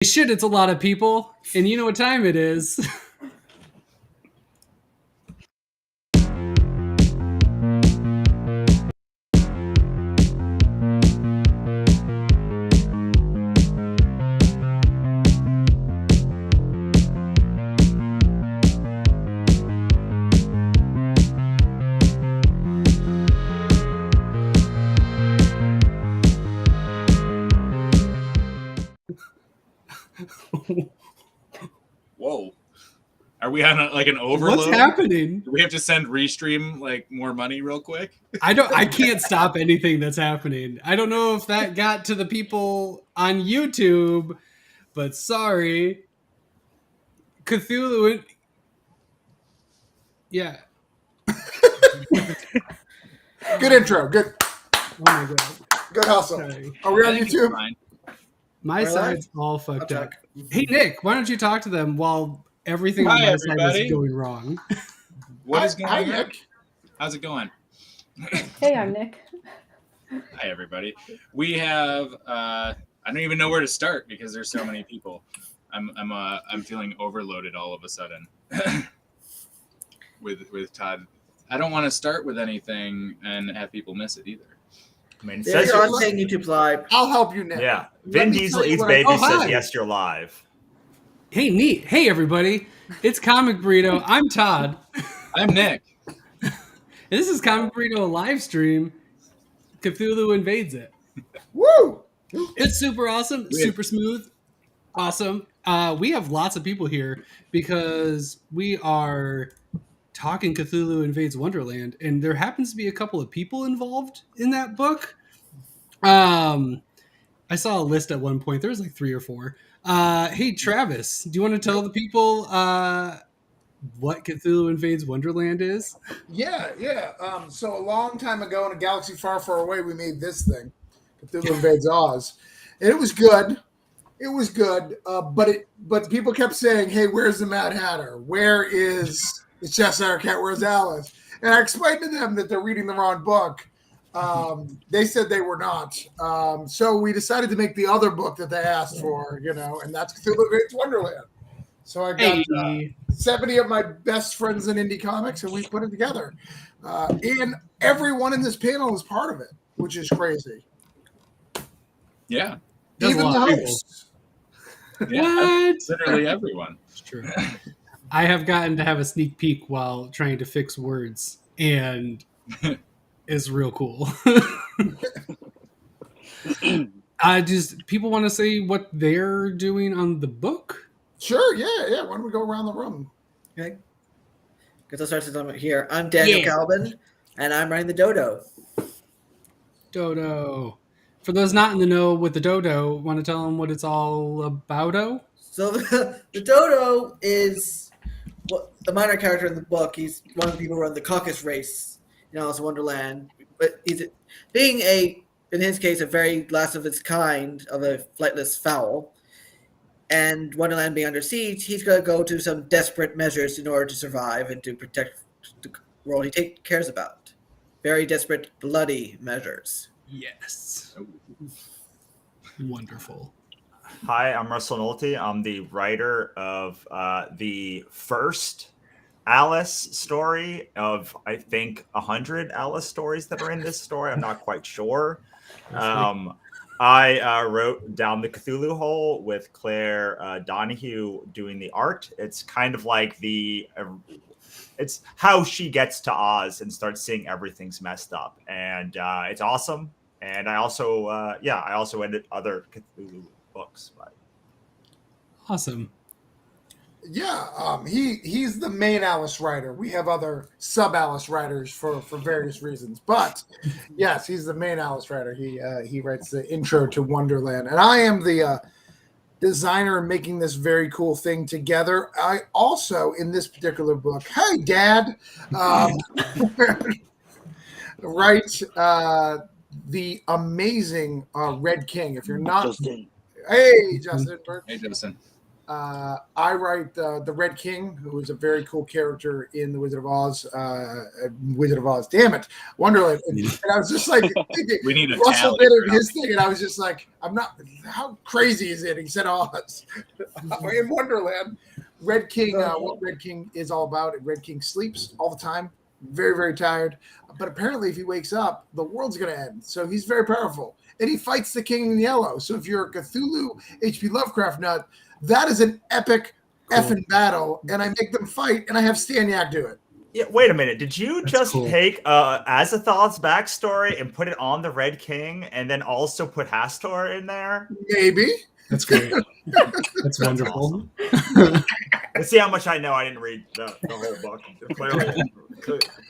Shit, it's a lot of people, and you know what time it is. Whoa. Are we on an overload? What's happening? Do we have to send Restream more money real quick? I can't stop anything that's happening. I don't know if that got to the people on YouTube, but sorry. Cthulhu. Yeah. Good intro. Good. Oh my god. Good hustle. Sorry. Are we on YouTube? My side's all fucked up. Hey Nick, why don't you talk to them while everything on my side is going wrong? What is going on? Nick. How's it going? Hey, I'm Nick. Hi everybody. We have I don't even know where to start because there's so many people. I'm feeling overloaded all of a sudden with Todd. I don't want to start with anything and have people miss it either. I mean, Yeah, you're on saying YouTube Live. I'll help you, Nick. Yeah. Vin Diesel Eats Baby says yes, you're live. Hey, neat. Hey, everybody. It's Comic Burrito. I'm Todd. I'm Nick. And this is Comic Burrito, a live stream. Cthulhu Invades it. Woo! It's super awesome, super smooth, awesome. We have lots of people here because we are talking Cthulhu Invades Wonderland, and there happens to be a couple of people involved in that book. I saw a list at one point. There was like 3 or 4. Hey, Travis, do you want to tell the people what Cthulhu Invades Wonderland is? Yeah. So a long time ago in a galaxy far, far away, we made this thing, Cthulhu Invades Oz. And it was good. But people kept saying, hey, where's the Mad Hatter? Where is the Cheshire Cat? Where's Alice? And I explained to them that they're reading the wrong book. They said they were not. So we decided to make the other book that they asked for, and that's Cthulhu Invades Wonderland. So I got 70 of my best friends in indie comics, and we put it together. And everyone in this panel is part of it, which is crazy. Yeah. Even the hosts. What? Literally everyone. It's true. I have gotten to have a sneak peek while trying to fix words, and it's real cool. People want to say what they're doing on the book? Sure, yeah. Why don't we go around the room? Okay. Because I'll start here. I'm Daniel Calvin, and I'm running the Dodo. Dodo. For those not in the know with the Dodo, want to tell them what it's all about? So the Dodo is the minor character in the book. He's one of the people who run the caucus race in Alice in Wonderland. But he's being in his case, a very last of its kind of a flightless fowl. And Wonderland being under siege, he's going to go to some desperate measures in order to survive and to protect the world he cares about. Very desperate, bloody measures. Yes. Wonderful. Hi, I'm Russell Nolte. I'm the writer of the first Alice story of, I think, 100 Alice stories that are in this story. I'm not quite sure. I wrote Down the Cthulhu Hole with Claire Donahue doing the art. It's kind of like it's how she gets to Oz and starts seeing everything's messed up. And it's awesome. And I also edit other Cthulhu books. But. Awesome. Yeah, he's the main Alice writer. We have other sub-Alice writers for various reasons. But, yes, he's the main Alice writer. He writes the intro to Wonderland. And I am the designer making this very cool thing together. I also, in this particular book, hey, Dad, write the amazing Red King. If you're not... Justin. Hey, Justin. Hey, Justin. I write the Red King, who is a very cool character in the Wizard of Oz. Damn it, Wonderland. And I was just like, thinking, We need a Russell tally did for his thing, and I was just like, I'm not. How crazy is it? He said Oz in Wonderland. Red King. What Red King is all about? Red King sleeps all the time, very very tired. But apparently, if he wakes up, the world's going to end. So he's very powerful, and he fights the King in Yellow. So if you're a Cthulhu H.P. Lovecraft nut, that is an epic effing battle, and I make them fight, and I have Staniak do it. Yeah, wait a minute. Did you That's just cool. take Azathoth's backstory and put it on the Red King, and then also put Hastor in there? Maybe. That's great. That's wonderful. Let's see how much I know. I didn't read the whole book.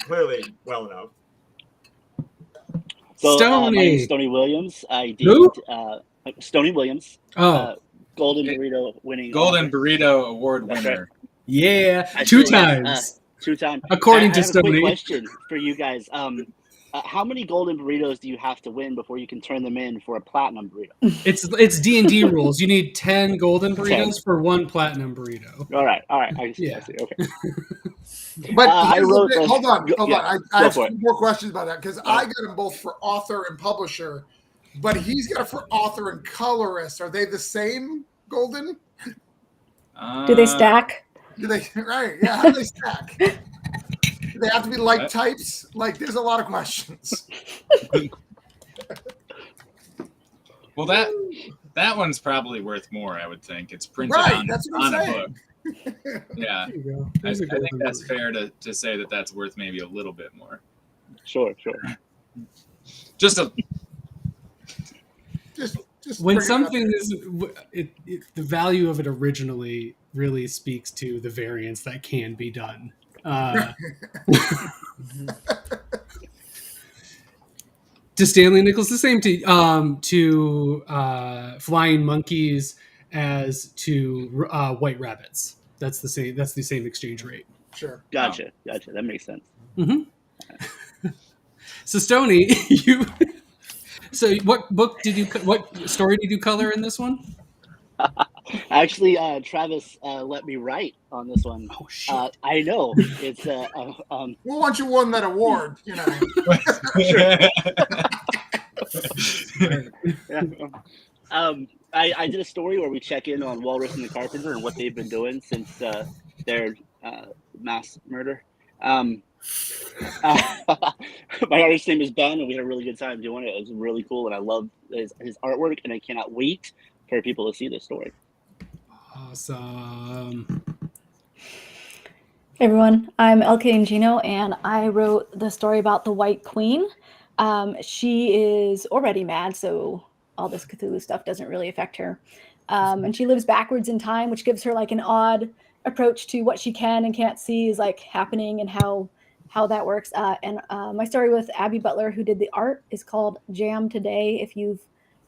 Clearly well enough. So, my Stony. name's Stony Williams. I did Who? Stony Williams. Oh, Golden Burrito winning. Golden Burrito Award That's winner. yeah, Actually, 2 times. 2 times. According to I have a quick Stony. question for you guys. How many golden burritos do you have to win before you can turn them in for a platinum burrito? It's D&D rules. You need 10 golden burritos for 1 platinum burrito. All right. I see. Yeah. Okay. But I here's the wrote thing. the- Hold on. yeah, I go have for some it. more questions about that because I got them both for author and publisher, but he's got it for author and colorist. Are they the same golden? Do they stack? Do they right? Yeah, how do they stack? Do they have to be like types? Like, there's a lot of questions. Well, that one's probably worth more. I would think it's printed Right, that's what I'm on a saying. book. Yeah, There you go. I There's a think golden that's burrito. fair to say that that's worth maybe a little bit more. Sure. Just a Just When bring it up something there. is the value of it originally really speaks to the variance that can be done. To Stanley Nichols, the same to flying monkeys as to white rabbits. That's the same. That's the same exchange rate. Sure. Gotcha. That makes sense. So Stony, you. So what story did you color in this one? Actually, Travis let me write on this one. Oh shit! I know it's Well, once you won that award, you know. I did a story where we check in on Walrus and the Carpenter and what they've been doing since their mass murder. My artist's name is Ben, and we had a really good time doing it. It was really cool, and I love his artwork, and I cannot wait for people to see this story. Awesome. Hey everyone, I'm LK Ingino, and I wrote the story about the White Queen. She is already mad, so all this Cthulhu stuff doesn't really affect her. And she lives backwards in time, which gives her like an odd approach to what she can and can't see is like happening and how that works. And my story with Abby Butler, who did the art, is called Jam Today. If you've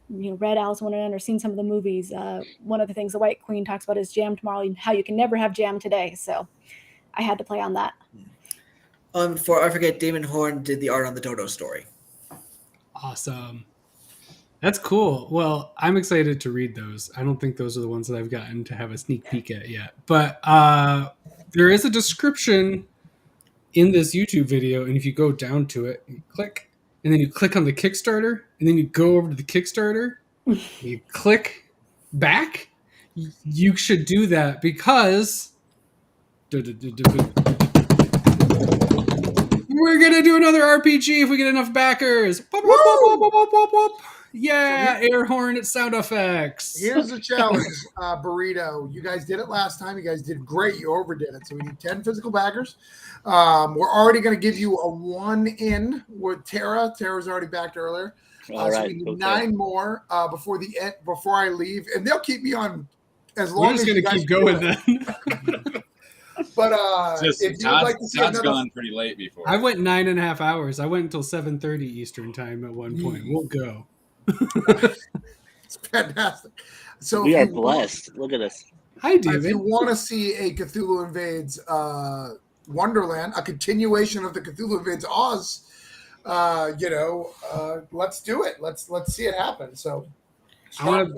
read Alice in Wonderland or seen some of the movies, one of the things the White Queen talks about is jam tomorrow, and how you can never have jam today. So I had to play on that. Before I forget, Damon Horn did the art on the Dodo story. Awesome. That's cool. Well, I'm excited to read those. I don't think those are the ones that I've gotten to have a sneak peek at yet. But there is a description in this YouTube video, and if you go down to it, you click, and then you click on the Kickstarter, and then you go over to the Kickstarter, you click back. You should do that because we're gonna do another RPG if we get enough backers. Whoop, whoop, whoop, whoop, whoop, whoop, whoop. Yeah, air horn sound effects. Here's the challenge, Burrito. You guys did it last time. You guys did great. You overdid it. So we need 10 physical backers. We're already going to give you a 1-in with Tara. Tara's already backed earlier. All So right, we need okay. 9 more before the end, before I leave, and they'll keep me on as We're long just as you gonna guys keep do going it. then. But Just, if you'd like to see Todd's another, gone pretty late before. I went 9.5 hours. I went until 7:30 Eastern time at one point. We'll go. it's fantastic. So We if are you want- blessed. Look at this. Hi, If David. you want to see a Cthulhu Invades Wonderland, a continuation of the Cthulhu Invades Oz, let's do it. Let's see it happen. So Start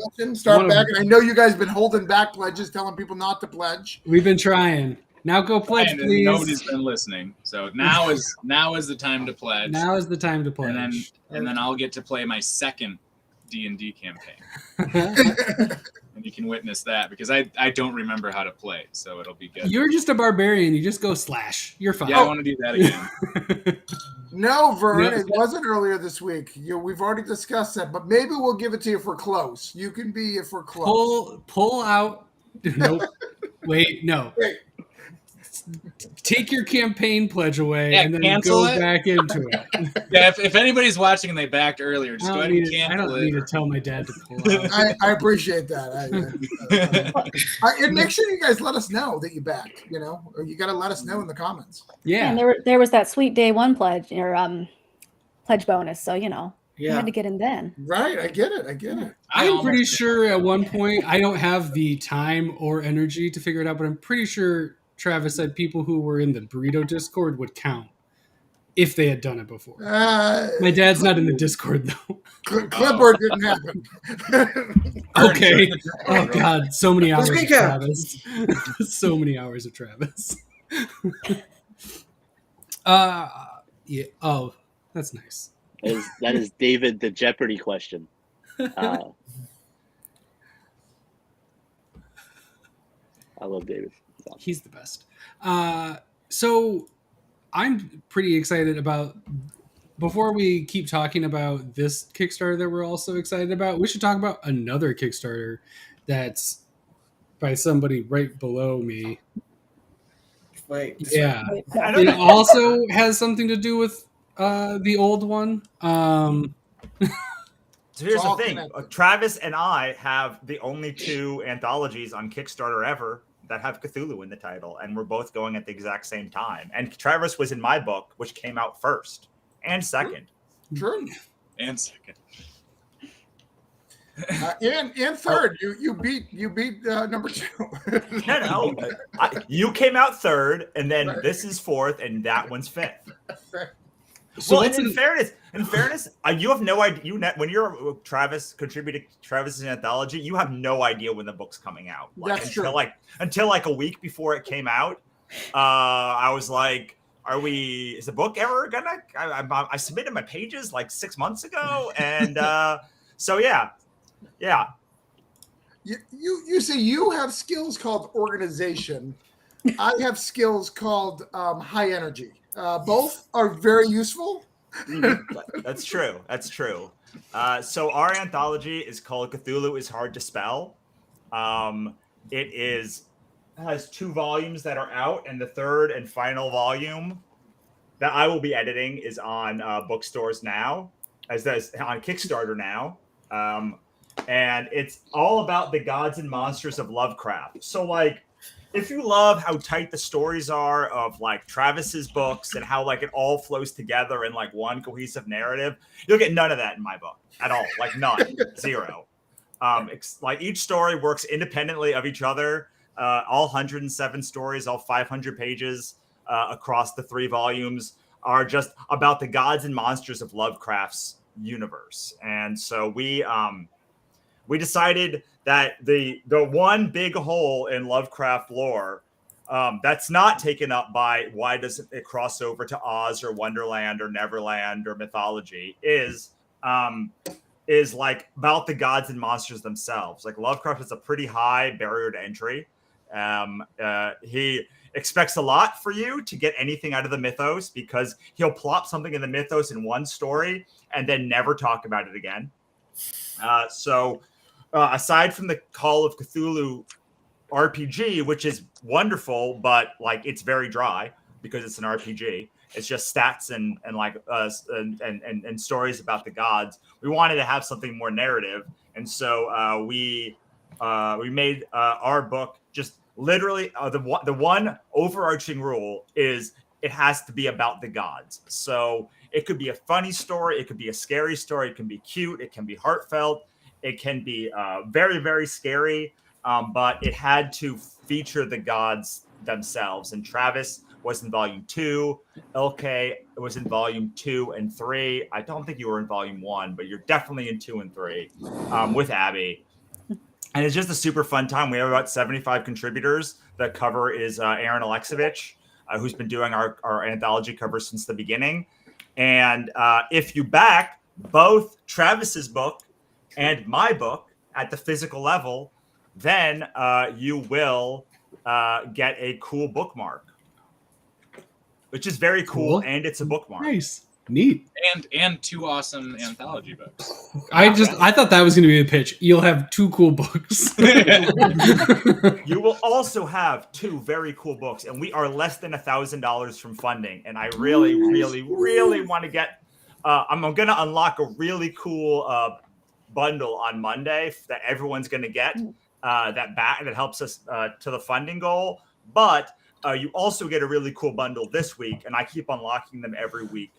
back. And I know you guys have been holding back pledges, telling people not to pledge. We've been trying. Now go pledge, And please. nobody's been listening, so now is the time to pledge. Now is the time to pledge. And then I'll get to play my second D&D campaign. And you can witness that because I don't remember how to play, so it'll be good. You're just a barbarian. You just go slash. You're fine. Yeah, I want to do that again. No, Vern, No. it wasn't earlier this week. We've already discussed that, but maybe we'll give it to you if we're close. You can be if we're close. Pull out. Nope. Wait, no. Wait. Take your campaign pledge away Yeah, and then cancel go it. back into it. Yeah, if anybody's watching and they backed earlier, just go ahead and I cancel don't need it. to tell my dad to pull out. I appreciate that. And make sure you guys let us know that you backed, or you got to let us know in the comments. Yeah. And there was that sweet day one pledge or pledge bonus. So, you Yeah. had to get in then. Right. I get it. I'm pretty sure at one point, I don't have the time or energy to figure it out, but I'm pretty sure Travis said people who were in the Burrito Discord would count if they had done it before. My dad's not in the Discord, though. Clipboard didn't happen. Okay. Oh, God. So many hours of Let's recap. Travis. So many hours of Travis. Yeah. Oh, that's nice. That is David the Jeopardy question. I love David. He's the best. So I'm pretty excited about, before we keep talking about this Kickstarter that we're also excited about, we should talk about another Kickstarter that's by somebody right below me. Wait. Yeah. I don't It also has something to do with the old one. So here's It's the all thing. connected. Travis and I have the only 2 anthologies on Kickstarter ever that have Cthulhu in the title, and we're both going at the exact same time. And Travis was in my book, which came out first and second. True. And second. And third, you beat number 2. No. You came out third, and then Right. this is fourth, and that one's fifth. So Well, what's and in fairness, you have no idea. When you're Travis contributing Travis's anthology, you have no idea when the book's coming out. That's true. Until like a week before it came out, I was like, is the book ever gonna? I submitted my pages like 6 months ago, and so yeah. You see, you have skills called organization. I have skills called high energy. Both are very useful. That's true. So our anthology is called Cthulhu is Hard to Spell. It has 2 volumes that are out, and the third and final volume that I will be editing is on bookstores now, as on Kickstarter now. And it's all about the gods and monsters of Lovecraft. So like, if you love how tight the stories are of like Travis's books and how like it all flows together in like one cohesive narrative, you'll get none of that in my book at all. Like none, 0. Like each story works independently of each other. All 107 stories, all 500 pages across the 3 volumes are just about the gods and monsters of Lovecraft's universe. And so we decided that the one big hole in Lovecraft lore that's not taken up by why doesn't it cross over to Oz or Wonderland or Neverland or mythology is like about the gods and monsters themselves. Like Lovecraft is a pretty high barrier to entry. He expects a lot for you to get anything out of the mythos because he'll plop something in the mythos in one story and then never talk about it again. Aside from the Call of Cthulhu RPG, which is wonderful, but like it's very dry because it's an RPG. It's just stats and stories about the gods. We wanted to have something more narrative, and so we made our book just literally the one overarching rule is it has to be about the gods. So it could be a funny story, it could be a scary story, it can be cute, it can be heartfelt. It can be very, very scary, but it had to feature the gods themselves. And Travis was in volume 2. LK was in volume 2 and 3. I don't think you were in volume 1, but you're definitely in 2 and 3 with Abby. And it's just a super fun time. We have about 75 contributors. The cover is Aaron Alexevich, who's been doing our anthology cover since the beginning. And if you back both Travis's book and my book at the physical level, then you will get a cool bookmark, which is very cool, and it's a bookmark. Nice. Neat. And 2 awesome anthology books. I thought that was going to be the pitch. You'll have 2 cool books. You will also have 2 very cool books, and we are less than $1,000 from funding. And I really, really, really want to get. I'm going to unlock a really cool bundle on Monday that everyone's going to get that helps us to the funding goal. But you also get a really cool bundle this week, and I keep unlocking them every week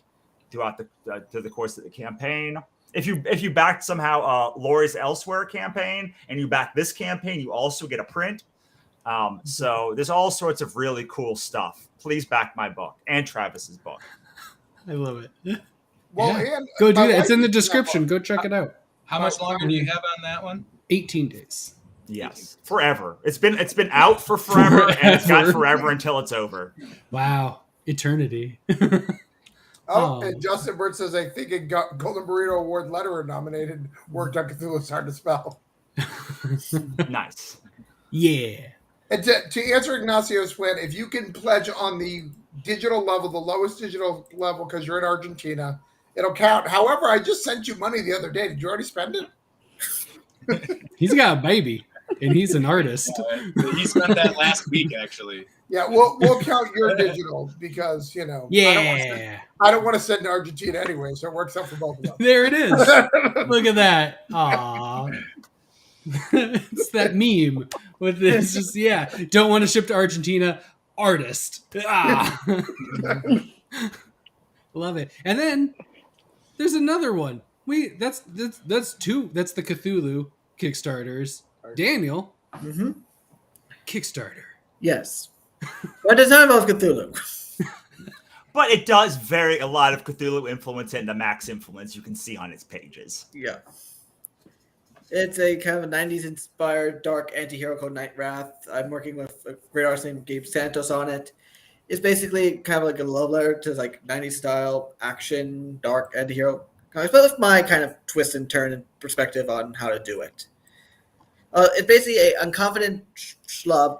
throughout the course of the campaign. If you backed somehow Lori's Elsewhere campaign and you back this campaign, you also get a print. So there's all sorts of really cool stuff. Please back my book and Travis's book. I love it. Well, Yeah. and Go do my that. It's wife in the did that description. book. Go check it out. How much longer do you have on that one? 18 days. Yes, forever. It's been out for forever, and it's got forever until it's over. Wow. Eternity. Oh, and Justin Bird says, I think it got Golden Burrito Award letterer nominated worked on Cthulhu's Hard to Spell. Nice. Yeah. And to answer Ignacio's plan, if you can pledge on the digital level, the lowest digital level, because you're in Argentina, it'll count. However, I just sent you money the other day. Did you already spend it? He's got a baby, and he's an artist. He spent that last week, actually. Yeah, we'll count your digital because, Yeah. I don't want to send to Argentina anyway, so it works out for both of us. There it is. Look at that. Aw. It's that meme with this. Just, don't want to ship to Argentina. Artist. Ah. Love it. And then there's another one. That's 2. That's the Cthulhu Kickstarters. Daniel. Mm-hmm. Kickstarter. Yes. But it's not about Cthulhu. But it does vary a lot of Cthulhu influence and the Max influence you can see on its pages. Yeah. It's a kind of a 90s inspired dark anti-hero called Night Wrath. I'm working with a great artist named Gabe Santos on it. It's basically kind of like a love letter to like 90s style action, dark anti-hero comics, but with my kind of twist and turn and perspective on how to do it. It's basically a unconfident schlub,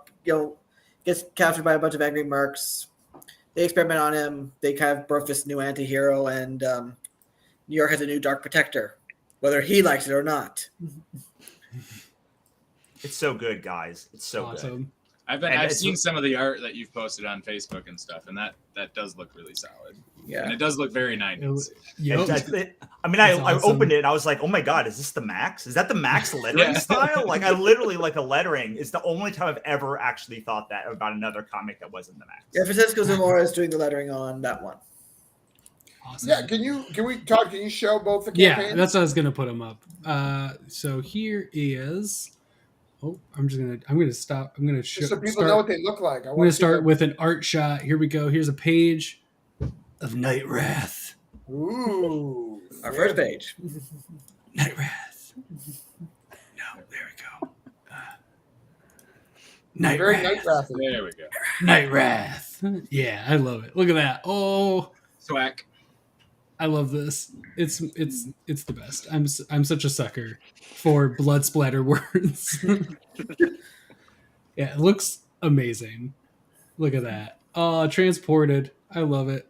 gets captured by a bunch of angry mercs. They experiment on him. They kind of birth this new anti-hero, and New York has a new dark protector, whether he likes it or not. It's so good, guys. It's so Awesome. good. I've seen some of the art that you've posted on Facebook and stuff, and that does look really solid. Yeah. And it does look very 90s. Yep. I awesome. opened it and I was like, oh my God, is this the Max? Is that the Max lettering style? Like, I literally, like, the lettering is the only time I've ever actually thought that about another comic that wasn't the Max. Yeah, Francisco Zamora is doing the lettering on that one. Awesome. Yeah, can you show both the campaigns? Yeah, that's what I was gonna put them up. So here is. Oh, I'm gonna stop. I'm gonna Just so people know what they look like. I'm gonna start with an art shot. Here we go. Here's a page of Night Wrath. Ooh, Our first page. Night Wrath. No, there we go. Night very Wrath. Night Wrath. There we go. Night Wrath. Yeah, I love it. Look at that. Oh, Thwack. I love this. It's the best. I'm such a sucker for blood splatter words. Yeah, it looks amazing. Look at that. Oh, transported. I love it.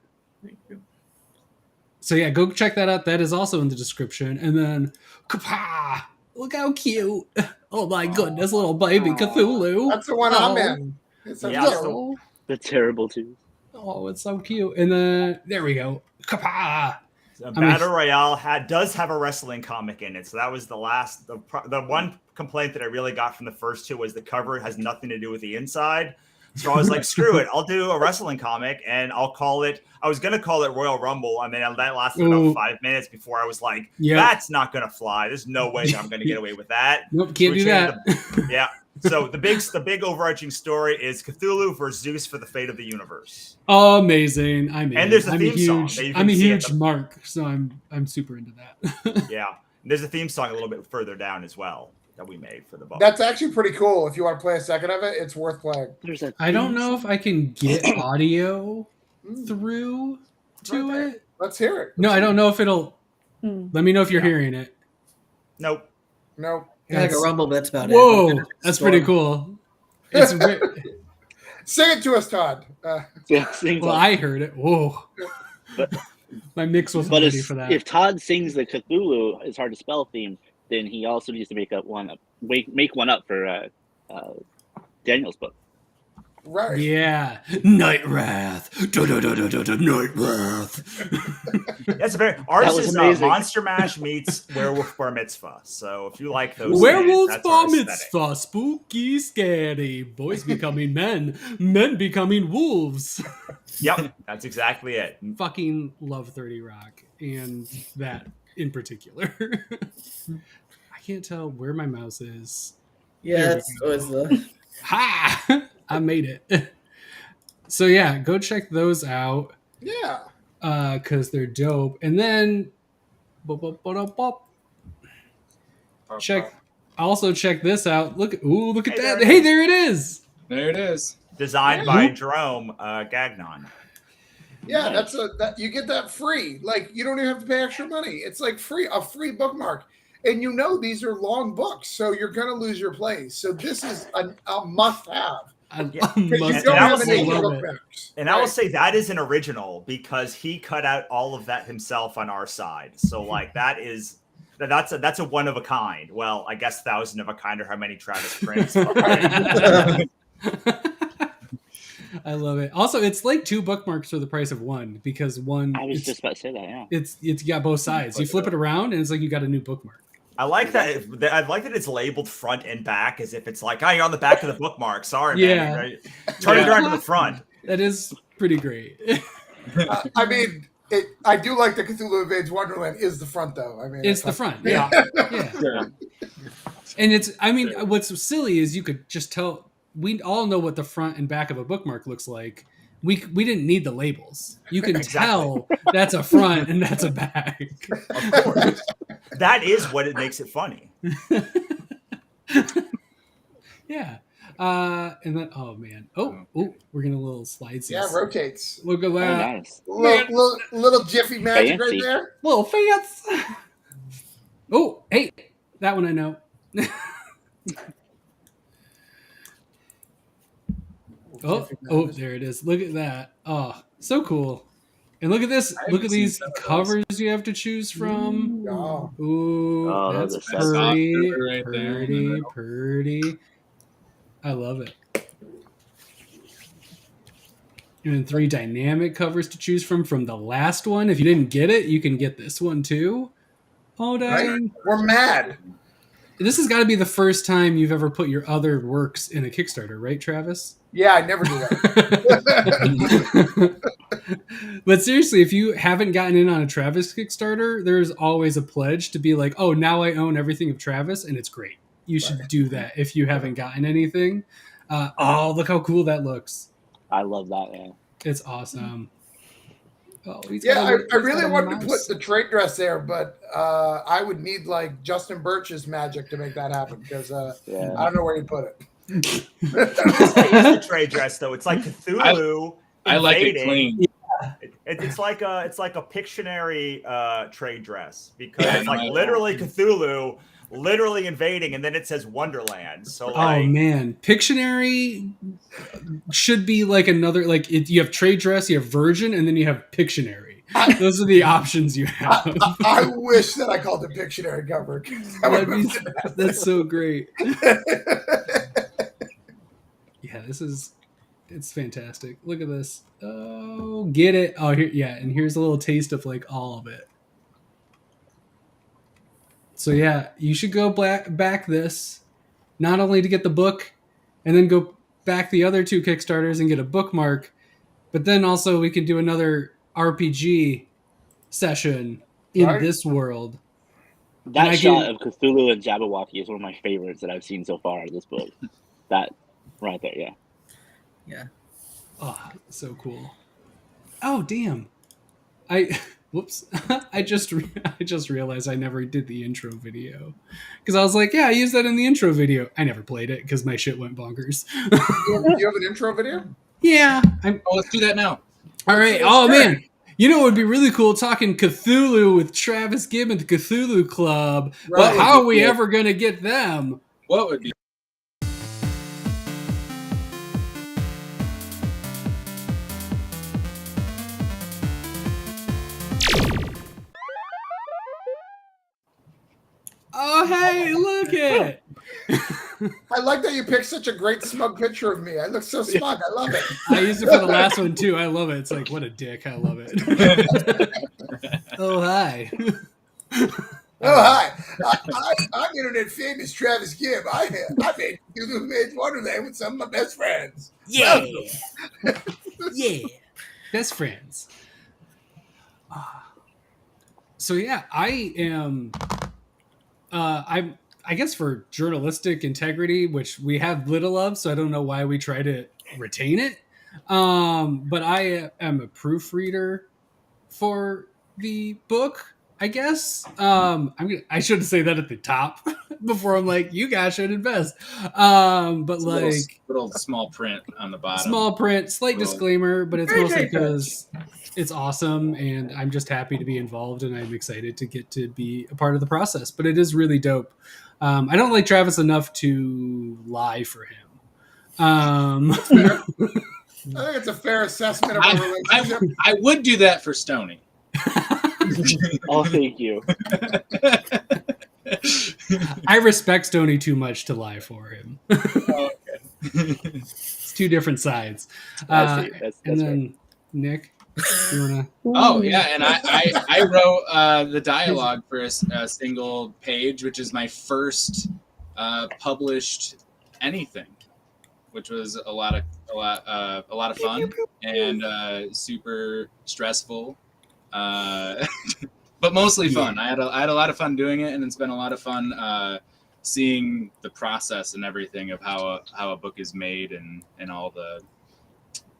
So yeah, go check that out. That is also in the description. And then, kapah! Look how cute. Oh my goodness, little baby Cthulhu. That's the one I'm in. It's so Yeah, cute. The terrible too. Oh, it's so cute. And then there we go. Kapah! Battle Royale does have a wrestling comic in it. So that was the one complaint that I really got from the first 2 was the cover has nothing to do with the inside. So I was like, screw it. I'll do a wrestling comic and I was going to call it Royal Rumble. And then that lasted about 5 minutes before I was like, that's not going to fly. There's no way that I'm going to get away with that. Nope, can't do that. Yeah. So the big overarching story is Cthulhu versus Zeus for the fate of the universe. Amazing! And there's a theme song that you can I'm a see at huge the- mark, so I'm super into that. Yeah, and there's a theme song a little bit further down as well that we made for the book. That's actually pretty cool. If you want to play a second of it, it's worth playing. There's a I don't theme know song? if I can get audio through to Right there. it. Let's hear it. No, I don't know if it'll. Hmm. Let me know if you're Yeah. hearing it. Nope. No. Yeah, like a That's- rumble, but that's about it. Whoa, that's pretty Storm. cool. It's Sing it to us, Todd. Yeah, sings well, on. I heard it. Whoa, But- my mix wasn't But ready for that. if Todd sings the Cthulhu is hard to spell theme, then he also needs to make one up for Daniel's book. Right. Yeah, Night Wrath. Night Wrath. That's very ours was is amazing. Monster Mash meets Werewolf Bar Mitzvah. So if you like those, Werewolves that's our bar aesthetic. mitzvah, spooky, scary. Boys becoming men, men becoming wolves. Yep, that's exactly it. Fucking love 30 Rock and that in particular. I can't tell where my mouse is. Yeah, There we that's go. always the. Ha! I made it. So yeah, go check those out Yeah. because they're dope. And then check. Also check this out. Look at Hey, that. there it Hey, is. there it is. There it is. Designed by Jerome Gagnon. Yeah, that you get that free. Like you don't even have to pay extra money. It's like a free bookmark. And you know these are long books, so you're gonna lose your place. So this is a must-have. Yeah. Because you Must don't and I have will any say- love it. bookmarks. And I will Right. say that is an original because he cut out all of that himself on our side. So like that's a one of a kind. Well, I guess 1,000 of a kind or how many Travis prints. I love it. Also, it's like 2 bookmarks for the price of one because one. I was it's, just about to say that. Yeah. it's got both sides. You flip it around and it's like you got a new bookmark. I like that. I like that it's labeled front and back as if it's like, oh, you're on the back of the bookmark. Sorry, Yeah. man. Right? Turn it around to the front. That is pretty great. I mean, I do like the Cthulhu Invades Wonderland is the front though. I mean, It's the front. Yeah. Yeah. Sure. And it's, I mean, what's silly is you could just tell, we all know what the front and back of a bookmark looks like. We didn't need the labels. You can tell that's a front and that's a back. Of course. That is what it makes it funny. Yeah. And then, oh man. Oh, we're getting a little slide. Yeah, rotates. Look at Oh, that. nice. Little jiffy magic right Fancy. there. Little fans. Oh, hey, that one I know. Oh, there it is. Look at that. Oh, so cool. And look at this. I Look haven't at seen these some of those. covers you have to choose from. Oh, Ooh, Oh, that's those are so pretty, soft right there in the pretty, middle. pretty. I love it. And then 3 dynamic covers to choose from the last one. If you didn't get it, you can get this one too. Oh, dang. we're mad. This has got to be the first time you've ever put your other works in a Kickstarter, right, Travis? Yeah, I never do that. But seriously, if you haven't gotten in on a Travis Kickstarter, there's always a pledge to be like, oh, now I own everything of Travis, and it's great. You should do that if you haven't gotten anything. Oh, look how cool that looks. I love that. Yeah. It's awesome. Oh, he's Yeah, got a- I he's really got a wanted to put mouse. the trade dress there, but I would need like Justin Birch's magic to make that happen because Yeah. I don't know where you put it. It's the trade dress though. It's like Cthulhu. I like it invading. clean. It's like a Pictionary trade dress because Yeah, it's like I know. literally Cthulhu literally invading, and then it says Wonderland. So Oh like, man, Pictionary should be like another like you have trade dress, you have Virgin, and then you have Pictionary. Those are the options you have. I wish that I called it Pictionary cover. 'cause that That'd would've be- been that's so great. bad. Yeah, it's fantastic. Look at this. Oh, get it. Oh, here, yeah, and here's a little taste of like all of it. So yeah, you should go back this, not only to get the book, and then go back the other 2 Kickstarters and get a bookmark, but then also we can do another RPG session in Right. this world. That I shot can- of Cthulhu and Jabberwocky is one of my favorites that I've seen so far in this book. that right there. Yeah. Yeah. Oh, so cool. Oh, damn. Whoops. I just realized I never did the intro video. Because I was like, yeah, I used that in the intro video. I never played it because my shit went bonkers. You have an intro video? Yeah. Oh, let's do that now. All right. Oh, man. You know what would be really cool? Talking Cthulhu with Travis Gibb and the Cthulhu Club. Right. But how are we ever going to get them? What would be? Oh, hey, look it. I like that you picked such a great smug picture of me. I look so smug. I love it. I used it for the last one, too. I love it. It's like, what a dick. I love it. Oh, hi. Oh, hi. I'm internet famous Travis Gibb. I made Cthulhu Invades Wonderland with some of my best friends. Yeah. Yeah. Best friends. So, yeah, I am... I guess for journalistic integrity, which we have little of, so I don't know why we try to retain it. But I am a proofreader for the book, I guess. I shouldn't say that at the top before I'm like, you guys should invest. But It's like little small print on the bottom. small print, slight Little- disclaimer, but it's mostly because it's awesome and I'm just happy to be involved and I'm excited to get to be a part of the process. But it is really dope. I don't like Travis enough to lie for him. I think it's a fair assessment of our relationship. I would do that for Stoney. Oh, thank you. I respect Stoney too much to lie for him. Oh, okay. It's two different sides. I see. That's And right. then Nick, you wanna? Oh yeah, and I wrote the dialogue for a single page, which is my first published anything, which was a lot of fun and super stressful, but mostly fun. I had a lot of fun doing it, and it's been a lot of fun seeing the process and everything of how a book is made and all the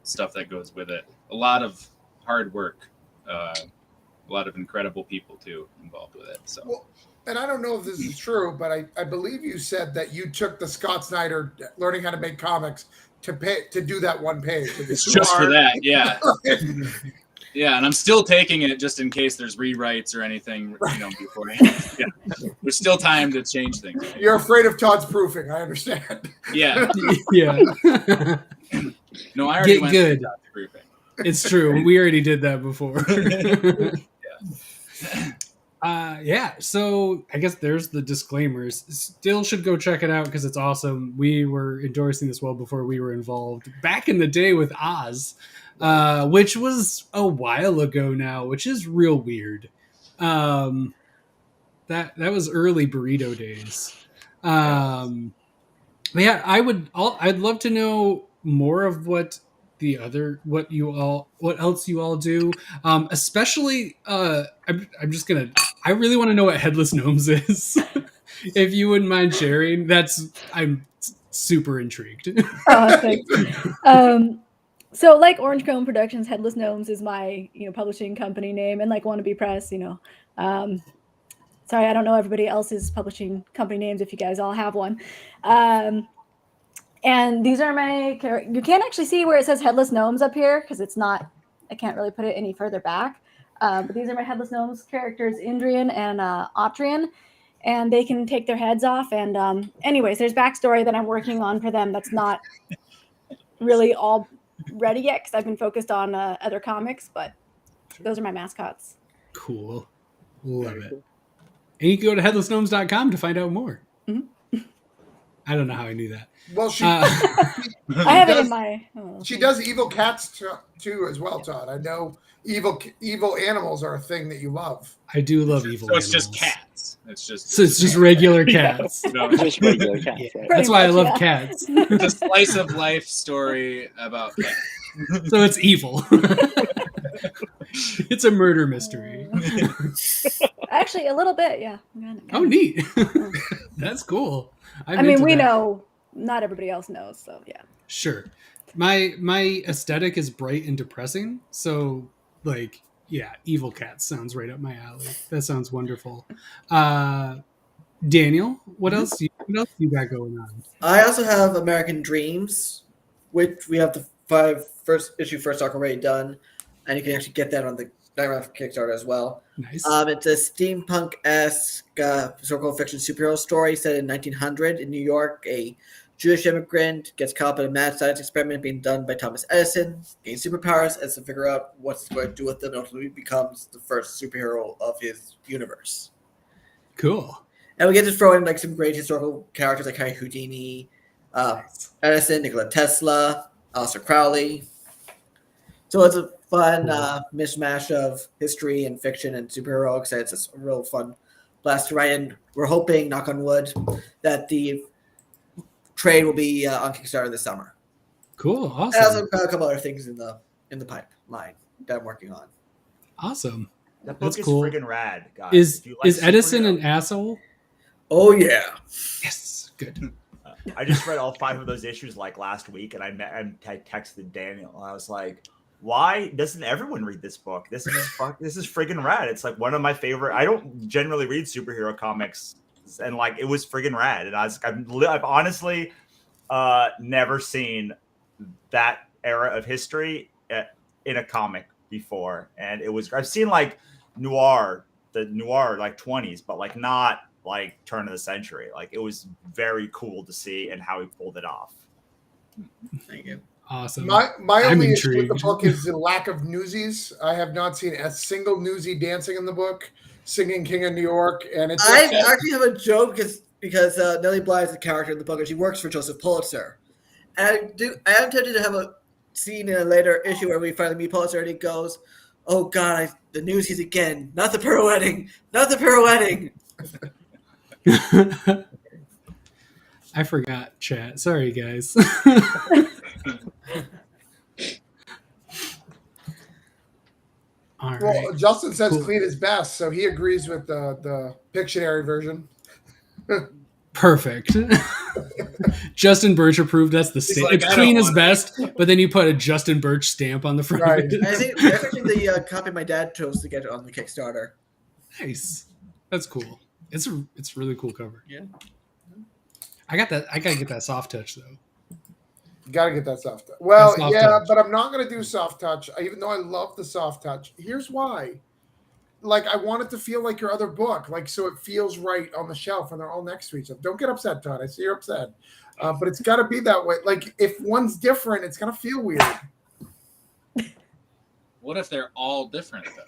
stuff that goes with it. A lot of hard work, a lot of incredible people too involved with it. So, Well, and I don't know if this is true, but I believe you said that you took the Scott Snyder learning how to make comics to do that one page. it's just for that, yeah. Yeah, and I'm still taking it just in case there's rewrites or anything, beforehand. Yeah. There's still time to change things. You're afraid of Todd's proofing. I understand. Yeah. Yeah. No, I already Get went good. through the proofing. It's true. We already did that before. Yeah. So I guess there's the disclaimers. Still should go check it out because it's awesome. We were endorsing this well before we were involved back in the day with Oz, which was a while ago now, which is real weird. That was early burrito days. But yeah, I'd love to know more of what else you all do, especially I really want to know what Headless Gnomes is. If you wouldn't mind sharing, I'm super intrigued. Oh, thanks. So like Orange Cone Productions, Headless Gnomes is my publishing company name, and like Wannabe Press, sorry, I don't know everybody else's publishing company names if you guys all have one. And these are you can't actually see where it says Headless Gnomes up here because I can't really put it any further back. But these are my Headless Gnomes characters, Indrian and Autrian, and they can take their heads off. And anyways, there's backstory that I'm working on for them that's not really all ready yet because I've been focused on other comics, but those are my mascots. Cool. Love it. And you can go to headlessgnomes.com to find out more. Mm-hmm. I don't know how I knew that. Well, she I have it in my. she does evil cats too as well, Todd. I know evil animals are a thing that you love. I do love evil So it's animals. just cats. It's just regular cats. Just regular cats, Yeah. right? That's why I much, love yeah. cats. It's a slice of life story about cats. So it's evil. It's a murder mystery. Actually, a little bit, yeah. Oh, neat. That's cool. I mean, we know not everybody else knows. So yeah. Sure. My aesthetic is bright and depressing, so like yeah, Evil Cat sounds right up my alley. That sounds wonderful. Daniel, what else do you got going on? I also have American Dreams, which we have the first arc already done, and you can actually get that on the Kickstarter as well. Nice. It's a steampunk-esque historical fiction superhero story set in 1900 in New York. A Jewish immigrant gets caught up in a mad science experiment being done by Thomas Edison, gains superpowers, and has to figure out what's going to do with them, and ultimately becomes the first superhero of his universe. Cool. And we get to throw in like some great historical characters like Harry Houdini, Edison, Nikola Tesla, Aleister Crowley. So it's a fun mishmash of history and fiction and superheroics. It's just a real fun blast to write. And we're hoping, knock on wood, that the trade will be on Kickstarter this summer. Cool. Awesome. And also a couple other things in the pipeline that I'm working on. Awesome. That book That's is cool. friggin' rad, guys. Is If you like Edison superhero- an asshole? Oh yeah. Yes. Good. I just read all 5 of those issues like last week, and I texted Daniel. And I was like, "Why doesn't everyone read this book? This is friggin' rad. It's like one of my favorite. I don't generally read superhero comics, and like it was friggin' rad. And I've honestly never seen that era of history in a comic before, and I've seen like the noir like 20s, but like not like turn of the century. Like it was very cool to see and how he pulled it off. Thank you. Awesome. My I'm only issue with the intrigued. book is the lack of newsies. I have not seen a single newsie dancing in the book, singing "King of New York," and it's. I actually have a joke because Nellie Bly is the character in the book, and she works for Joseph Pulitzer. And I am tempted to have a scene in a later issue where we finally meet Pulitzer, and he goes, "Oh God, the newsies again! Not the pirouetting! Not the pirouetting!" I forgot chat. Sorry, guys. All right. Well, Justin says Cool. clean is best, so he agrees with the Pictionary version. Perfect. Justin Birch approved. That's the stamp. like, I don't Clean is want best, but then you put a Justin Birch stamp on the front. Right. Of it. I think that's actually the copy my dad chose to get on the Kickstarter. Nice. That's cool. It's a really cool cover. Yeah. I gotta get that soft touch though. Got to get that soft touch. Well, That soft yeah, touch. but I'm not going to do soft touch, even though I love the soft touch. Here's why. Like, I want it to feel like your other book, like so it feels right on the shelf, and they're all next to each other. Don't get upset, Todd. I see you're upset, but it's got to be that way. Like, if one's different, it's gonna feel weird. What if they're all different though?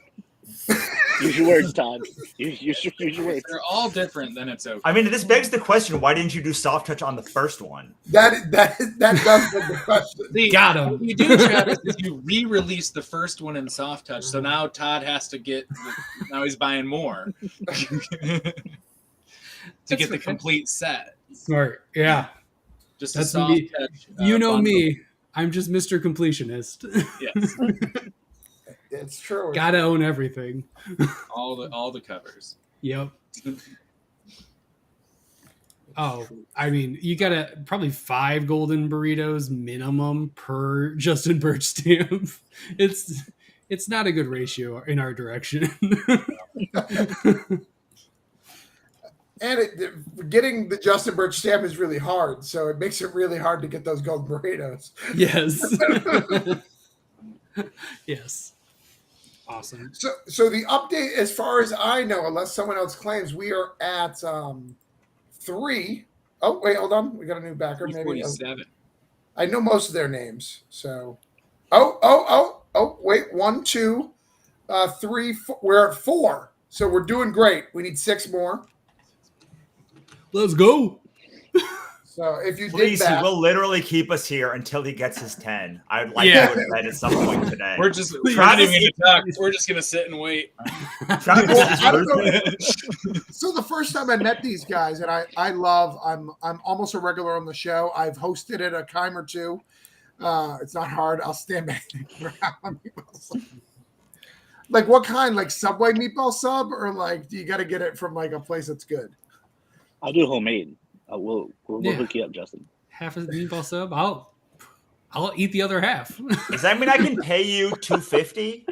Use your words, Todd. Use your words. If they're all different, then it's okay. I mean, this begs the question: why didn't you do soft touch on the first one? That does beg the question. See, Got him. What you do, Travis, is you re-release the first one in soft touch, so now Todd has to now he's buying more to get the fair. complete set. Smart. Yeah. Just That's a soft me. touch. You know bundle. me. I'm just Mr. Completionist. Yes, It's true. Gotta own everything. all the covers. Yep. Oh, I mean, you gotta probably 5 golden burritos minimum per Justin Birch stamp. It's not a good ratio in our direction. And getting the Justin Birch stamp is really hard, so it makes it really hard to get those golden burritos. Yes. Yes. Awesome. So the update, as far as I know, unless someone else claims, we are at 3. Oh, wait, hold on. We got a new backer. Maybe 47. I know most of their names. So, wait, 1, 2, 3, 4. We're at 4. So we're doing great. We need 6 more. Let's go. So if you Please, did he that, will literally keep us here until he gets his 10. I'd like Yeah. to go to bed at some point today. We're just Travis- not even going to talk. We're just going to sit and wait. Travis Well, is I don't rude. know. So the first time I met these guys, and I'm almost a regular on the show. I've hosted it a time or two. It's not hard. I'll stand back and grab meatball sub. Like what kind? Like Subway meatball sub, or like do you got to get it from like a place that's good? I'll do homemade. We'll Yeah. hook you up, Justin. half a meatball sub, I'll eat the other half. Does that mean I can pay you $2.50?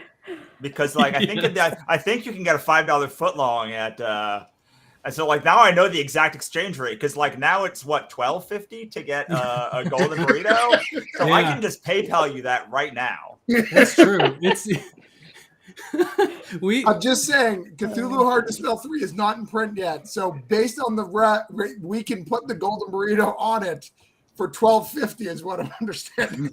Because like I think I think you can get a $5 footlong at and so like now I know the exact exchange rate because like now it's what $12.50 to get a golden burrito. So I can just PayPal you that right now. That's true. It's I'm just saying, Cthulhu Hard to Spell 3 is not in print yet. So based on the we can put the golden burrito on it for $12.50 is what I'm understanding.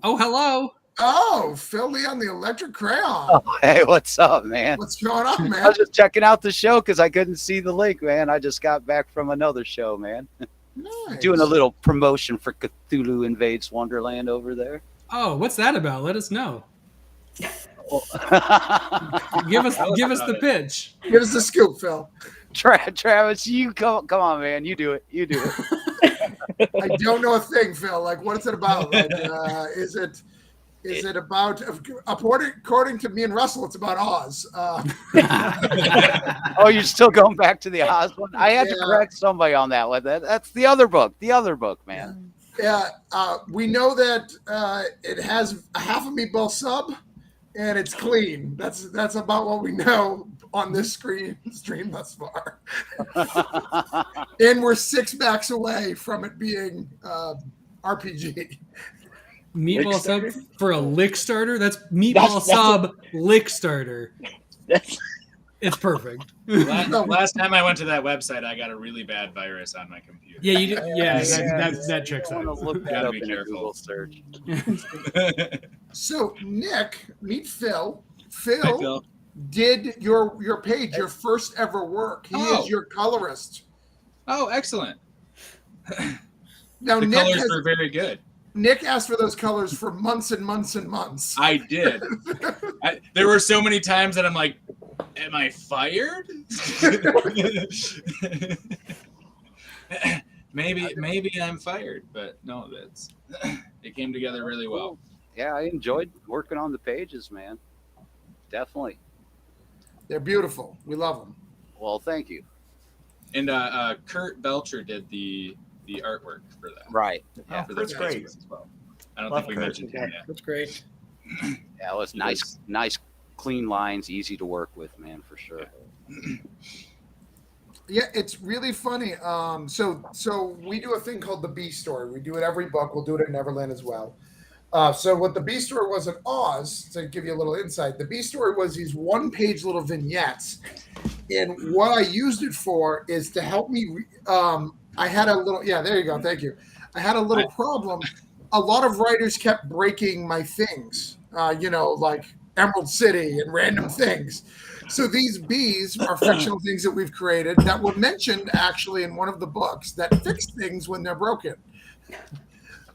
Oh, hello. Oh, Phil Lee on the electric crayon. Oh, hey, what's up, man? What's going on, man? I was just checking out the show because I couldn't see the link, man. I just got back from another show, man. Nice. Doing a little promotion for Cthulhu Invades Wonderland over there. Oh, what's that about? Let us know. Oh. Give us the pitch. Give us the scoop, Phil. Travis, you come on, man. You do it. You do it. I don't know a thing, Phil. Like, what is it about? Like, is it about? According to me and Russell, it's about Oz. Oh, you're still going back to the Oz one? I had to correct somebody on that one. That's the other book. The other book, man. Yeah, we know that it has a half a meatball sub, and it's clean. That's about what we know on this stream thus far. And we're 6 backs away from it being RPG. Meatball sub for a lick starter? That's meatball sub lick starter. It's perfect. Last time I went to that website, I got a really bad virus on my computer. Yeah, you do. Yeah, that checks out. Look that Gotta up be in a careful. Google search. So, Nick, meet Phil. Hi, Phil. Did your page, your first ever work. He is your colorist. Oh, excellent. Now, The colors were very good. Nick asked for those colors for months and months and months. I did. There were so many times that I'm like, am I fired? maybe I'm fired, but no, it came together really well. Yeah, I enjoyed working on the pages, man. Definitely. They're beautiful. We love them. Well, thank you. And Kurt Belcher did the artwork for that. Right. Yeah, For that's great. as well. I don't Love think we Kurt. mentioned him yet. That's great. Yeah, it was nice, clean lines, easy to work with, man, for sure. Yeah, it's really funny. So we do a thing called the B story. We do it every book. We'll do it at Neverland as well. So what the B story was at Oz, to give you a little insight, the B story was these 1-page little vignettes. And what I used it for is to help me. I had a little, there you go. Thank you. I had a little problem. A lot of writers kept breaking my things, like Emerald City and random things. So these bees are fictional things that we've created that were mentioned actually in one of the books that fix things when they're broken.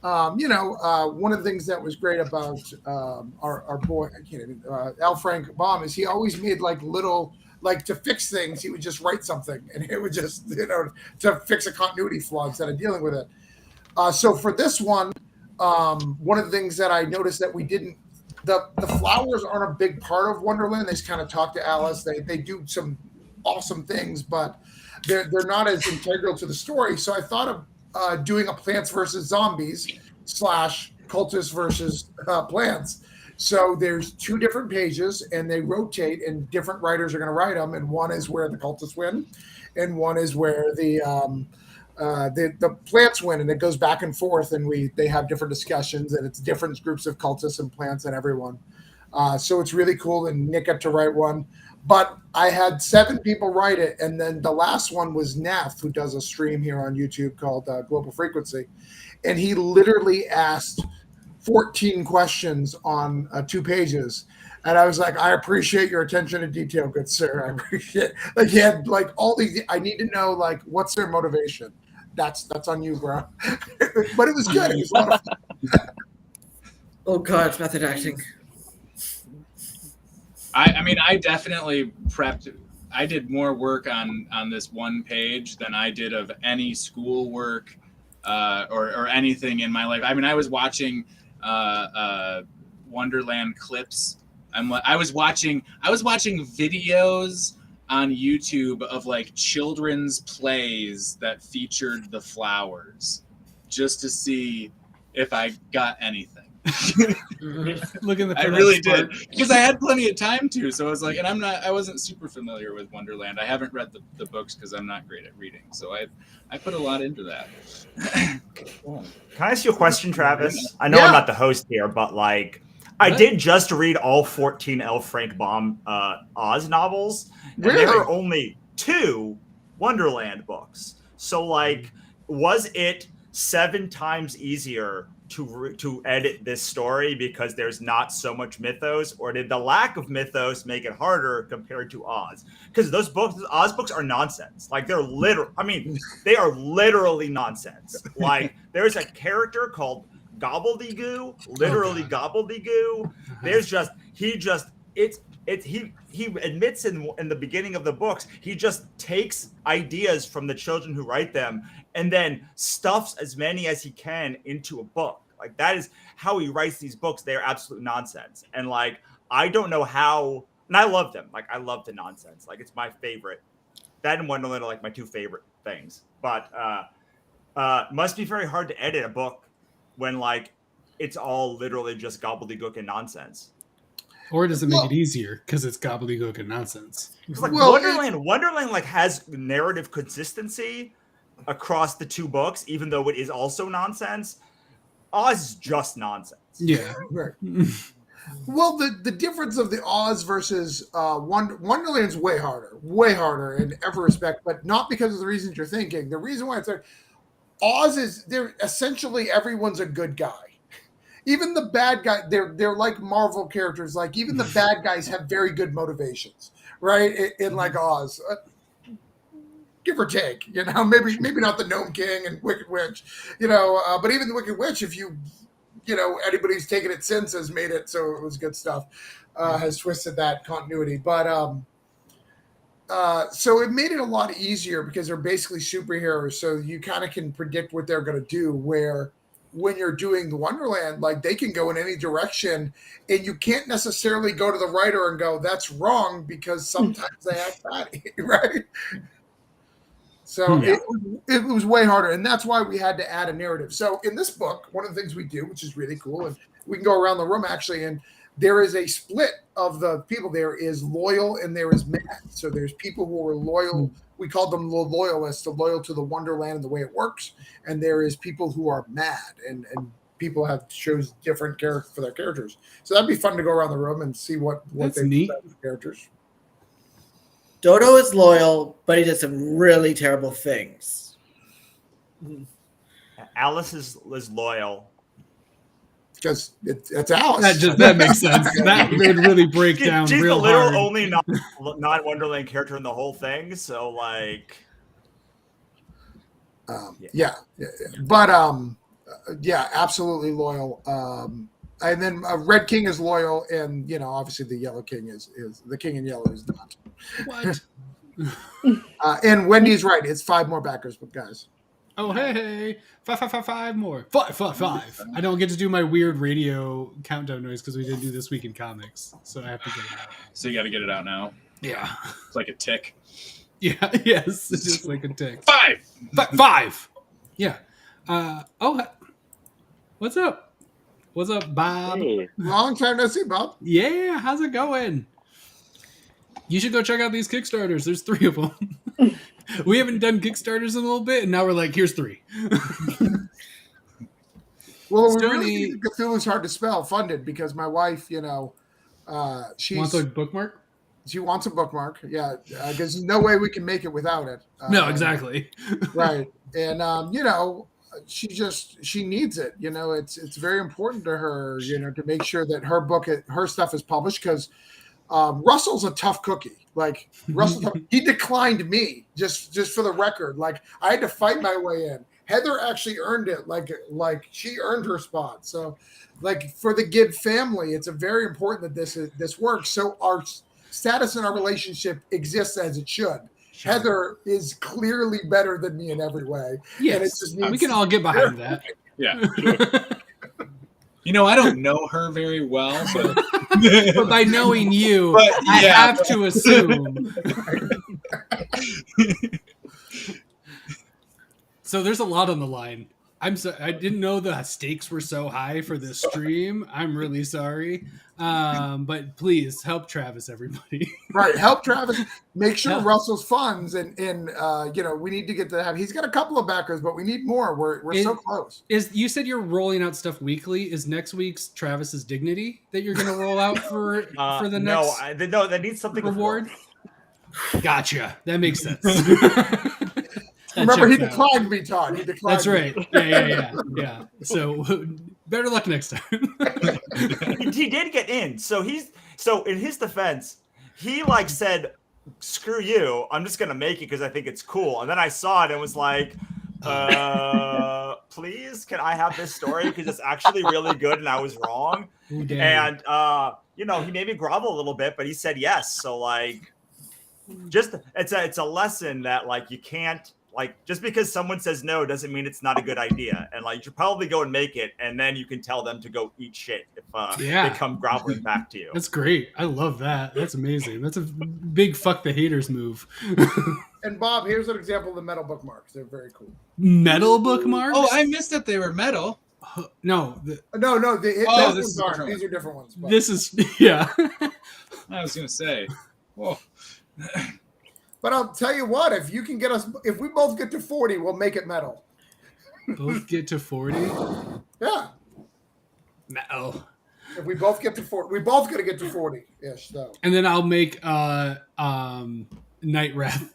One of the things that was great about our boy, I can't even, L. Frank Baum, is he always made to fix things, he would just write something and it would just, to fix a continuity flaw instead of dealing with it. So for this one of the things that I noticed that we didn't, the flowers aren't a big part of Wonderland. They just kind of talk to Alice. They do some awesome things, but they're not as integral to the story. So I thought of doing a plants versus zombies / cultists versus plants. So there's 2 different pages and they rotate and different writers are going to write them. And one is where the cultists win and one is where the plants win, and it goes back and forth and they have different discussions and it's different groups of cultists and plants and everyone. So it's really cool. And Nick got to write one, but I had 7 people write it. And then the last one was Nath, who does a stream here on YouTube called Global Frequency. And he literally asked 14 questions on 2 pages. And I was like, I appreciate your attention to detail, good sir. I appreciate it. He had all these, I need to know what's their motivation. That's on you, bro. But it was good. It was a lot of fun. Oh God, it's method acting. I definitely prepped. I did more work on this one page than I did of any school work or anything in my life. I was watching Wonderland clips. I was watching videos on YouTube of like children's plays that featured the flowers, just to see if I got anything. Look at the I really did, because I had plenty of time to. So I was like, and I wasn't super familiar with Wonderland. I haven't read the books because I'm not great at reading. So I put a lot into that. Can I ask you a question, Travis? I know I'm not the host here, but like, I did just read all 14 L. Frank Baum Oz novels, and there are only 2 Wonderland books. So like, was it 7 times easier to edit this story because there's not so much mythos, or did the lack of mythos make it harder compared to Oz? Because those books, Oz books, are nonsense. Like they are literally nonsense. Like there's a character called Gobbledygoo, literally Gobbledygoo. There's just he admits in the beginning of the books, he just takes ideas from the children who write them and then stuffs as many as he can into a book. Like that is how he writes these books. They're absolute nonsense. And like, I don't know how, and I love them. Like I love the nonsense. Like it's my favorite. That and Wonderland are like my 2 favorite things. But must be very hard to edit a book when like it's all literally just gobbledygook and nonsense. Or does it make it easier because it's gobbledygook and nonsense? Like Wonderland like has narrative consistency across the 2 books, even though it is also nonsense. Oz is just nonsense. Yeah. Right. Well, the difference of the Oz versus Wonderland's way harder in every respect, but not because of the reasons you're thinking. The reason why it's like Oz is they're essentially everyone's a good guy. Even the bad guy, they're like Marvel characters. Like even the bad guys have very good motivations, right? In like Oz, give or take, maybe not the Gnome King and Wicked Witch, but even the Wicked Witch, if anybody who's taken it since has made it so it was good stuff, has twisted that continuity. But so it made it a lot easier because they're basically superheroes, so you kind of can predict what they're going to do. Where when you're doing the Wonderland, like they can go in any direction, and you can't necessarily go to the writer and go, "That's wrong," because sometimes they act fatty, right? So it was way harder, and that's why we had to add a narrative. So in this book, one of the things we do, which is really cool, and we can go around the room actually, and there is a split of the people. There is loyal and there is mad. So there's people who are loyal. We call them the loyalists, loyal to the Wonderland and the way it works. And there is people who are mad, and people have chose different characters for their characters. So that'd be fun to go around the room and see what they think about the characters. Dodo is loyal, but he did some really terrible things. Alice is loyal. Because it's Alice. That makes sense. That would really break down she's real the literal hard. only non-Wonderland character in the whole thing. So like, but absolutely loyal. And then Red King is loyal, and obviously the Yellow King is the King in Yellow is not. What? And Wendy's right. It's 5 more backers, but guys. Oh, hey, 5 more. 5. I don't get to do my weird radio countdown noise because we didn't do This Week in Comics, so I have to get it out. So you got to get it out now. Yeah. It's like a tick. Yeah, yes, it's just like a tick. 5. 5. Yeah. What's up? What's up, Bob? Hey. Long time no see, Bob. Yeah, how's it going? You should go check out these Kickstarters. There's 3 of them. We haven't done Kickstarters in a little bit, and now we're like, here's 3. Well, we really think Cthulhu's hard to spell funded because my wife, she wants a bookmark. She wants a bookmark, yeah, because there's no way we can make it without it. No, exactly. Right, and she needs it. It's very important to her, to make sure that her stuff is published because Russell's a tough cookie. Like Russell, he declined me just for the record. Like I had to fight my way in. Heather actually earned it. Like she earned her spot. So, like for the Gibb family, it's a very important that this works. So our status in our relationship exists as it should. Sure. Heather is clearly better than me in every way. Yes, and it just we can all get behind that. Yeah. I don't know her very well, but, But by knowing you, But, I yeah. have to assume. So there's a lot on the line. I didn't know the stakes were so high for this stream. I'm really sorry. But please help Travis, everybody. Right, help Travis. Make sure Help. Russell's funds and we need to get to have. He's got a couple of backers, but we need more. We're so close. You said you're rolling out stuff weekly? Is next week's Travis's Dignity that you're going to roll out for the next? No, that needs something reward. Gotcha. That makes sense. Remember, he declined to be taught. He declined. That's right. Yeah. So better luck next time. He did get in. So in his defense, he said, "Screw you! I'm just gonna make it because I think it's cool." And then I saw it and was like, "Please, can I have this story? Because it's actually really good, and I was wrong." Ooh, damn. And he made me grovel a little bit, but he said yes. So it's a lesson that you can't. Just because someone says no doesn't mean it's not a good idea. And you should probably go and make it, and then you can tell them to go eat shit if they come groveling back to you. That's great. I love that. That's amazing. That's a big fuck the haters move. And Bob, here's an example of the metal bookmarks. They're very cool. Metal bookmarks? Oh, I missed that they were metal. No. This These is are different. these are different ones. Bob. This is yeah. I was gonna say, whoa. But I'll tell you what, if we both get to 40, we'll make it metal. Both get to 40? Yeah. Metal. If we both get to 40, we both got to get to 40-ish. So. And then I'll make Night Wrath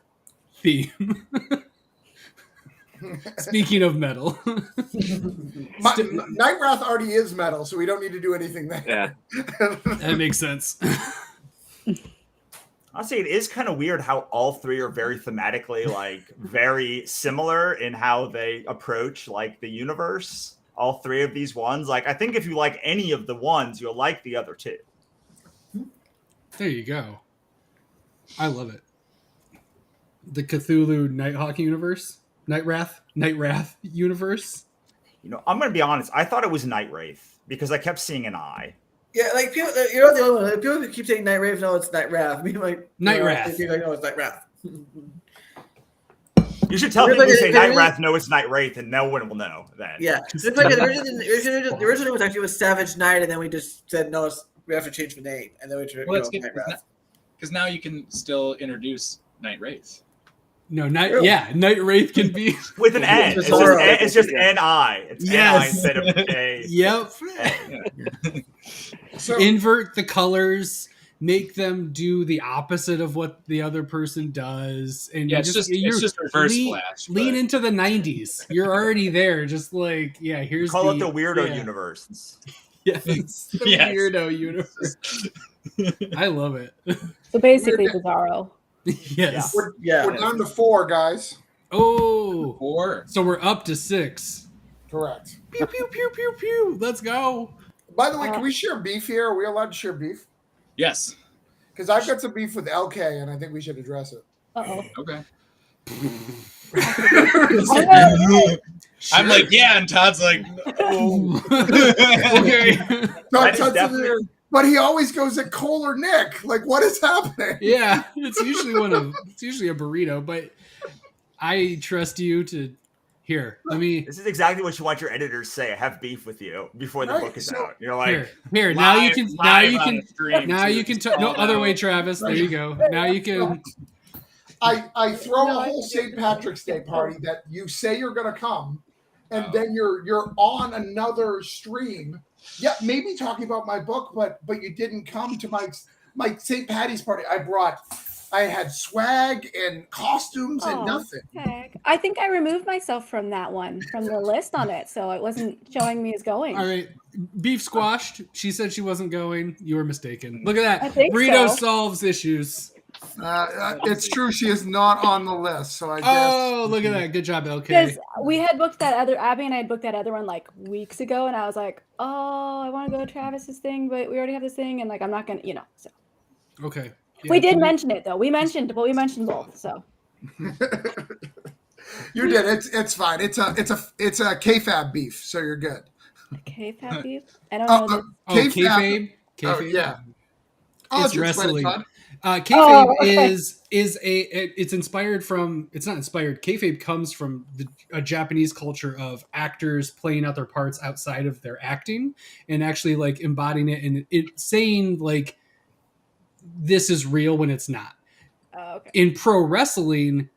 theme. Speaking of metal. Night Wrath already is metal, so we don't need to do anything there. Yeah. That makes sense. Honestly, it is kind of weird how all three are very thematically very similar in how they approach the universe. All three of these ones. I think if you like any of the ones, you'll like the other two. There you go. I love it. The Cthulhu Nighthawk universe? Night Wrath universe? I'm going to be honest. I thought it was Night Wraith because I kept seeing an eye. Yeah, people, you're not the only one. People keep saying Night Rave, no, it's Night Wrath. Night Wrath. No, it's Night Wrath. You should tell people who say Night Wrath, no, it's Night Wraith, and no one will know that. Yeah. It's the original was actually Savage Night, and then we just said, no, we have to change the name. And then we tried Night Wrath. Because now you can still introduce Night Wraith. No, Night Wraith can be with an N. It's just N-I. It's N-I instead of A. Yep. So invert the colors, make them do the opposite of what the other person does, and it's just reverse flash. Lean into the 90s. You're already there. Just here's call it the weirdo universe. Yes, the weirdo universe. I love it. So basically, Bizarro. Yes. We're down to 4, guys. Oh, 4. So we're up to 6. Correct. Pew pew pew pew pew. Let's go. By the way, can we share beef here? Are we allowed to share beef? Yes. Because I've got some beef with LK, and I think we should address it. Uh-oh. Okay. Sure. I'm and Todd's like, no. Okay. Todd's there, but he always goes at Cole or Nick. What is happening? Yeah, it's usually a burrito, but I trust you to. Here, let me. This is exactly what you want your editors to say. I have beef with you before the book is out. You're like, here. Now you can. No, other way, Travis. There you go. Now you can. I throw a whole St. Patrick's Day party that you say you're going to come, and then you're on another stream. Yeah, maybe talking about my book, but you didn't come to my St. Patty's party. I had swag and costumes and nothing. Heck. I think I removed myself from that one, from the list on it, so it wasn't showing me as going. All right. Beef squashed. She said she wasn't going. You were mistaken. Look at that. I think Burrito so. solves issues. It's true. She is not on the list, so I guess. Oh, look at that. Good job, LK. Because we had booked Abby and I had booked that other one weeks ago, and I was like, oh, I want to go to Travis's thing, but we already have this thing, and I'm not going to, so. Okay. Yeah, we did mention it, though. We mentioned both, so. You did. It's fine. It's a kayfabe beef, so you're good. Kayfabe? I don't know this. Kayfabe. Oh, yeah. I'll It's let you explain it, wrestling. Todd. Kayfabe okay. is it's inspired from. It's not inspired. Kayfabe comes from a Japanese culture of actors playing out their parts outside of their acting and actually like embodying it and it saying like this is real when it's not. Okay. In pro wrestling,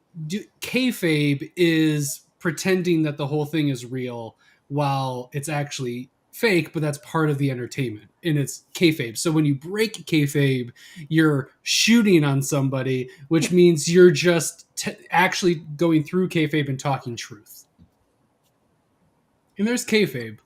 kayfabe is pretending that the whole thing is real while it's actually fake, but that's part of the entertainment, and it's kayfabe. So when you break kayfabe, you're shooting on somebody, which means you're just actually going through kayfabe and talking truth. And there's kayfabe.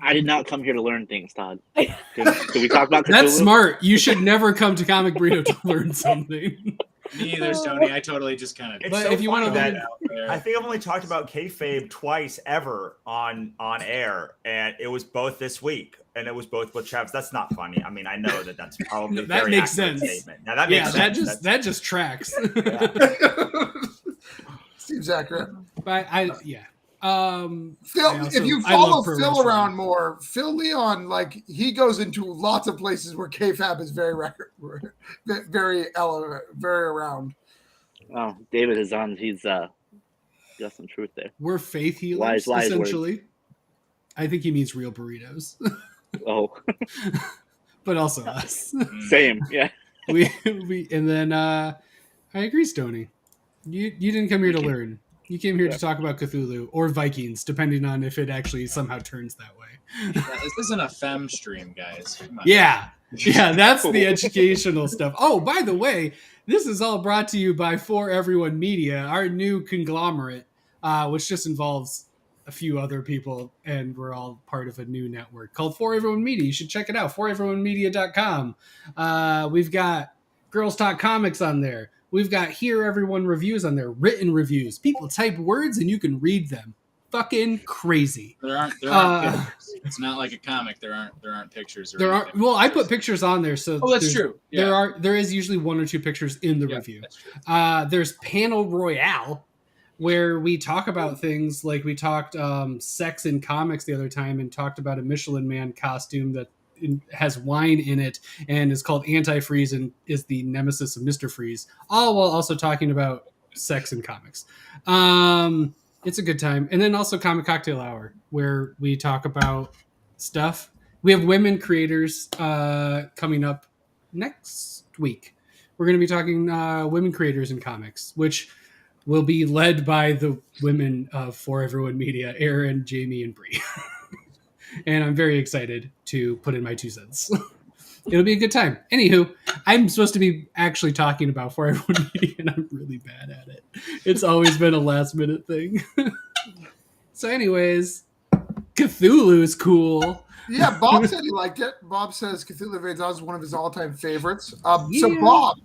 I did not come here to learn things, Todd. Can we talk about Cthulhu? That's smart. You should never come to Comic Burrito to learn something. Me either, Stoney. I totally just kind of. It's But so if you want to funny learn, that I think I've only talked about kayfabe twice ever on air, and it was both this week, and it was both with Travis. That's not funny. I mean, I know that that's probably that very makes accurate sense. statement. Now that makes sense. That just tracks. Seems accurate. But Phil, also- if you I love follow pro Phil wrestling. around more, Phil Leon, like he goes into lots of places where KFAB is very very around. Oh, David is on. He's got some truth there. We're faith healers, Wise essentially. I think he means real burritos, Oh, but also us. same. Yeah. we and then I agree, Stoney. You didn't come here to learn. You came here to talk about Cthulhu or Vikings, depending on if it actually somehow turns that way. Yeah, this isn't a fem stream, guys. Come on. Yeah, that's the educational stuff. Oh, by the way, this is all brought to you by For Everyone Media, our new conglomerate, which just involves a few other people, and we're all part of a new network called For Everyone Media. You should check it out, foreveryonemedia.com. We've got Girls Talk Comics on there. We've got Hear Everyone reviews on there, written reviews. People type words and you can read them. Fucking crazy. There aren't pictures. It's not like a comic. There aren't pictures. Or There are anything. well, I put pictures on there, so Oh, that's true. Yeah. There is usually one or two pictures in the review. That's true. There's Panel Royale, where we talk about things like we talked sex in comics the other time and talked about a Michelin Man costume that has wine in it and is called Antifreeze and is the nemesis of Mr. Freeze, all while also talking about sex in comics. It's a good time. And then also Comic Cocktail Hour, where we talk about stuff. We have women creators coming up next week. We're going to be talking women creators in comics, which will be led by the women of For Everyone Media, Erin, Jamie, and Bree. And I'm very excited to put in my 2 cents. It'll be a good time. Anywho, I'm supposed to be actually talking about For Everyone Media, and I'm really bad at it. It's always been a last minute thing. So anyways, Cthulhu is cool. Yeah, Bob said he liked it. Bob says Cthulhu Invades Wonderland is one of his all-time favorites. So Yeah. Bob,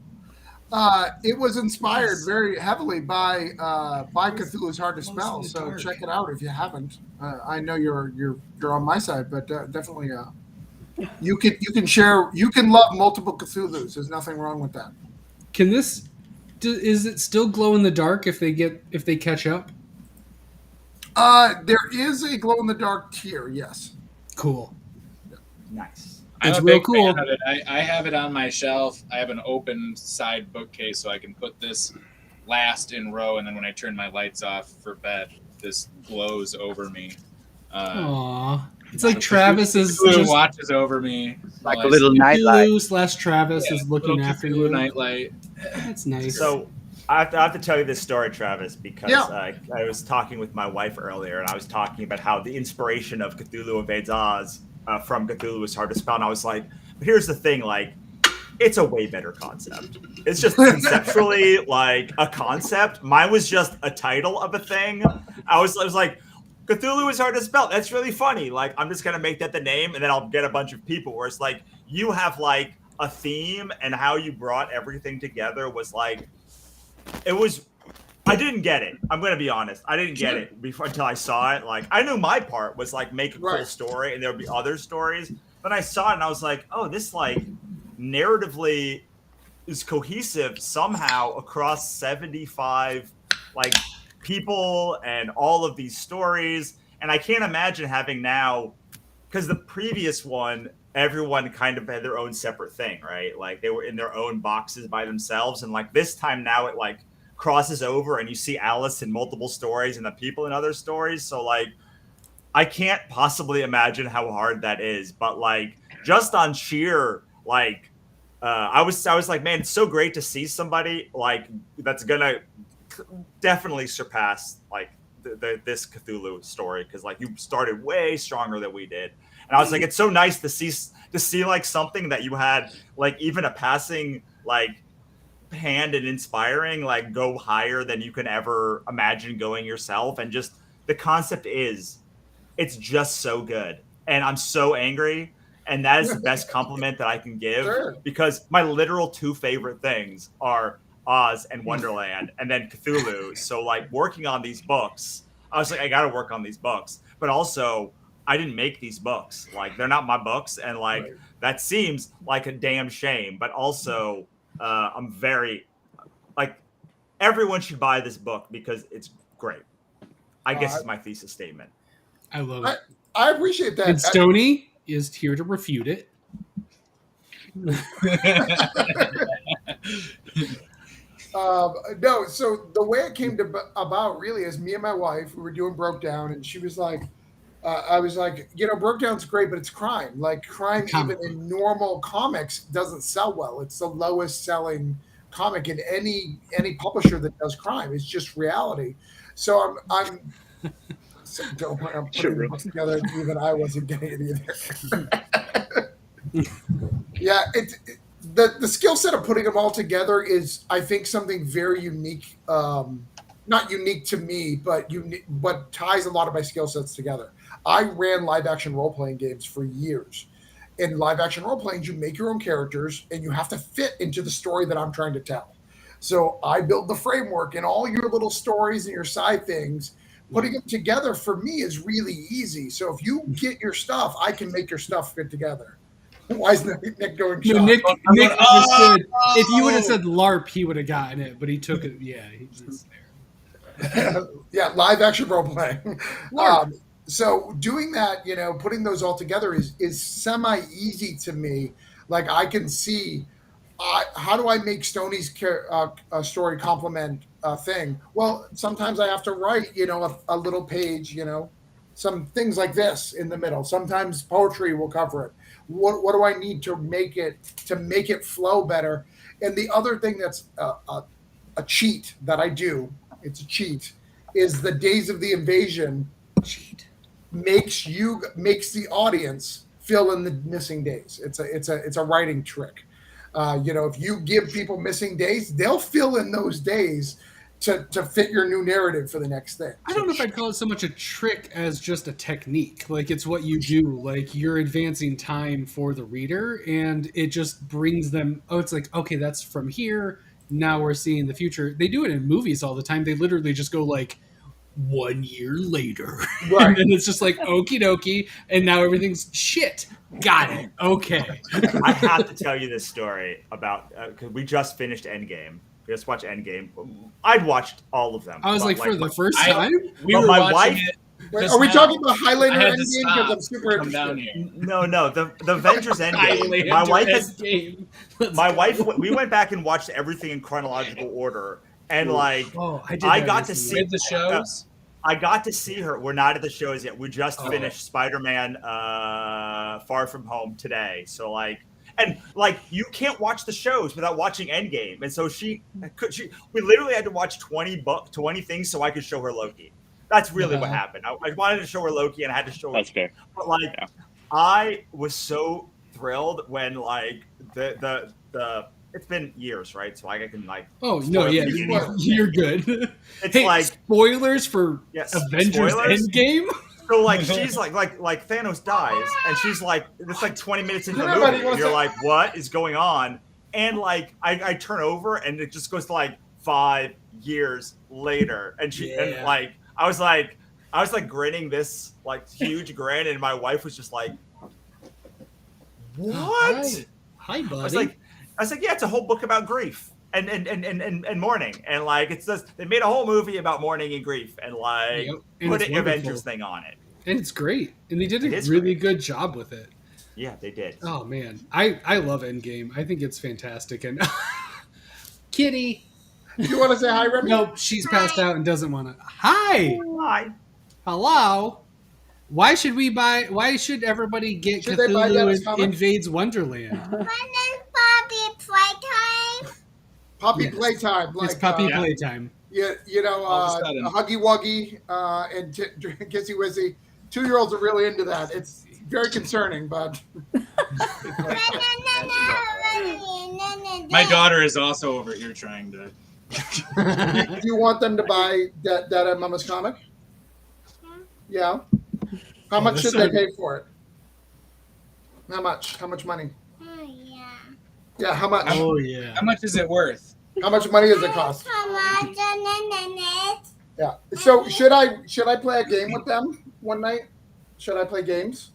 it was inspired very heavily by Cthulhu's Hard to Spell. So check it out if you haven't. I know you're on my side, but definitely you can share. You can love multiple Cthulhus. There's nothing wrong with that. Can this? Is it still glow in the dark if they catch up? There is a glow in the dark tier. Yes. Cool. Nice. I'm It's a real big cool. fan of it. I have it on my shelf. I have an open side bookcase, so I can put this last in row, and then when I turn my lights off for bed, this glows over me. Aww. It's like Travis is Cthulhu just watches over me. Like while a I little sleep. nightlight. Cthulhu / Travis Yeah, is looking little after Cthulhu you. nightlight. That's nice. So I have to tell you this story, Travis, because Yeah. I was talking with my wife earlier, and I was talking about how the inspiration of Cthulhu Invades Oz from Cthulhu was Hard to Spell, and I was like, but here's the thing, like, it's a way better concept. It's just conceptually like a concept. Mine was just a title of a thing. I was like, Cthulhu is Hard to Spell. That's really funny. Like, I'm just gonna make that the name, and then I'll get a bunch of people. Where it's like you have like a theme, and how you brought everything together was like, it was. I didn't get it. I'm gonna be honest. I didn't get it before until I saw it. Like, I knew my part was like make a cool story, and there would be other stories. But I saw it, and I was like, oh, this like narratively is cohesive somehow across 75 like people and all of these stories. And I can't imagine having now because the previous one, everyone kind of had their own separate thing, right? Like they were in their own boxes by themselves, and like this time now it like crosses over, and you see Alice in multiple stories and the people in other stories. So like, I can't possibly imagine how hard that is, but like just on sheer like, I was like, man, it's so great to see somebody like that's gonna definitely surpass like this Cthulhu story, because like you started way stronger than we did, and I was like, it's so nice to see like something that you had like even a passing like hand and inspiring like go higher than you can ever imagine going yourself, and just the concept is it's just so good, and I'm so angry, and that is the best compliment that I can give. Sure. Because my literal 2 favorite things are Oz and Wonderland, and then Cthulhu. So like working on these books, I was like, I got to work on these books, but also I didn't make these books. Like they're not my books, and like Right. that seems like a damn shame. But also, I'm very like everyone should buy this book because it's great. I guess is my thesis statement. I love it. I appreciate that. And Stoney is here to refute it. No, so the way it came to about really is me and my wife, we were doing Broke Down, and she was like, I was like, you know, Broke Down's great, but it's crime. Like crime, even in normal comics, doesn't sell well. It's the lowest selling comic in any publisher that does crime. It's just reality. So I'm so don't worry, I'm putting the books together. Even I wasn't getting it either. Yeah, the skill set of putting them all together is, I think, something very unique. Not unique to me, but ties a lot of my skill sets together. I ran live action role playing games for years. In live action role playing, you make your own characters, and you have to fit into the story that I'm trying to tell. So I build the framework and all your little stories and your side things. Putting them together for me is really easy. So if you get your stuff, I can make your stuff fit together. Why is Nick going? No, Nick understood. If you would have said LARP, he would have gotten it, but he took it. Yeah, he was there. Yeah, live action role playing. So doing that, you know, putting those all together is semi easy to me. Like I can see how do I make Stoney's story complement a thing? Well, sometimes I have to write, you know, a little page, you know, some things like this in the middle. Sometimes poetry will cover it. What do I need to make it flow better? And the other thing that's a cheat that I do, it's a cheat, is the Days of the Invasion cheat makes the audience fill in the missing days. It's a writing trick. You know, if you give people missing days, they'll fill in those days to fit your new narrative for the next thing. I don't know if I'd call it so much a trick as just a technique. Like it's what you do. Like you're advancing time for the reader, and it just brings them. Oh, it's like, okay, that's from here. Now we're seeing the future. They do it in movies all the time. They literally just go like 1 year later. Right. And then it's just like okie dokie, and now everything's shit. Got it. Okay. I have to tell you this story about because we just finished Endgame. We just watched Endgame. I'd watched all of them. I was like for the first time? We were my watching wife. it. Wait, are we talking about Highlander I had to Endgame? stop Because I'm super come down interested. here. No, the Avengers Endgame. My wife has. My wife. We went back and watched everything in chronological order, and like I got to see the shows. I got to see her. We're not at the shows yet. We just finished Spider-Man Far From Home today. So like, and like you can't watch the shows without watching Endgame. And so we literally had to watch 20 things so I could show her Loki. That's really what happened. I wanted to show her Loki and I had to show her. That's fair. But like, I was so thrilled when like the it's been years, right? So I can like. Oh no, yeah, you're good. It's hey, like spoilers for Avengers spoilers? Endgame. So like she's like Thanos dies, and she's like it's like 20 minutes into the Yeah, movie, buddy, and you're like, what is going on? And like I turn over, and it just goes to like 5 years later, and and like I was like grinning this like huge grin, and my wife was just like, what? Hi, buddy. I was like, yeah, it's a whole book about grief and mourning, and like it's just they made a whole movie about mourning and grief, and like put an Avengers thing on it. And it's great. And they did It a is really great. good job with it. Yeah, they did. Oh man, I love Endgame. I think it's fantastic. And Kitty, You want to say hi, Remy? nope, she's passed out and doesn't want to. Hi, Hi. hello. Why should we buy? Why should everybody get Should they buy Dennis Cthulhu comic? Invades Wonderland? Puppy Yes. playtime. Like, It's puppy Yeah. playtime. you know, All of a sudden. Huggy Wuggy and Kissy Wizzy. 2-year-olds are really into that. It's very concerning, but My daughter is also over here trying to. do you want them to buy that Mama's comic? Yeah. How Oh, much that's should so they good. pay for it? How much? How much money? Yeah, how much? Oh yeah. How much is it worth? How much money does it cost? Yeah. So should I play a game with them one night? Should I play games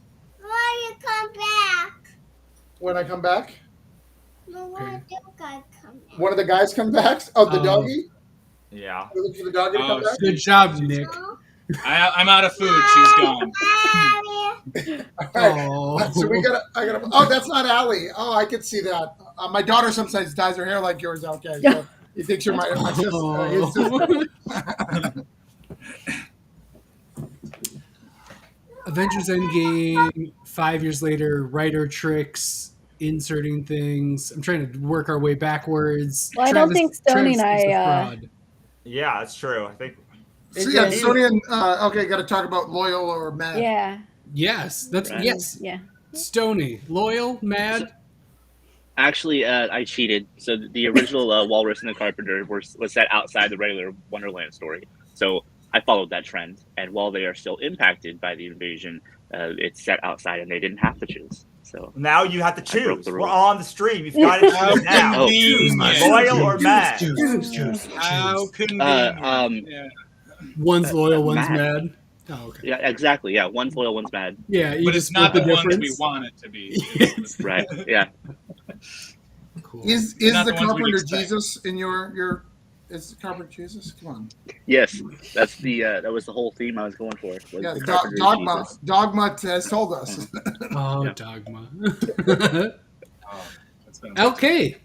when I come back? One of the guys come back? Oh, the Oh. doggy? Yeah. You look for the doggy to come back? Good job, Nick. I'm out of food. She's gone. All right. Oh. So I gotta. Oh, that's not Allie. Oh, I could see that. My daughter sometimes dyes her hair like yours. Okay, so you think you're my sister? His sister. Avengers Endgame, 5 years later, writer tricks, inserting things. I'm trying to work our way backwards. Well, I don't think Stoney and Travis is a I, fraud. Yeah, that's true. I think. So yeah, Sony and okay, got to talk about loyal or mad. yeah. Yes, that's Right. yes. Yeah. Stoney, loyal, mad. Actually, I cheated. So the original Walrus and the Carpenter was set outside the regular Wonderland story. So I followed that trend. And while they are still impacted by the invasion, it's set outside and they didn't have to choose. So Now you have to I broke choose. the We're rules. on the stream. You've got to choose now. Oh. Convenient. Loyal or mad? How convenient. Yeah. One's loyal, one's mad. mad. Oh, okay. Yeah, exactly. Yeah, one's loyal, one's mad. Yeah, you But just it's not split the ones we difference. want it to be. Right. Yeah. Cool. Is not the the ones we'd Carpenter expect. Jesus in your? Is the Carpenter Jesus? Come on. Yes, that's the that was the whole theme I was going for. Was Yeah, the Carpenter's Dogma. Jesus. Dogma has told us. Oh, Yeah. dogma. Oh, that's been a Okay.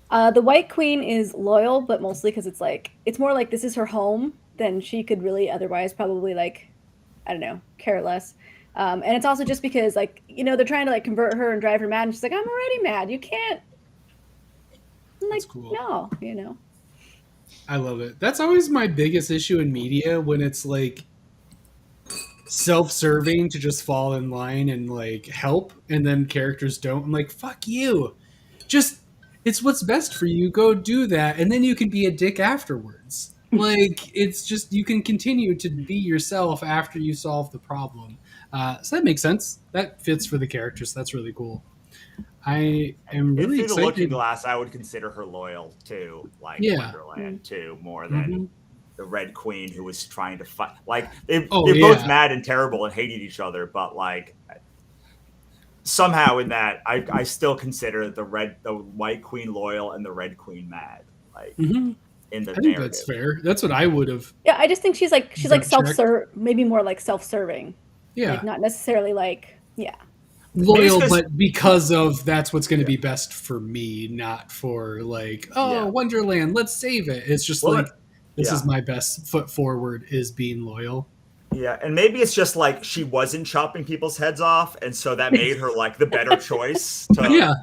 The White Queen is loyal, but mostly because it's more like this is her home than she could really otherwise probably I don't know, care less. And it's also just because they're trying to convert her and drive her mad, and she's like, I'm already mad. You can't. I'm like, That's cool. no, I love it. That's always my biggest issue in media when it's self-serving to just fall in line and help, and then characters don't. I'm like, fuck you. Just it's what's best for you. Go do that, and then you can be a dick afterwards. It's just you can continue to be yourself after you solve the problem. So that makes sense. That fits for the characters. That's really cool. I am really Through the Looking excited. Glass, I would consider her loyal to Yeah. Wonderland too, more than Mhm. the Red Queen who was trying to fight. They're Oh, both yeah. mad and terrible and hated each other, but somehow in that, I still consider the White Queen loyal and the Red Queen mad. Mhm. In the I think narrative. that's fair. That's what I would have. yeah. I just think she's Gut check. self-serve, maybe more self-serving. Yeah. Not necessarily yeah. Loyal, Maybe it's 'cause- but because of that's what's going to be best for me, not for Yeah. Wonderland, let's save it. It's just Well, this yeah. is my best foot forward is being loyal. Yeah, and maybe it's just she wasn't chopping people's heads off, and so that made her the better choice. Yeah,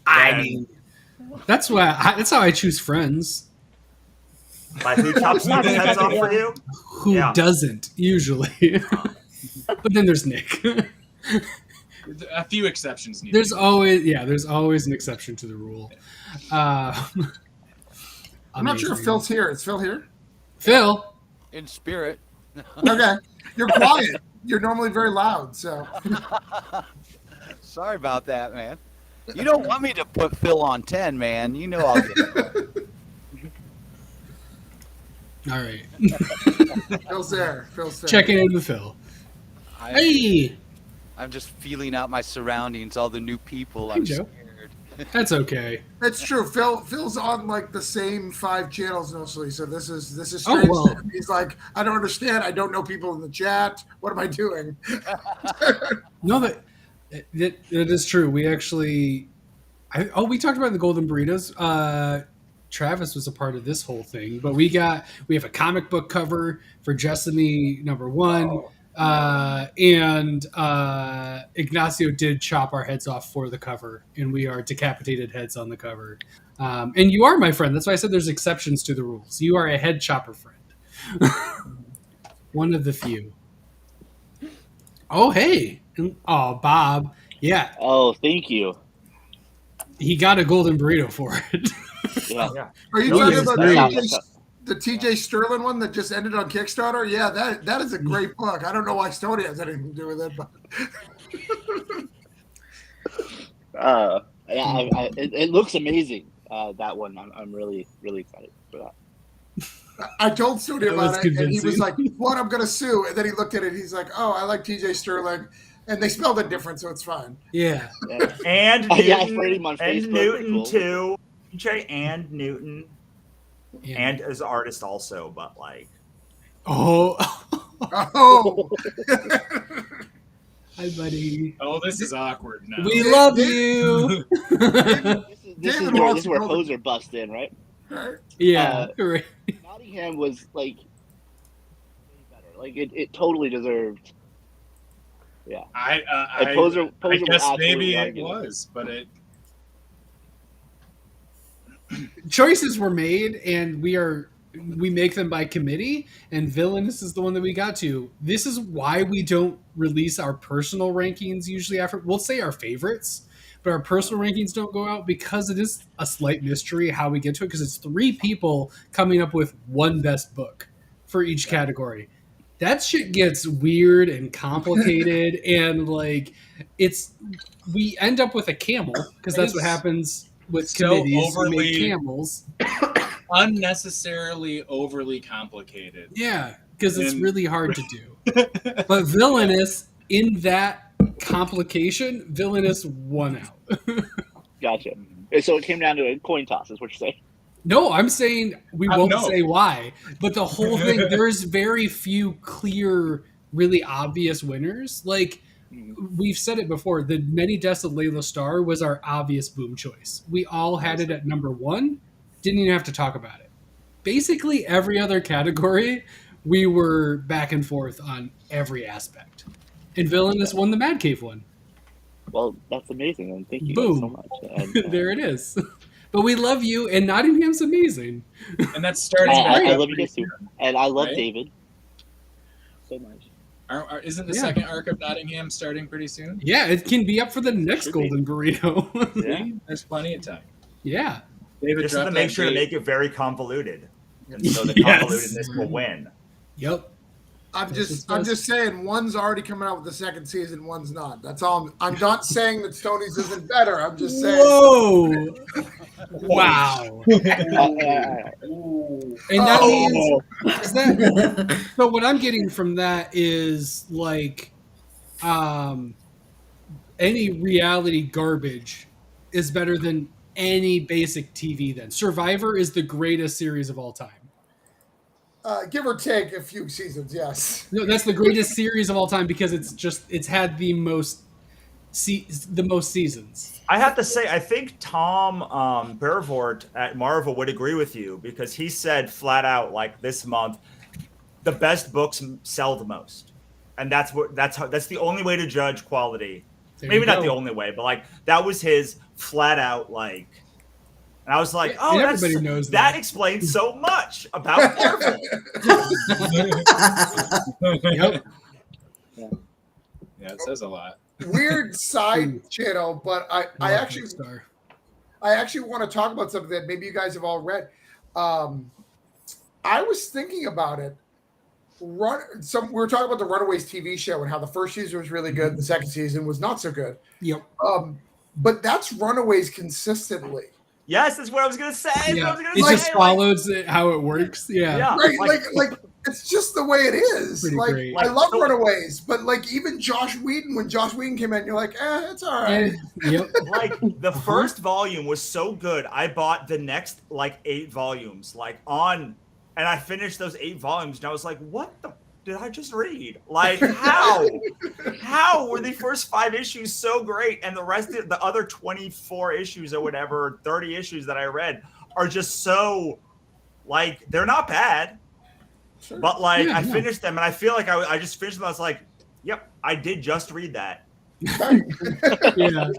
I And- mean that's how I choose friends. Who chops Not people's gonna heads off happen, for yeah. you? Who Yeah. doesn't usually? But then there's Nick. A few exceptions needed. there's always an exception to the rule. I'm not sure if Amazing. Phil's here. Is Phil here? Phil. In spirit. Okay. You're quiet. You're normally very loud. So Sorry about that, man. You don't want me to put Phil on 10, man. You know I'll get it. All right. Phil's there. Checking in with Phil. I, Hey. I'm just feeling out my surroundings, all the new people. Hey, I'm Joe. scared. That's okay. That's true. Phil's on like the same 5 channels mostly, so this is Oh, strange. well. to him. He's like, I don't understand. I don't know people in the chat. What am I doing? No, that is true. We actually, we talked about the golden burritos. Travis was a part of this whole thing, but we have a comic book cover for Jessamy #1. And Ignacio did chop our heads off for the cover, and we are decapitated heads on the cover. And you are my friend. That's why I said there's exceptions to the rules. You are a head chopper friend. One of the few. Oh, hey. Oh, Bob. Yeah. Oh, thank you. He got a golden burrito for it. Yeah. Are you No, talking yes, about great. the TJ Sterling one that just ended on Kickstarter? Yeah, that is a great book. I don't know why Stony has anything to do with it, but It looks amazing. That one, I'm really, really excited for that. I told Stony That was about it, and he was convincing. like, "What? I'm going to sue." And then he looked at it. He's like, "Oh, I like TJ Sterling," and they spelled it different, so it's fine. Yeah. And Newton, Yeah, I put it in my and Facebook, Newton cool. too. TJ and Newton, Yeah. and as an artist also, but like. Oh. Oh, Hi, buddy. Oh, this is awkward now. We love you. This is David where, wants this is where to go to- Poser bust in, right? right. Yeah. Right. Nottingham was like way better. Like it totally deserved. Yeah. I Poser guess was absolutely maybe it arguable. was, but it. Choices were made, and we make them by committee, and Villainous is the one that we got to. This is why we don't release our personal rankings usually after. We'll say our favorites, but our personal rankings don't go out because it is a slight mystery how we get to it, because it's 3 people coming up with one best book for each category. That shit gets weird and complicated, and like we end up with a camel, because that's what happens with So committees. We make overly- camels. Unnecessarily overly complicated. Yeah, because it's And- really hard to do. But Villainous, in that complication, Villainous won out. Gotcha. So it came down to a coin toss, is what you're saying. No, I'm saying we won't no. say why. But the whole thing, there's very few clear, really obvious winners. Like, we've said it before, the Many Deaths of Layla Starr was our obvious boom choice. We all had it at #1, didn't even have to talk about it. Basically, every other category, we were back and forth on every aspect. And Villainous won the Mad Cave one. Well, that's amazing, and thank you guys so Boom. much. And, There it is. But we love you, and Nottingham's amazing. And that's starting. I back up love you guys too, and I love Right? David so much. Isn't the Yeah. second arc of Nottingham starting pretty soon? Yeah, it can be up for the next Should be. Golden Burrito. See? There's plenty of time. Yeah. David, Just to drop make that sure to date. make it very convoluted, and so the Yes. convolutedness will win. Yep. I'm This just is best. saying one's already coming out with the second season, one's not. That's all. I'm not saying that Stoney's isn't better. I'm just saying. Whoa. Wow. And that means is that so what I'm getting from that is like any reality garbage is better than any basic TV then. Survivor is the greatest series of all time. Give or take a few seasons, yes. No, that's the greatest series of all time because it's had the most seasons. I have to say, I think Tom Bervort at Marvel would agree with you because he said flat out, like this month, the best books sell the most, and that's the only way to judge quality. There Maybe you not go. the only way, but like that was his flat out like. And I was like, Yeah, oh, and that's, everybody knows that that. explains so much about Marvel. Yep. Yeah, it says a lot. Weird side channel, but I actually Star. want to talk about something that maybe you guys have all read. I was thinking about it. We were talking about the Runaways TV show and how the first season was really good, the second season was not so good. Yep. But that's Runaways consistently. Yes, that's what I was gonna say. Yeah. I was gonna It say, just like- follows how it works. Yeah. Yeah, Right, like It's just the way it is. Pretty Like great. I love Runaways, but like even Josh Whedon, when Josh Whedon came in, you're like, it's all right. Yep. Like the first volume was so good, I bought the next like 8 volumes, and I finished those 8 volumes, and I was like, what the did I just read? Like how were the first 5 issues so great, and the rest of the other 24 issues or whatever, 30 issues that I read are just so like they're not bad. Sure. But like I finished them, and I feel like I just finished them. I was like, "Yep, I did just read that." Yeah.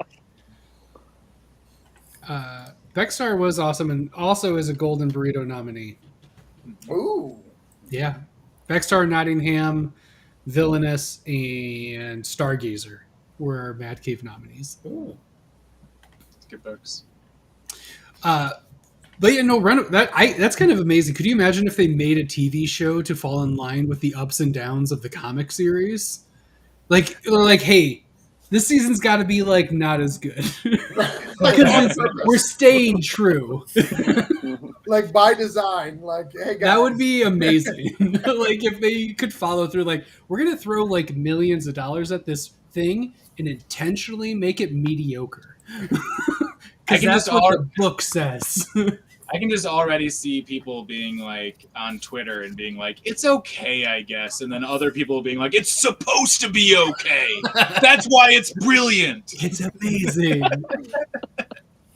Beckstar was awesome, and also is a Golden Burrito nominee. Ooh. Yeah, Beckstar, Nottingham, Villainous, and Stargazer were Mad Cave nominees. Ooh. Good books. But yeah, no, that's kind of amazing. Could you imagine if they made a TV show to fall in line with the ups and downs of the comic series? Like, they're like, hey, this season's got to be like not as good because we're staying true. Like by design, like hey guys. That would be amazing. Like if they could follow through, like we're gonna throw like millions of dollars at this thing and intentionally make it mediocre. Because that's what the book says. I can just already see people being like on Twitter and being like, it's okay, I guess. And then other people being like, it's supposed to be okay. That's why it's brilliant. It's amazing.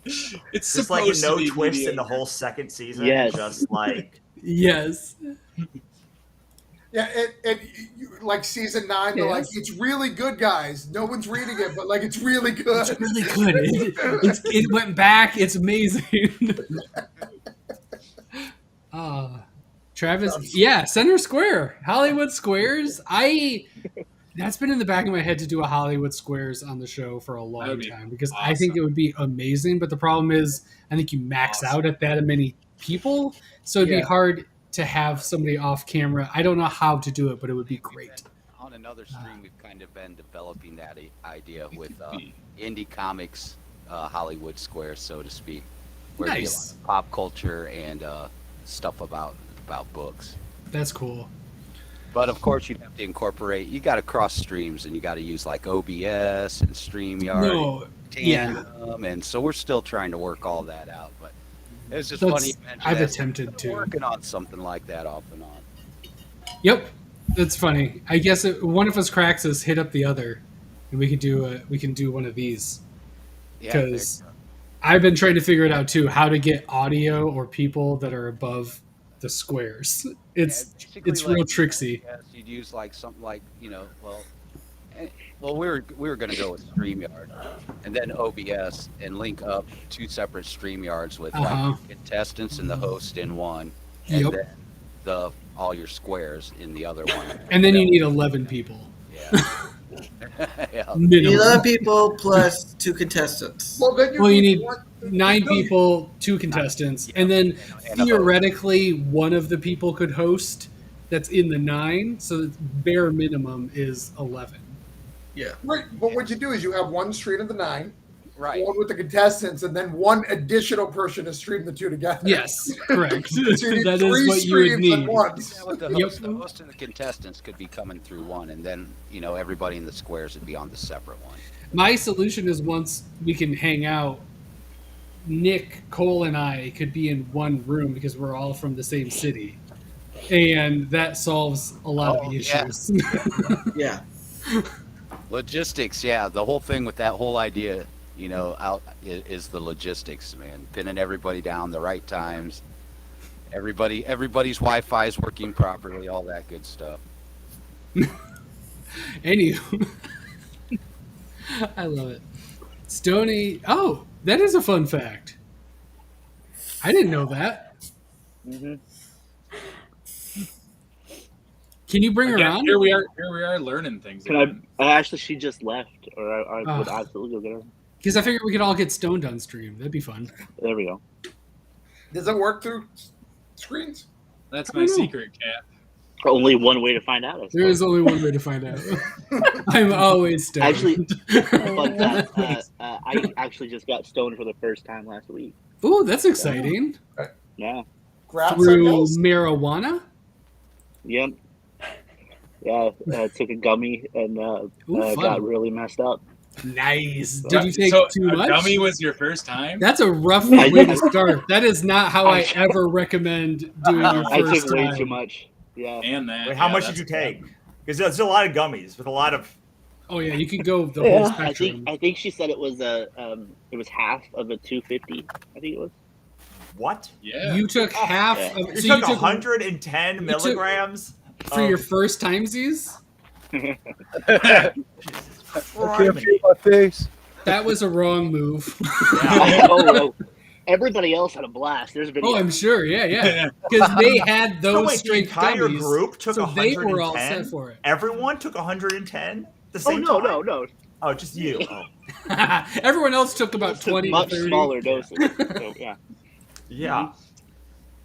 It's just like no twist mediocre in the whole second season. Yes. Just like. Yes. Yeah, like season 9, they're like, it's really good, guys. No one's reading it, but like, it's really good. It's really good. It went back. It's amazing. Travis, yeah, Center Square, Hollywood Squares. That's been in the back of my head to do a Hollywood Squares on the show for a long time because awesome. I think it would be amazing. But the problem is, I think you max out at that many people, so it'd be hard to have somebody off camera. I don't know how to do it, but it would be great. On another stream, we've kind of been developing that idea with indie comics, Hollywood Square, so to speak, where nice. A lot of pop culture and stuff about books. That's cool. But of course, you'd have to incorporate. You got to cross streams, and you got to use like OBS and StreamYard, and so we're still trying to work all that out. But it's just funny. I've attempted to working on something like that off and on. Yep, that's funny. I guess one of us cracks us, hit up the other, and we can do one of these. Because I've been trying to figure it out too, how to get audio or people that are above the squares. It's real tricksy. Yes, you'd use like something like we were going to go with StreamYard and then OBS and link up 2 separate StreamYards with like contestants and the host in one, and then all your squares in the other one. And then you need 11 people. Yeah. You need 11 people plus 2 contestants. Well, you need 9 people, 2 contestants, and then theoretically one of the people could host. That's in the 9, so the bare minimum is 11. Yeah. Right, but what you do is you have one stream of the 9, right? One with the contestants, and then one additional person to stream the 2 together. Yes, correct. So you need that 3 is what you would need. At once. Yeah, the host and the contestants could be coming through one, and then everybody in the squares would be on the separate one. My solution is once we can hang out, Nick, Cole, and I could be in one room because we're all from the same city. And that solves a lot of the issues. Yeah. Logistics, yeah. The whole thing with that whole idea, is the logistics, man. Pinning everybody down the right times. Everybody's Wi-Fi is working properly, all that good stuff. Anywho. I love it. Stoney. Oh, that is a fun fact. I didn't know that. Mm-hmm. Can you bring her on? Here we are learning things. Actually, she just left, or I would absolutely go get her. Because I figured we could all get stoned on stream. That'd be fun. There we go. Does it work through screens? That's my secret, Cat. Only one way to find out. There is only one way to find out. I'm always stoned. Actually, I actually just got stoned for the first time last week. Oh, that's exciting. Yeah. Grab through marijuana? Yep. Yeah, I took a gummy and fun. got really messed up. Nice. Did you take too much? Gummy was your first time? That's a rough way to start. That is not how I ever recommend doing your I first took way time. too much. Yeah. And that. Wait, how much did you take? Because there's a lot of gummies with a lot of. Oh yeah, you could go the whole I spectrum. think she said it was half of a 250. I think it was. What? Yeah. You took half. Yeah. Of, You so took 110 milligrams for your first timesies. I can't feel my face. That was a wrong move. Oh, everybody else had a blast. There's video. Oh, I'm sure. Yeah. Because they had those So wait, the straight entire gummies, group took so 110? they were all set for it. Everyone took 110 the Oh same no, time? no. Oh, just you. Oh. Everyone else took about 20 much to 30. smaller doses. So, yeah. Yeah.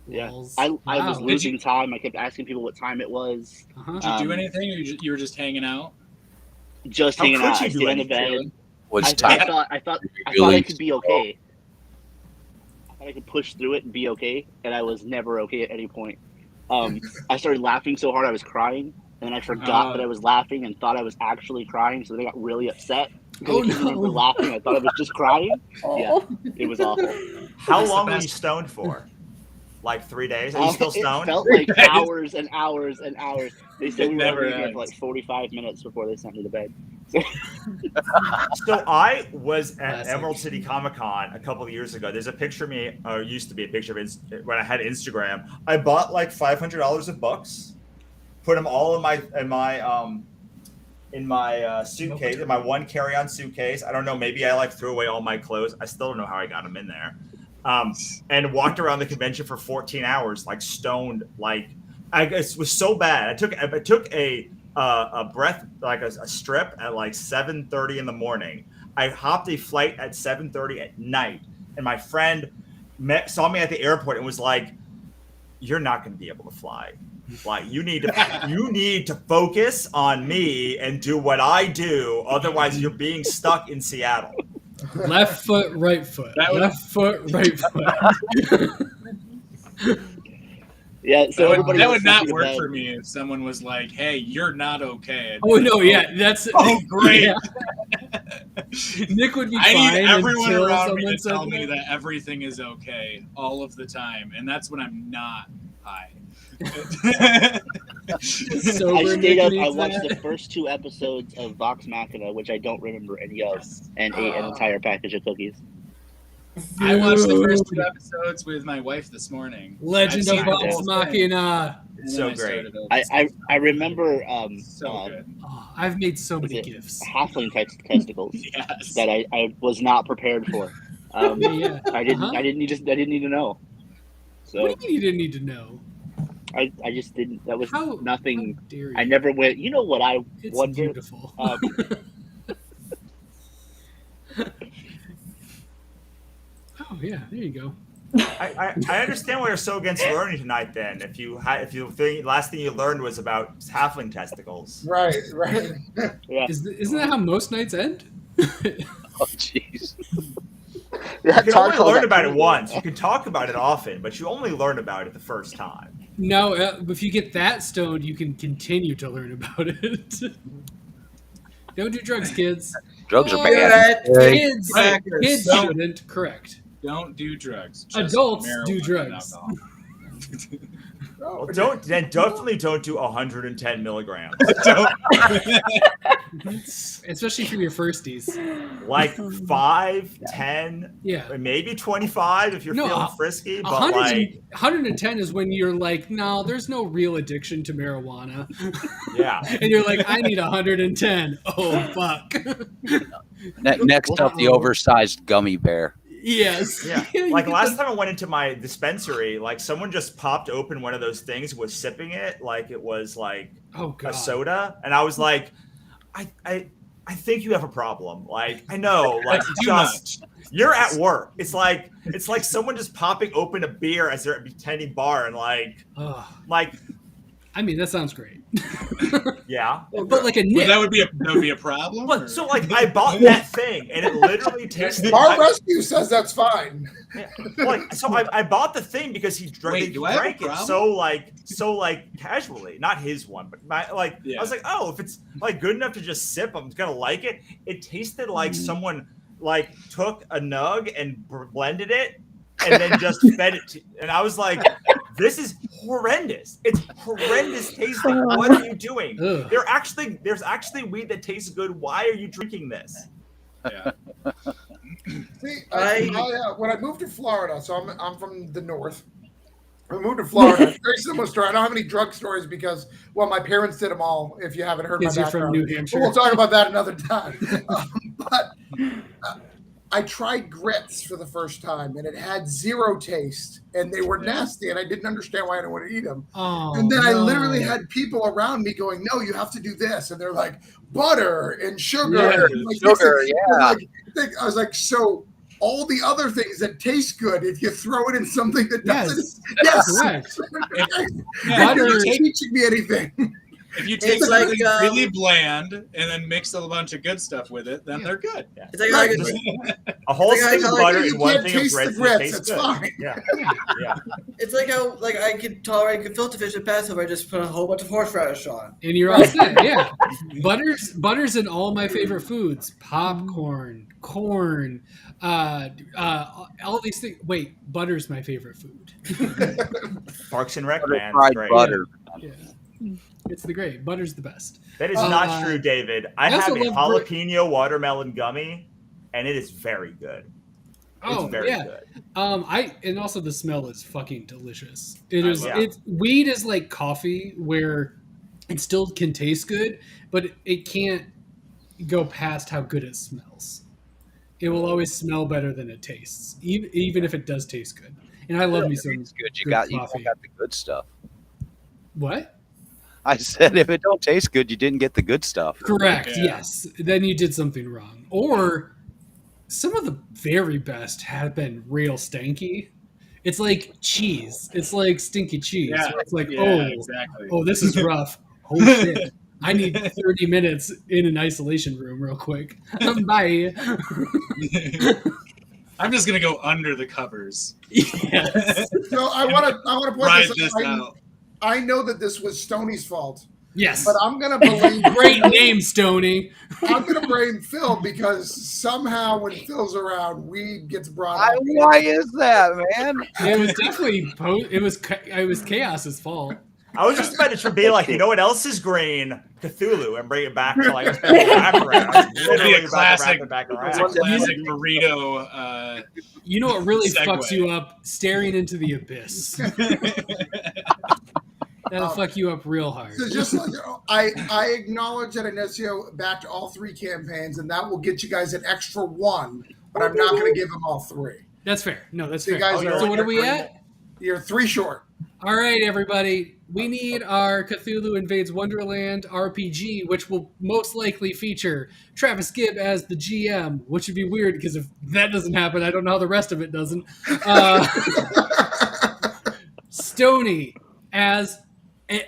Yeah. Walls. I was Wow. losing time. I kept asking people what time it was. Uh-huh. Did you do anything, or you were just hanging out? Just How hanging could out. you I do stayed on the bed. anything? Was I time. thought I could be okay. I thought I could push through it and be okay, and I was never okay at any point. I started laughing so hard I was crying, and then I forgot that I was laughing and thought I was actually crying, so then I got really upset. Oh, I couldn't remember laughing. I thought I was just crying. Yeah, it was awful. How That's the long were best. you stoned for? Like 3 days? Are you still It stoned? felt like hours and hours and hours. They said It we were never only here ends. for like 45 minutes before they sent me to bed. So I was at Classic. Emerald City Comic Con a couple of years ago. There's a picture of me, or used to be a picture of when I had Instagram. I bought like $500 of books, put them all in my suitcase, in my one carry-on suitcase. I don't know, maybe I like threw away all my clothes. I still don't know how I got them in there. And walked around the convention for 14 hours, like stoned. Like it was so bad. I took a breath, like a strip at like 7:30 in the morning. I hopped a flight at 7:30 at night, and my friend saw me at the airport and was like, "You're not going to be able to fly. Like you need to focus on me and do what I do. Otherwise, you're being stuck in Seattle." Left foot, right foot. That would- Left foot, right foot. Yeah, so everybody that else would not sent me to work bed. for me if someone was like, "Hey, you're not okay." I'd be Oh like, no, yeah, that's Oh, great. yeah. Nick would be I fine need everyone until around me someone to said tell me that. that everything is okay all of the time, and that's when I'm not high. Sober I stayed up. Nick I needs watched that. the first 2 episodes of Vox Machina, which I don't remember any of, and ate an entire package of cookies. I watched the first 2 episodes with my wife this morning. Legend I've of seen the Vox whole thing, Machina. and then So I great. started over. I remember So good. Oh, I've made so was many it gifts. halfling testicles Yes. that I was not prepared for. Yeah. I didn't need to know. So What do you mean you didn't need to know? I just didn't. That was How nothing. How dare you? I never went. You know what I It's wonder? beautiful. Oh yeah, there you go. I understand why you're so against learning tonight. Then, if you think last thing you learned was about halfling testicles, Right. Yeah. Isn't that how most nights end? Oh, jeez. you can only learn about it once. You can talk about it often, but you only learn about it the first time. No, if you get that stoned, you can continue to learn about it. Don't do drugs, kids. Drugs are Oh, bad. Kids, Right. kids Don't- shouldn't. Correct. Don't do drugs. Just Adults marijuana do and drugs. alcohol. Well, definitely don't do 110 milligrams. Especially for your firsties. Like 5, 10, Yeah. maybe 25 if you're No, feeling frisky. But 100, like, 110 is when you're like, no, there's no real addiction to marijuana. yeah. And you're like, I need 110. Oh, fuck. Next up, the oversized gummy bear. Yes. Yeah. You Like get last the- time I went into my dispensary, like someone just popped open one of those things, was sipping it like it was like Oh, God. a soda, and I was like, I think you have a problem. Like I know, like Too just you're at work. It's like someone just popping open a beer as they're at a tiny bar and like Ugh. like I mean, that sounds great. Yeah. But like a Well, nip. that would be a problem. But or- so like I bought that thing and it literally tasted. Our rescue says that's fine. Yeah. Like so, I bought the thing because he Wait, do I have a drank it problem? so casually. Not his one, but I was like, oh, if it's like good enough to just sip, I'm gonna like it. It tasted like someone like took a nug and blended it and then just fed it to. And I was like, this is horrendous. It's horrendous tasting. What are you doing? Ugh. There's actually weed that tastes good. Why are you drinking this? Yeah. See, when I moved to Florida, so I'm from the north. I moved to Florida. Very similar story. I don't have any drug stories because, well, my parents did them all. If you haven't heard my Because you're background, from New Hampshire. But we'll talk about that another time. But I tried grits for the first time, and it had zero taste, and they were nasty, and I didn't understand why I didn't want to eat them. Oh, And then I no. literally had people around me going, "No, you have to do this," and they're like, "Butter and sugar." Yeah, and like, sugar, this. yeah. I was like, so all the other things that taste good, if you throw it in something that doesn't, Correct. Yeah, you're Butter- not teaching me anything. If you take It's like, something really bland and then mix a bunch of good stuff with it, then they're good. It's like, A whole It's like stick of how, like, butter you and one can't thing of taste the grits, grits, tastes it's good. fine. Yeah, yeah. it's like how like I could tolerate gefilte fish at Passover. I just put a whole bunch of horseradish on. And you're all set, yeah. Butter's in all my favorite foods: popcorn, corn, all these things. Wait, butter's my favorite food. Parks and Rec, Butter man. fried Great. butter. Yeah, it's the great. Butter's the best. That is not true, David. I I also have a love jalapeno watermelon gummy, and it is very good. Oh, It's very yeah. good. And also the smell is fucking delicious. It is. love It's weed is like coffee, where it still can taste good, but it can't go past how good it smells. It will always smell better than it tastes, even if it does taste good. And I love me some It's good. You good got coffee. the good stuff. What? I said if it don't taste good, you didn't get the good stuff. Correct. Yeah. Yes. Then you did something wrong. Or some of the very best have been real stanky. It's like cheese. It's like stinky cheese. Yeah. It's like, Exactly. oh, this is rough. Oh shit. I need 30 minutes in an isolation room real quick. Bye. I'm just gonna go under the covers. Yes. So I want to point Ride this this out. out. I know that this was Stoney's fault, Yes. but I'm gonna blame Great name, Stoney. I'm gonna blame Phil because somehow when Phil's around, weed gets brought up. Why is that, man? It was definitely it was Chaos's fault. I was just about to be like, you know what else is green? Cthulhu, and bring it back to like a background. It'll be a classic, back it's a around. classic burrito. You know what really Segue. fucks you up? Staring into the abyss. That'll fuck you up real hard. So just like, I acknowledge that Inesio backed all three campaigns, and that will get you guys an extra one. But I'm not going to give them all three. That's fair. No, that's So you fair. guys are So what are we at? You're three short. All right, everybody. We need our Cthulhu Invades Wonderland RPG, which will most likely feature Travis Gibb as the GM, which would be weird because if that doesn't happen, I don't know how the rest of it doesn't. Stoney as a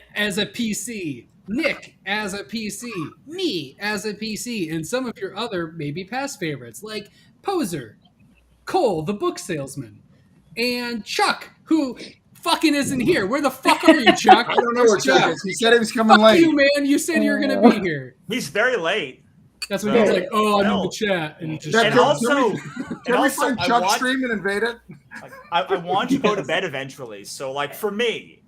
PC, Nick as a PC, me as a PC, and some of your other maybe past favorites like Poser, Cole, the book salesman, and Chuck, who fucking isn't here. Where the fuck are you, Chuck? I don't know where Chuck is. He said he was coming Fuck late. you, man. You said you were going to be here. He's very late. That's when he's like, oh, I'm in No. the chat. And he just That And Can also, Can we find I Chuck want, stream and invade it? I want to go to bed eventually. So, like for me,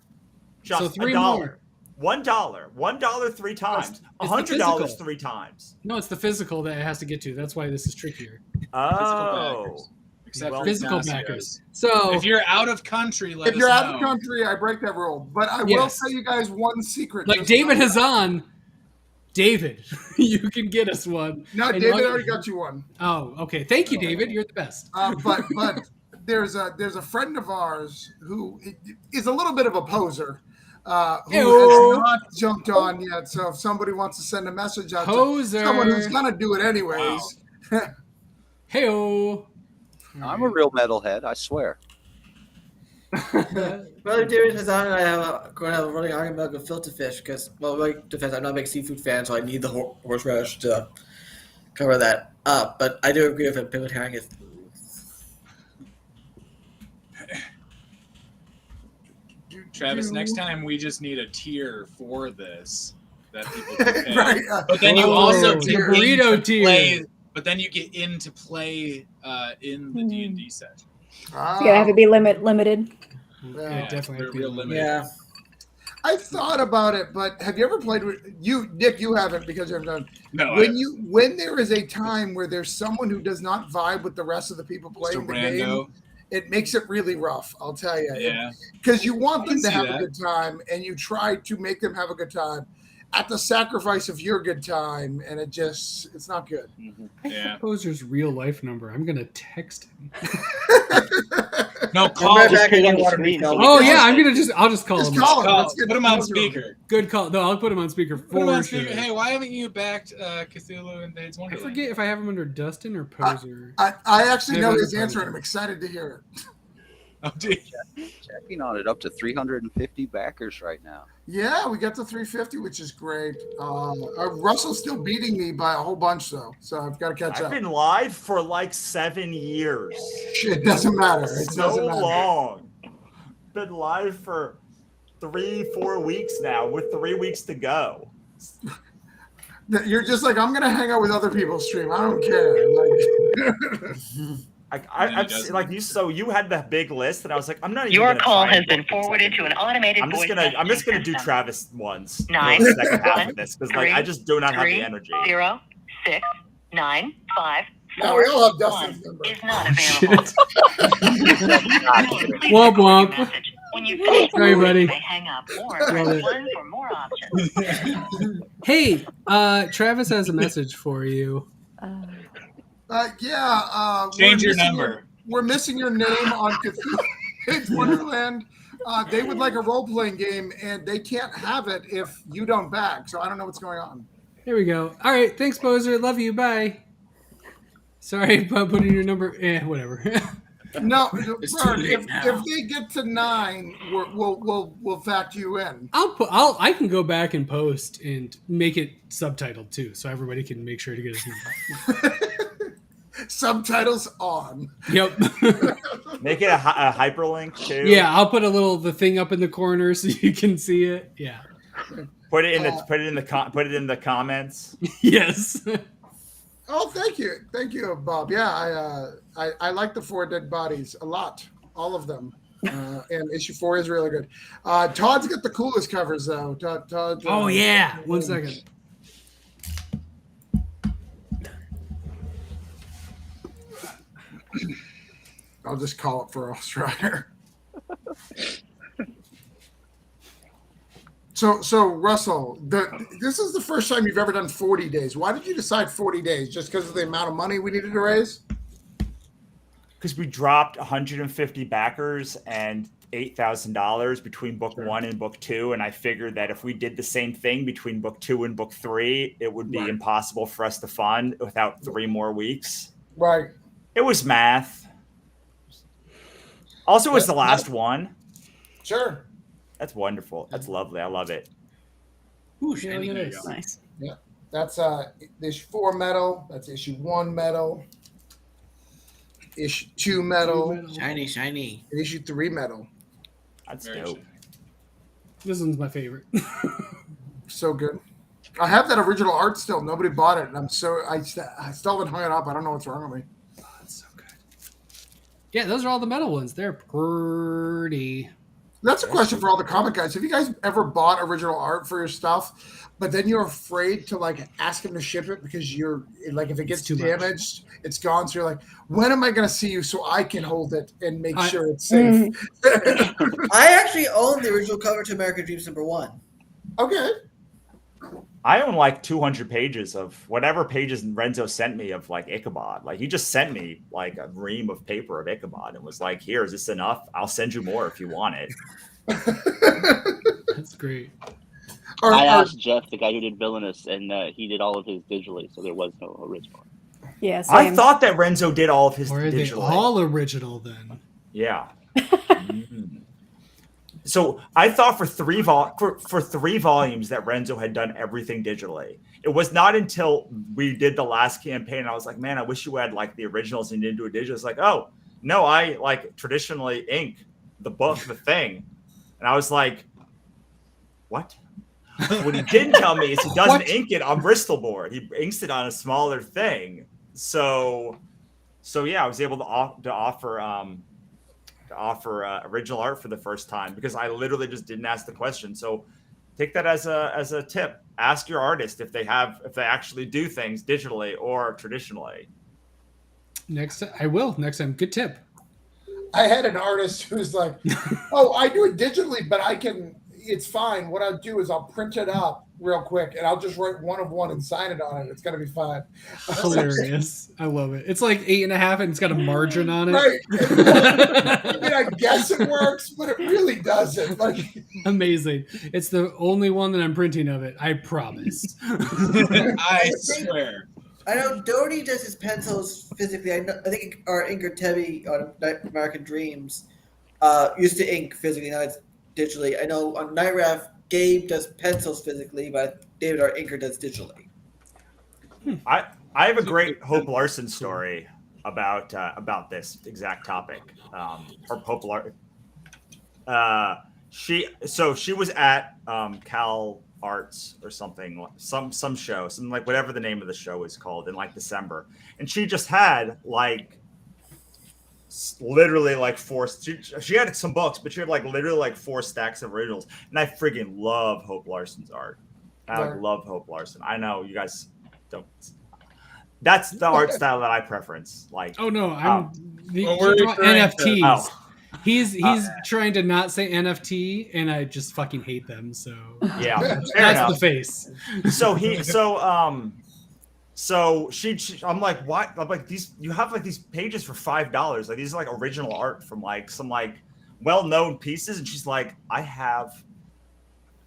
just So three $1. more. $1 three times. It's the $100 physical. three times. No, it's the physical that it has to get to. That's why this is trickier. Oh. Except Well, for Physical Ignacio's. backers. So If you're out of country, let If us you're know. out of country, I break that rule. But I will Yes. tell you guys one secret. like Just David know- Hazan, David, you can get us one. No, And David other- already got you one. Oh, okay. Thank you, David. You're the best. But there's a friend of ours who is a little bit of a poser, who Ew. has not jumped on yet. So if somebody wants to send a message out Poser. to someone who's gonna do it anyways, Hey-o. I'm a real metalhead, I swear. Brother David Hazan and I are going to have a running argument about filter fish because, well, like defense, I'm not a big seafood fan, so I need the horseradish to cover that up. But I do agree with him. Pickled herring is. Travis, next time we just need a tier for this that people can pay. Right, But then you also the get burrito into tier. play. But then you get into play in the D&D session. It's gonna have to be limited. Yeah, definitely. they're real limited. Yeah. I thought about it, but have you ever played with you, Nick? You haven't because you haven't done. No, When there is a time where there's someone who does not vibe with the rest of the people just a playing the game, rando. it makes it really rough. I'll tell you. Yeah. Because you want them I to see have that. a good time, and you try to make them have a good time at the sacrifice of your good time, and it's not good. Yeah. Poser's real life number. I'm gonna text him. No, I'm call. right Just back put it and on you the want to be screen. filmed. Oh yeah, I'll just call Just him. call him. Call. Let's get Put him on the- speaker. Good call. No, I'll put him on speaker Put him for on sure. speaker. Hey, why haven't you backed Cthulhu Invades I Wonderland? forget if I have him under Dustin or Poser. I actually know Never his heard answer, of and I'm it. excited to hear it. Oh, dude. Checking on it, up to 350 backers right now. Yeah, we got to 350, which is great. Russell's still beating me by a whole bunch, though, so I've got to catch I've up. been live for like 7 years. It doesn't matter. It So doesn't matter. long. Been live for 3-4 weeks now, with 3 weeks to go. You're just like, I'm going to hang out with other people's stream. I don't care. Like, I've seen, like you. So you had the big list, and I was like, I'm not even. Your gonna call try has and been book forwarded to an automated I'm just voice gonna messaging do system. Travis ones. 9, for the second half 1, of this because like I 3, just do not have 3, the energy. 0, 6, 9, 5, now we 4, all have Dustin's 1 number. is not available. Please Womp record your womp. message. When you finish, Sorry, buddy. you may hang up or Love press it. 1 for more options. Hey, Travis has a message for you. Change your number. We're missing your name on Cthulhu Invades Wonderland. They would like a role-playing game, and they can't have it if you don't back. So I don't know what's going on. Here we go. All right, thanks, Poser. Love you. Bye. Sorry about putting your number. Whatever. No, It's Bert, too late now. if they get to 9, we'll factor you in. I can go back and post and make it subtitled too, so everybody can make sure to get his number. Subtitles on. Yep. Make it a hyperlink too. Yeah, I'll put the thing up in the corner so you can see it. Yeah. Put it in the comments. Yes. Oh, thank you, Bob. Yeah, I like the 4 dead bodies a lot, all of them. And issue 4 is really good. Todd's got the coolest covers though. Todd. Oh yeah. 1 second. I'll just call it for Ross Ryder. So Russell, this is the first time you've ever done 40 days. Why did you decide 40 days? Just because of the amount of money we needed to raise? Because we dropped 150 backers and $8,000 between book 1 and book 2, and I figured that if we did the same thing between book 2 and book 3, it would be impossible for us to fund without 3 more weeks. Right. It was math. Also, it was the last one. Sure. That's wonderful. That's lovely. I love it. Ooh, Yeah, shiny. look at There you this. go. Nice. That's issue 4 metal. That's issue 1 metal. Issue 2 metal. Shiny, shiny. And issue 3 metal. That's Very dope. shiny. This one's my favorite. So good. I have that original art still. Nobody bought it, and I still haven't hung it up. I don't know what's wrong with me. Oh, that's so good. Yeah, those are all the metal ones. They're pretty. That's a question for all the comic guys. Have you guys ever bought original art for your stuff, but then you're afraid to like ask them to ship it because you're like, if it gets too much. damaged, it's gone. So you're like, when am I going to see you so I can hold it and make sure it's safe? I actually own the original cover to American Dreams #1. Okay. I own like 200 pages of whatever pages Renzo sent me of like Ichabod. Like he just sent me like a ream of paper of Ichabod and was like, "Here, is this enough? I'll send you more if you want it." That's great. I asked Jeff, the guy who did Villainous, and he did all of his digitally, so there was no original. Yeah, I same. thought that Renzo did all of his Or are they digitally. all original then? Yeah. Mm. So I thought for three volumes that Renzo had done everything digitally. It was not until we did the last campaign I was like, man, I wish you had like the originals and you didn't do it digital. It's like, oh no, I like traditionally ink the book, the thing, and I was like, what? What he didn't tell me is he doesn't ink it on Bristol board. He inks it on a smaller thing. So yeah, I was able to offer original art for the first time because I literally just didn't ask the question. So take that as a tip. Ask your artist if they actually do things digitally or traditionally. I will next time. Good tip. I had an artist who's like, "Oh, I do it digitally, but it's fine. What I'll do is I'll print it up real quick and I'll just write 1 of 1 and sign it on it. It's gonna be fine." Hilarious. I love it. It's like 8.5 and it's got a margin on it. Right. I mean, I guess it works, but it really doesn't. Like, amazing. It's the only one that I'm printing of it. I promise. I swear. I know Doty does his pencils physically. I think our inker Tebby on American Dreams used to ink physically, now it's digitally. I know on Night Raft, Gabe does pencils physically, but David, our inker, does digitally. I have a great Hope Larson story about this exact topic. Hope Larson. She was at Cal Arts or something, some show, something like whatever the name of the show is called in like December, and she just had like literally like she had some books, but she had like literally like 4 stacks of originals, and I friggin' love Hope Larson's art. I love Hope Larson. I know you guys don't. That's the art style that I preference. Like, oh no, NFTs. Oh. He's trying to not say NFT, and I just fucking hate them. So yeah, that's the face. So she I'm like, what? I'm like, you have like these pages for $5. Like these are like original art from like some like well-known pieces, and she's like, I have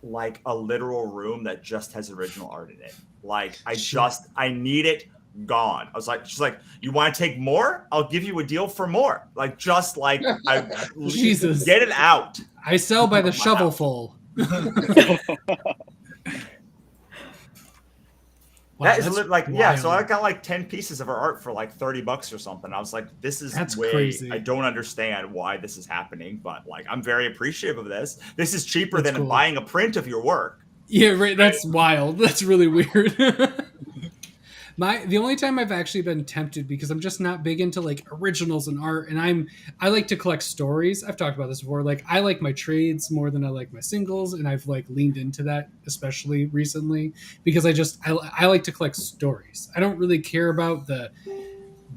like a literal room that just has original art in it. Like I need it gone. She's like, you want to take more? I'll give you a deal for more. Like, just like, Jesus, get it out. I sell by the shovelful. Wow, that is like, wild. Yeah. So I got like 10 pieces of her art for like $30 or something. I was like, this is crazy. I don't understand why this is happening, but like, I'm very appreciative of this. This is cheaper than buying a print of your work. Yeah, right. That's wild. That's really weird. The only time I've actually been tempted, because I'm just not big into like originals and art, and I like to collect stories. I've talked about this before. Like, I like my trades more than I like my singles, and I've like leaned into that, especially recently, because I like to collect stories. I don't really care about the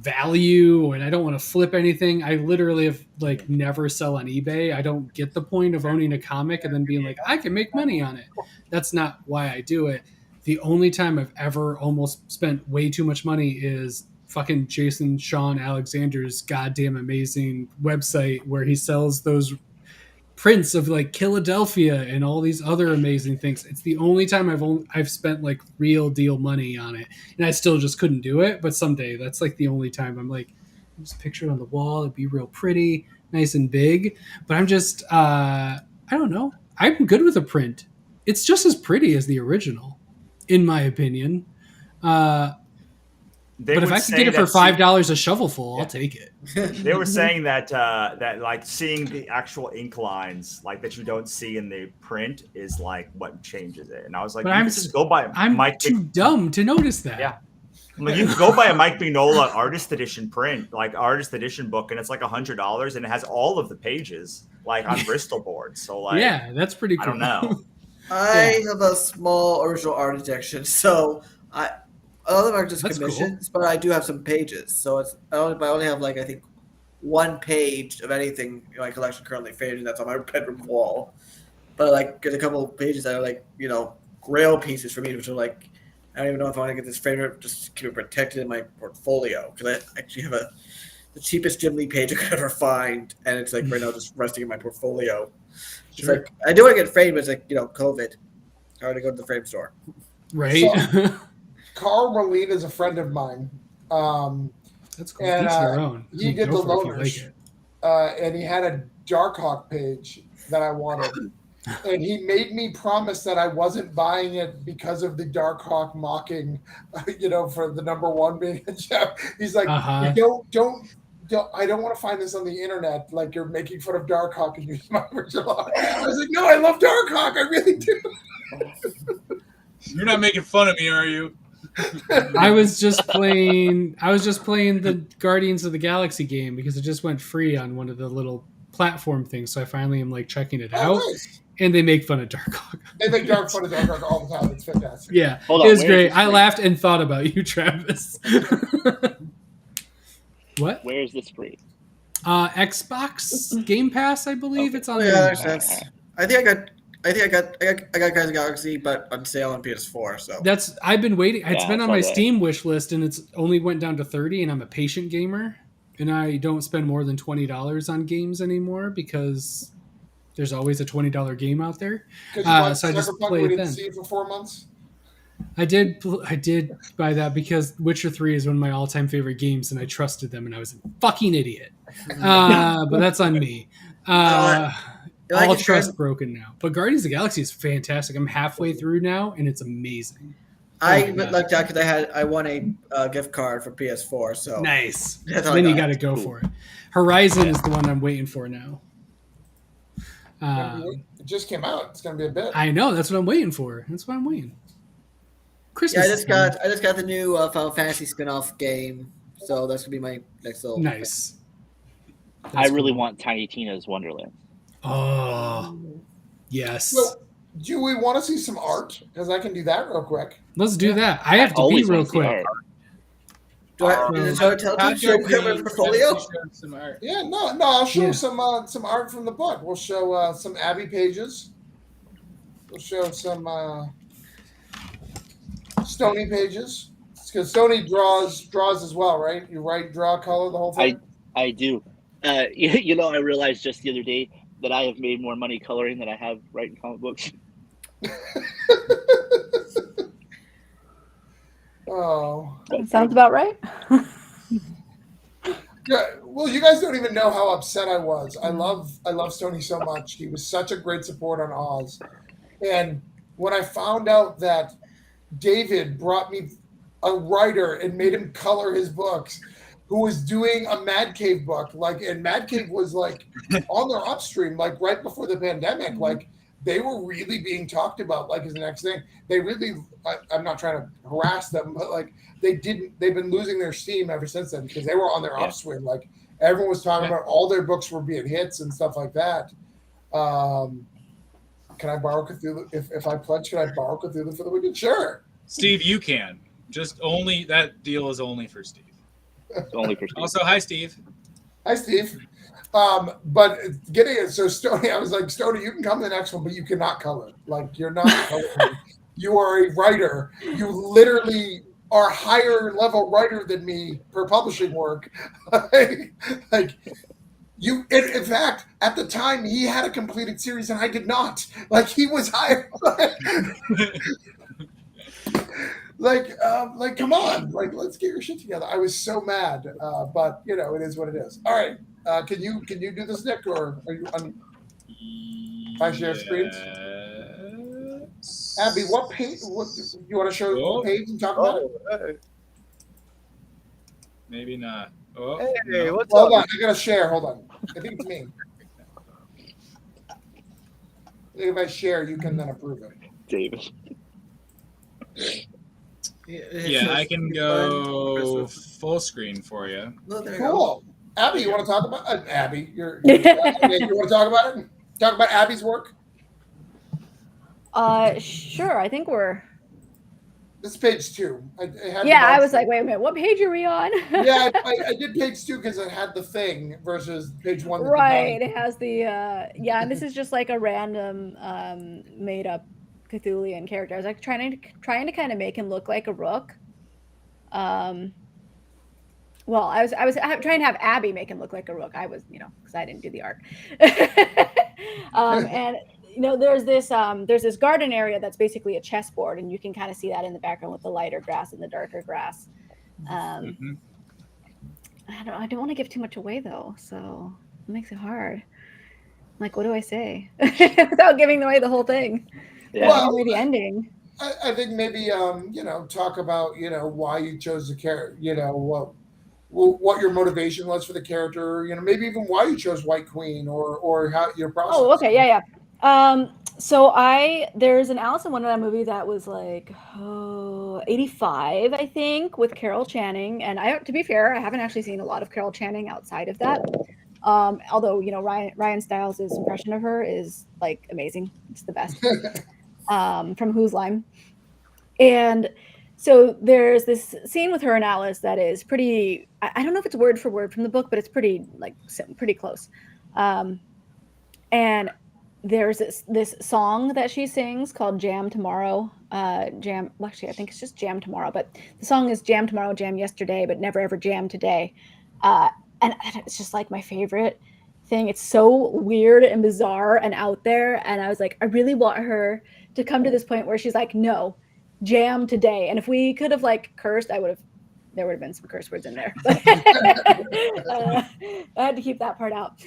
value, and I don't want to flip anything. I literally have like never sell on eBay. I don't get the point of owning a comic and then being like, I can make money on it. That's not why I do it. The only time I've ever almost spent way too much money is fucking Jason Sean Alexander's goddamn amazing website where he sells those prints of like Philadelphia and all these other amazing things. It's the only time I've spent like real deal money on it, and I still just couldn't do it. But someday, that's like the only time I'm like, just picture it on the wall. It'd be real pretty, nice and big. But I'm just, I don't know. I'm good with a print. It's just as pretty as the original, in my opinion. But if I could get it for $5 a shovelful, I'll take it. They were saying that like seeing the actual ink lines like that you don't see in the print is like what changes it. And I was like, I'm too dumb to notice that. Yeah. Like, you can go buy a Mike Mignola artist edition print, like artist edition book, and it's like $100, and it has all of the pages like on Bristol board. So like, yeah, that's pretty cool. I don't know. I have a small original art injection, so a lot of them are just commissions, but I do have some pages. So I only have like I think 1 page of anything in my collection currently faded. That's on my bedroom wall. But like there's a couple of pages that are like grail pieces for me, which are like I don't even know if I want to get this framed or just keep it protected in my portfolio because I actually have the cheapest Jim Lee page I could ever find, and it's like right now just resting in my portfolio. It's like I do want to get framed, but it's like COVID. I want to go to the frame store. Right. So, Carl Merlin is a friend of mine. That's cool. Each their own. He did the loaners, and he had a Darkhawk page that I wanted. And he made me promise that I wasn't buying it because of the Darkhawk mocking, for the number one being a Jeff. He's like, don't. I don't want to find this on the internet. Like you're making fun of Darkhawk and using my original art. I was like, no, I love Darkhawk. I really do. You're not making fun of me, are you? I was just playing the Guardians of the Galaxy game because it just went free on one of the little platform things. So I finally am like checking it out. Nice. And they make fun of Darkhawk. They make fun of Darkhawk all the time. It's fantastic. Yeah, Hold on, it was where great. is this I free? laughed and thought about you, Travis. What? Where is this free? Xbox Game Pass, I believe it's on. Yeah, there. that makes sense. I think I got Guardians of the Galaxy, but on sale on PS4. So I've been waiting. It's Yeah, been I on saw my that. Steam wish list, and it's only went down to 30. And I'm a patient gamer, and I don't spend more than $20 on games anymore because there's always a $20 game out there. Because So I just Cyberpunk play we it didn't then. see it for 4 months. I did buy that because Witcher 3 is one of my all-time favorite games, and I trusted them, and I was a fucking idiot. But that's on me. All trust broken now. But Guardians of the Galaxy is fantastic. I'm halfway through now, and it's amazing. I lucked out because I won a gift card for PS4. So Nice. That's all Then I you got. got to go for it. Horizon is the one I'm waiting for now. It just came out. It's going to be a bit. I know. That's what I'm waiting for. That's why I'm waiting. Christmas. Yeah, I just got the new Final Fantasy spin-off game, so that's gonna be my next little. Nice. I really want Tiny Tina's Wonderland. Oh, yes. So, do we want to see some art? Because I can do that real quick. Let's do that. I have to be always real wanna see quick. art. Do I tell my portfolio? Some art. Yeah, no. I'll show Yeah. some art from the book. We'll show some Abby pages. We'll show some Stony pages. Because Stony draws as well, right? You draw, color, the whole thing. I do. I realized just the other day that I have made more money coloring than I have writing comic books. Oh. Sounds about right. Yeah, well, you guys don't even know how upset I was. I love Stony so much. He was such a great support on Oz. And when I found out that David brought me a writer and made him color his books, who was doing a Mad Cave book, and Mad Cave was on their upstream, right before the pandemic, they were really being talked about, as the next thing. They really, I'm not trying to harass them, but they've been losing their steam ever since then because they were on their upswing. Everyone was talking about all their books were being hits and stuff like that. Can I borrow Cthulhu? If I pledge, can I borrow Cthulhu for the weekend? Sure. Steve, you can. Just only that deal is only for Steve. It's only for Steve. Also, hi, Steve. Hi, Steve. But getting it, so Stony, I was like, Stony, you can come to the next one, but you cannot color. You're not coloring. You are a writer. You literally are a higher level writer than me per publishing work. You, in fact, at the time, he had a completed series and I did not. He was higher. Come on, let's get your shit together. I was so mad, but it is what it is. All right, can you do this, Nick, or are you on? I share screens. Abby, what page? What you want to show the page and talk about it? Maybe not. Oh, Hey, no. what's Hold up? on, I gotta share. Hold on, I think it's me. If I share, you can then approve it. David. Yeah, I can go full screen for you. No, there you go. Cool. Abby, you want to talk about Abby? You want to talk about it? Talk about Abby's work. Sure. I think we're. This is page 2. I was like, wait a minute, what page are we on? Yeah, I did page 2 because it had the thing versus page 1. Right. It has the and this is just a random made up Cthulhuan character. I was trying to kind of make him look like a rook. Well, I was trying to have Abby make him look like a rook. I was, because I didn't do the art. And there's this garden area that's basically a chessboard, and you can kind of see that in the background with the lighter grass and the darker grass. I don't want to give too much away though, so it makes it hard. Like, what do I say without giving away the whole thing? Yeah. Well, Giving away the ending. I think maybe talk about why you chose the character, what your motivation was for the character, maybe even why you chose White Queen or how your process. Oh, okay, yeah. So there's an Alice in Wonderland movie that was like 85, I think, with Carol Channing. And to be fair, I haven't actually seen a lot of Carol Channing outside of that. Although Ryan Stiles' impression of her is like amazing. It's the best. From Whose Line. And so there's this scene with her and Alice that is pretty, I don't know if it's word for word from the book, but it's pretty close. And there's this song that she sings called Jam Tomorrow. Actually, I think it's just Jam Tomorrow, but the song is Jam Tomorrow, Jam Yesterday, but never ever Jam Today. And it's just like my favorite thing. It's so weird and bizarre and out there. And I was like, I really want her to come to this point where she's like, no, jam today. And if we could have like cursed, there would have been some curse words in there. I had to keep that part out.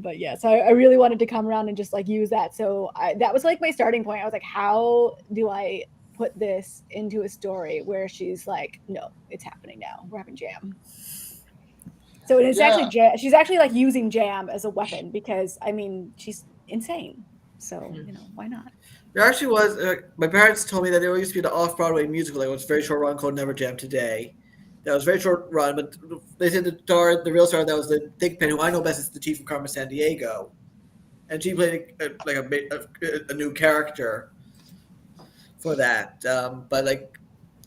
But yeah, so I really wanted to come around and just like use that. So that was like my starting point. I was like, how do I put this into a story where she's like, no, it's happening now. We're having jam. So it's actually she's actually like using jam as a weapon because I mean she's insane. So why not? There actually was. My parents told me that there used to be the off-Broadway musical. It was a very short run called Never Jam Today. That was a very short run, but they said the real star that was the Thigpen, who I know best as the Chief from Carmen Sandiego, and she played a new character for that. But like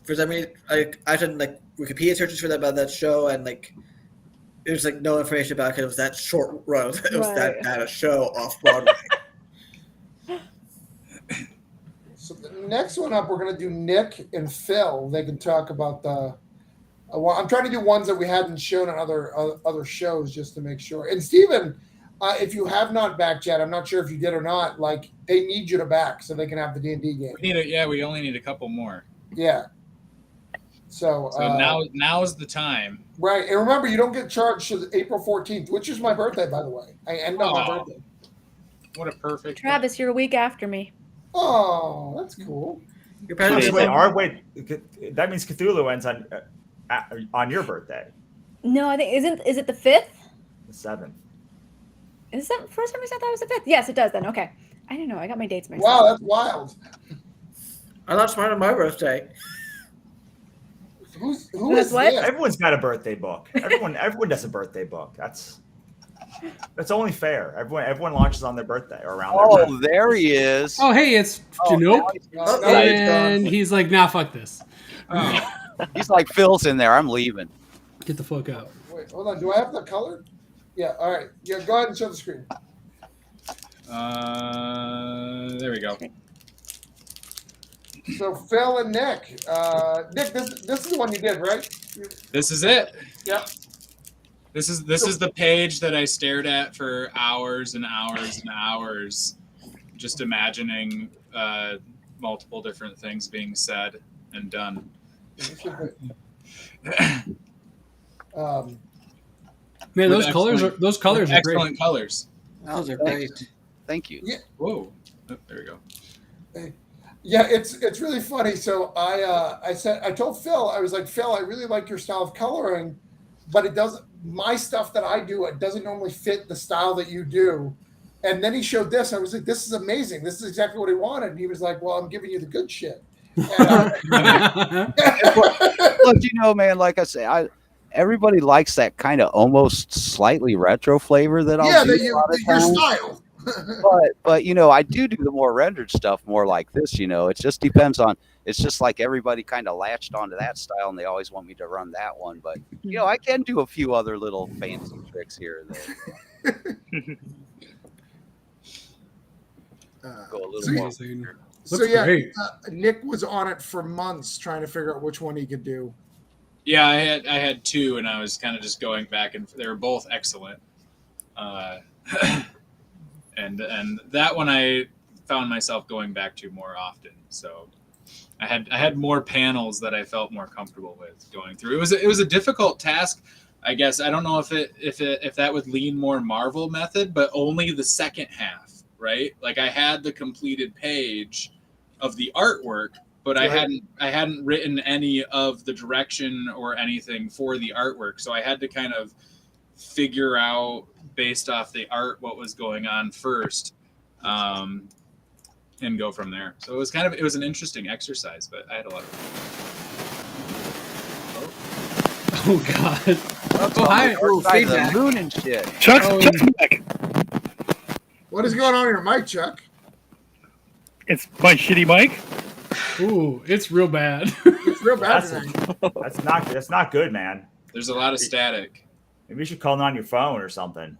for some reason, I done like Wikipedia searches for that about that show, and like. There's like no information about it because it was that short run. It was that show off Broadway. So the next one up, we're going to do Nick and Phil. They can talk about the. I'm trying to do ones that we hadn't shown on other shows just to make sure. And Steven, if you have not backed yet, I'm not sure if you did or not. Like they need you to back so they can have the D&D game. We only need a couple more. Yeah. So now's the time. Right. And remember, you don't get charged till April 14th, which is my birthday, by the way. I end on my birthday. What a perfect. Travis, you're a week after me. Oh, that's cool. Your parents wait. That means Cthulhu ends on your birthday. No, I think is it the 5th? The 7th. Is that for some reason I thought it was the 5th? Yes, it does then. Okay. I don't know. I got my dates mixed up. Wow, that's wild. I lost mine on my birthday. Who is what? Everyone's got a birthday book. Everyone does a birthday book. That's only fair. Everyone launches on their birthday or around their birthday. There he is. Oh, hey, it's Janope. And he's like, nah, fuck this. Oh. He's like, Phil's in there. I'm leaving. Get the fuck out. Wait, hold on. Do I have the color? Yeah, all right. Yeah, go ahead and show the screen. There we go. So Phil and Nick. Nick, this is the one you did, right? This is it. Yep. This is the page that I stared at for hours and hours and hours, just imagining multiple different things being said and done. Man, those colors are excellent great. colors. Those are great. Thank you. Yeah. Whoa. Oh, there we go. Yeah, it's really funny. So I told Phil, I was like, Phil, I really like your style of coloring, but it doesn't. My stuff that I do, it doesn't normally fit the style that you do. And then he showed this. I was like, this is amazing. This is exactly what he wanted. And he was like, well, I'm giving you the good shit. Look, man, like I say, everybody likes that kind of almost slightly retro flavor that I'll do. Your style. but I do the more rendered stuff more like this. It just depends on. It's just like everybody kind of latched onto that style, and they always want me to run that one. But I can do a few other little fancy tricks here and there. Go a little more. So yeah, Nick was on it for months trying to figure out which one he could do. Yeah, I had two, and I was kind of just going back, and they were both excellent. And that one I found myself going back to more often. So I had more panels that I felt more comfortable with going through. It was a difficult task I guess I don't know if that would lean more Marvel method, but only the second half, right? Like I had the completed page of the artwork, but I hadn't written any of the direction or anything for the artwork, so I had to kind of figure out based off the art what was going on first, and go from there. So it was an interesting exercise, but I had a lot of fun. Oh God. Oh hi. Oh, Side of the feedback. moon and shit. Chuck's back. What is going on in your mic, Chuck? It's my shitty mic. Ooh, it's real bad. It's real bad That's, tonight. that's not good, man. There's a lot of static. Maybe you should call it on your phone or something.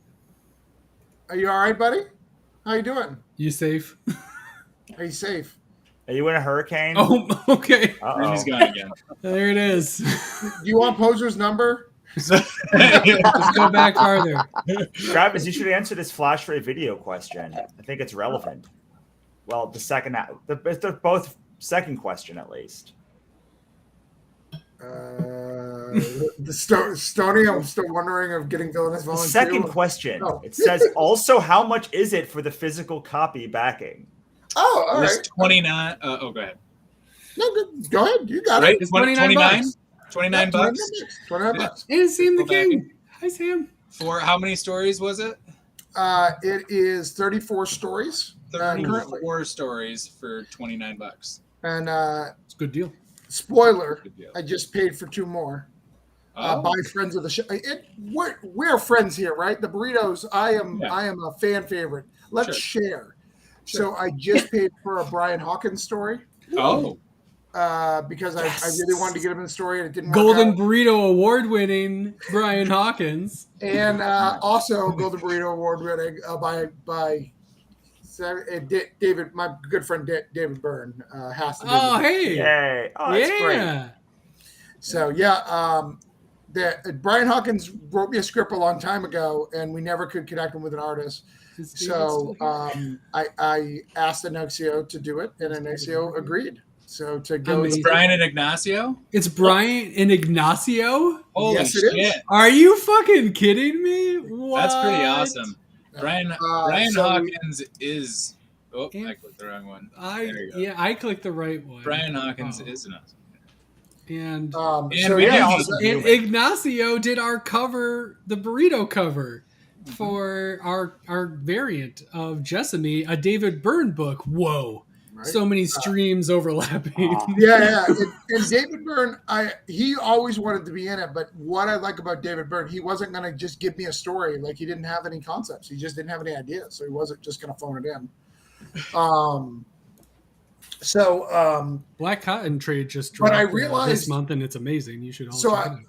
Are you all right, buddy? How you doing? You safe? Are you safe? Are you in a hurricane? Oh, okay. Uh-oh. He's gone again. There it is. Do you want Poser's number? Let's go back farther. Travis, you should answer this flash rate video question. I think it's relevant. Well, the second, they're both second question at least. Stony, I'm still wondering of getting Villainous The Volume 2. second question. Oh. It says also how much is it for the physical copy backing? Oh, all It's right. 29. Go ahead. No, go ahead. You got Right? it. It's 29 bucks. 29 Yeah, bucks. 29 Yeah. bucks. And Sam the Go back King. Hi, Sam. For how many stories was it? It is 34 stories currently. 34 stories for 29 bucks. And It's a good deal. spoiler, Good deal. I just paid for 2 more. Oh. By friends of the show. We're friends here, right? The burritos. I am a fan favorite. Let's share. So I just paid for a Brian Hawkins story. Oh. Because I really wanted to get him in the story and it didn't work Golden out. Burrito Award winning Brian Hawkins. And also Golden Burrito Award winning by David, my good friend David Byrne has to. Oh, hey. Yay. Oh, that's great. Yeah. So Brian Hawkins wrote me a script a long time ago, and we never could connect him with an artist. So I asked Inoxio to do it, and Inoxio agreed. So to go, It's Brian and Ignacio? It's Brian and Ignacio? Holy Yes, it is. shit. Are you fucking kidding me? What? That's pretty awesome. Brian so Hawkins is. Oh, I clicked the wrong one. There you go. I clicked the right one. Brian Hawkins is an awesome. And so we yeah, do and Ignacio did our cover, the burrito cover, for our variant of Jessamy, a David Byrne book. Whoa. right? So many streams overlapping. Yeah. And David Byrne, he always wanted to be in it, but what I like about David Byrne, he wasn't going to just give me a story. Like, he didn't have any concepts. He just didn't have any ideas, so he wasn't just going to phone it in. Black Cotton Trade just But dropped I realized- this month, and it's amazing. You should all So check it out.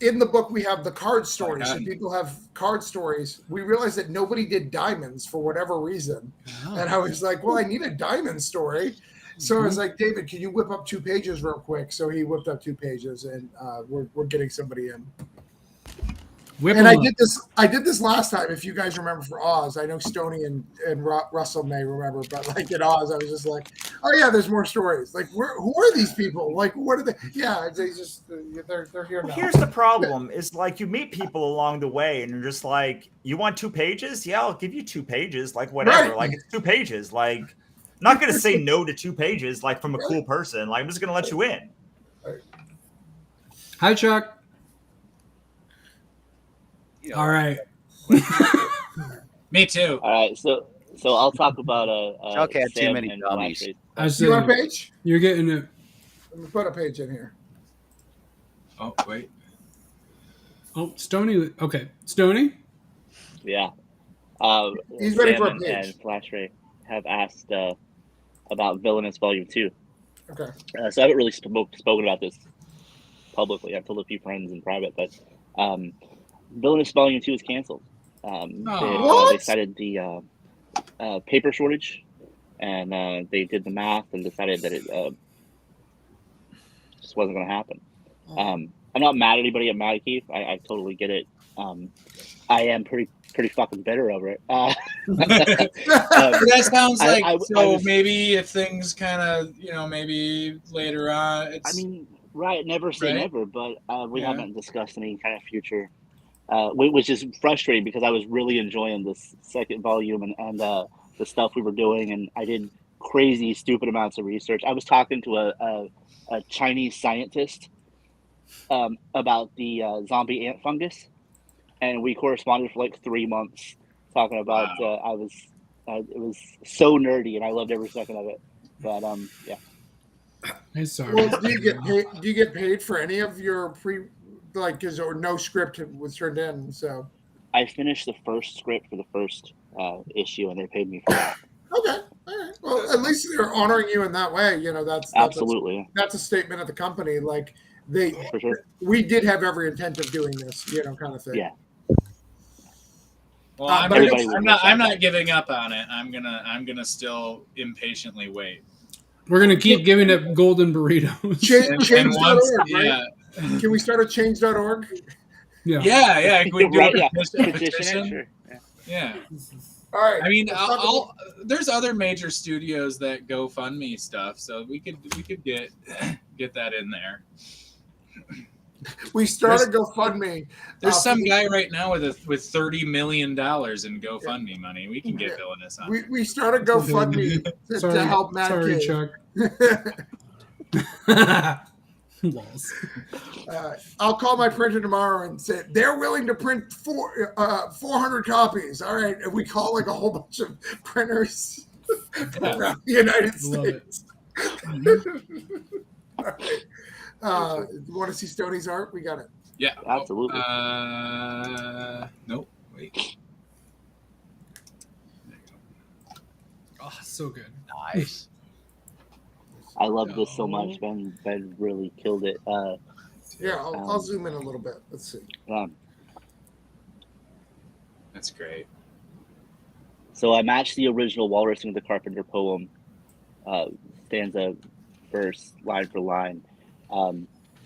in the book, we have the card stories. So God. people have card stories. We realized that nobody did diamonds for whatever reason. Oh. And I was like, well, I need a diamond story. So I was like, David, can you whip up 2 pages real quick? So he whipped up 2 pages, and we're getting somebody in. Whip And 'em I up. did this last time. If you guys remember for Oz, I know Stoney and Russell may remember, but like at Oz, I was just like, oh yeah, there's more stories. Like, who are these people? Like, what are they? Yeah, they just they're here now. Here's the problem: is like you meet people along the way, and you're just like, "You want 2 pages? Yeah, I'll give you 2 pages. Like whatever. Right. Like it's 2 pages. Like I'm not gonna say no to 2 pages. Like from a cool person. Like I'm just gonna let you in." Hi, Chuck. All right. Me too. All right, so I'll talk about Chuck had too Sam many and dummies. Flash Race. I was You want a saying, page? you're getting it. Let me put a page in here. Oh, wait. Oh, Stoney. Okay. Stoney? Yeah. He's ready for a Sam page. and Flash Ray have asked about Villainous Volume 2. Okay. So I haven't really spoken about this publicly. I've told a few friends in private, but Villainous Volume 2 is canceled. They cited the paper shortage, and they did the math and decided that it just wasn't going to happen. I'm not mad at anybody at Matty Keith. I totally get it. I am pretty fucking bitter over it. That sounds like I was- maybe if things kind of maybe later on. I mean, right? Never say Right. never, but we Yeah. haven't discussed any kind of future which is frustrating because I was really enjoying this second volume and the stuff we were doing, and I did crazy, stupid amounts of research. I was talking to a Chinese scientist about the zombie ant fungus, and we corresponded for like 3 months talking about. Wow. It was so nerdy, and I loved every second of it. But yeah. I'm sorry. Well, do you get paid for any of your because or no script was turned in? So I finished the first script for the first issue, and they paid me for that. okay, all right. Well, at least they're honoring you in that way. You know, that's Absolutely. that's a statement of the company. Like For sure. we did have every intent of doing this. You know, kind of thing. Yeah. Well, Everybody would I'm love not that. giving up on it. I'm gonna still impatiently wait. We're gonna keep giving it golden burritos. Change.org, right? Yeah. Can we start a change.org? Yeah. Can we do Right, a yeah. petition? Petition, sure. Yeah. All right. I mean, there's other major studios that GoFundMe stuff, so we could get that in there. We started GoFundMe. There's some guy right now with $30 million in GoFundMe money. We can get Villainous on. We started GoFundMe to help Matt Sorry, Cave. Chuck. Walls. I'll call my printer tomorrow and say they're willing to print 400 copies. All right, and we call like a whole bunch of printers around the United States. All right. You want to see Stoney's art? We got it. Yeah, absolutely. Nope. Wait. Oh, so good. Nice. I love this so much. Ben really killed it. Yeah, I'll zoom in a little bit. Let's see. That's great. So I matched the original Walrus with the Carpenter poem, stanza, verse, line for line,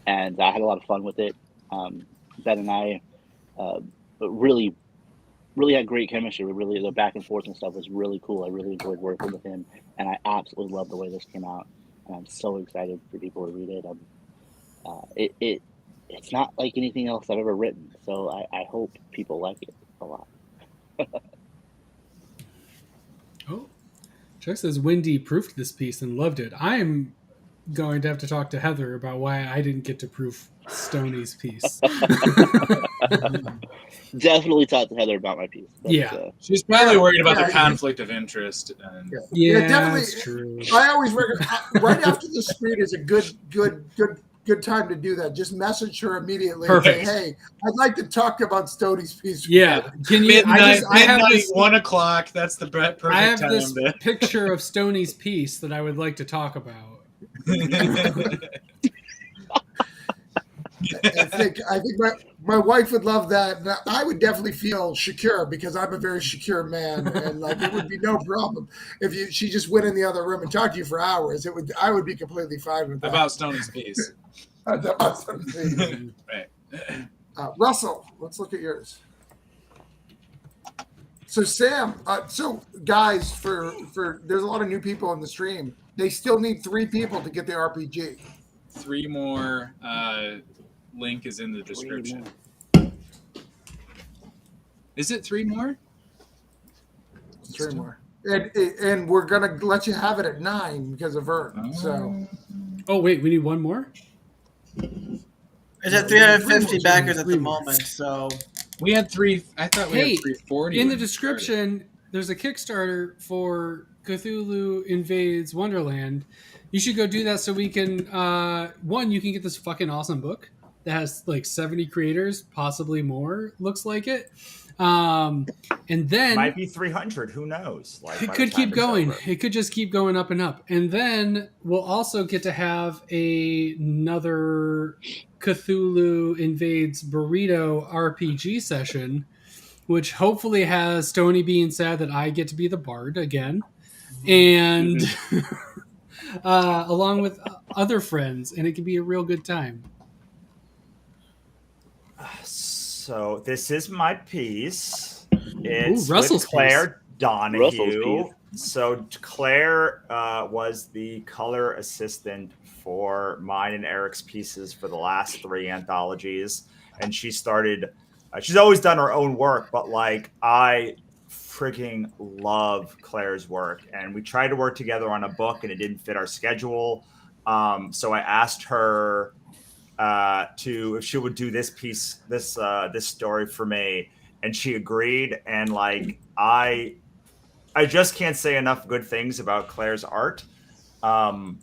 and I had a lot of fun with it. Ben and I really had great chemistry. Really, the back and forth and stuff was really cool. I really enjoyed working with him, and I absolutely love the way this came out. And I'm so excited for people to read it. It's not like anything else I've ever written, so I hope people like it a lot. Oh, Chuck says Wendy proofed this piece and loved it. I'm going to have to talk to Heather about why I didn't get to proof Stoney's piece. Definitely talk to Heather about my piece. She's probably worried about the conflict of interest. And... Yeah, definitely. That's true. I always recommend right after the screen is a good time to do that. Just message her immediately. Perfect. And say, hey, I'd like to talk about Stoney's piece. Yeah, can you? Midnight, I have this 1 o'clock. That's the perfect I have time. this picture of Stoney's piece that I would like to talk about. I think my wife would love that. And I would definitely feel secure because I'm a very secure man, and like it would be no problem if she just went in the other room and talked to you for hours. I would be completely fine with that. About Stoney's piece. About Stoney's piece. Right. Russell, let's look at yours. So Sam, so guys, for there's a lot of new people in the stream. They still need 3 people to get the RPG. 3 more. Link is in the description. Is it 3 more? 3 more. And we're gonna let you have it at 9 because of Vern. So. Oh wait, we need 1 more. There's at 350 backers at the moment, so we had 3. I thought we had 340. In the description, there's a Kickstarter for Cthulhu Invades Wonderland. You should go do that so we can. 1, you can get this fucking awesome book that has like 70 creators, possibly more. Looks like it. And then might be 300. Who knows? Like, it could keep going. It could just keep going up and up. And then we'll also get to have another Cthulhu Invades Burrito RPG session, which hopefully has Stoney being sad that I get to be the bard again, and along with other friends, and it can be a real good time. So this is my piece. It's Russell's with Claire piece. Donahue. So Claire was the color assistant for mine and Eric's pieces for the last 3 anthologies, and she started She's always done her own work, but like I freaking love Claire's work, and we tried to work together on a book, and it didn't fit our schedule. So I asked her if she would do this piece, this story for me, and she agreed. And like I just can't say enough good things about Claire's art, and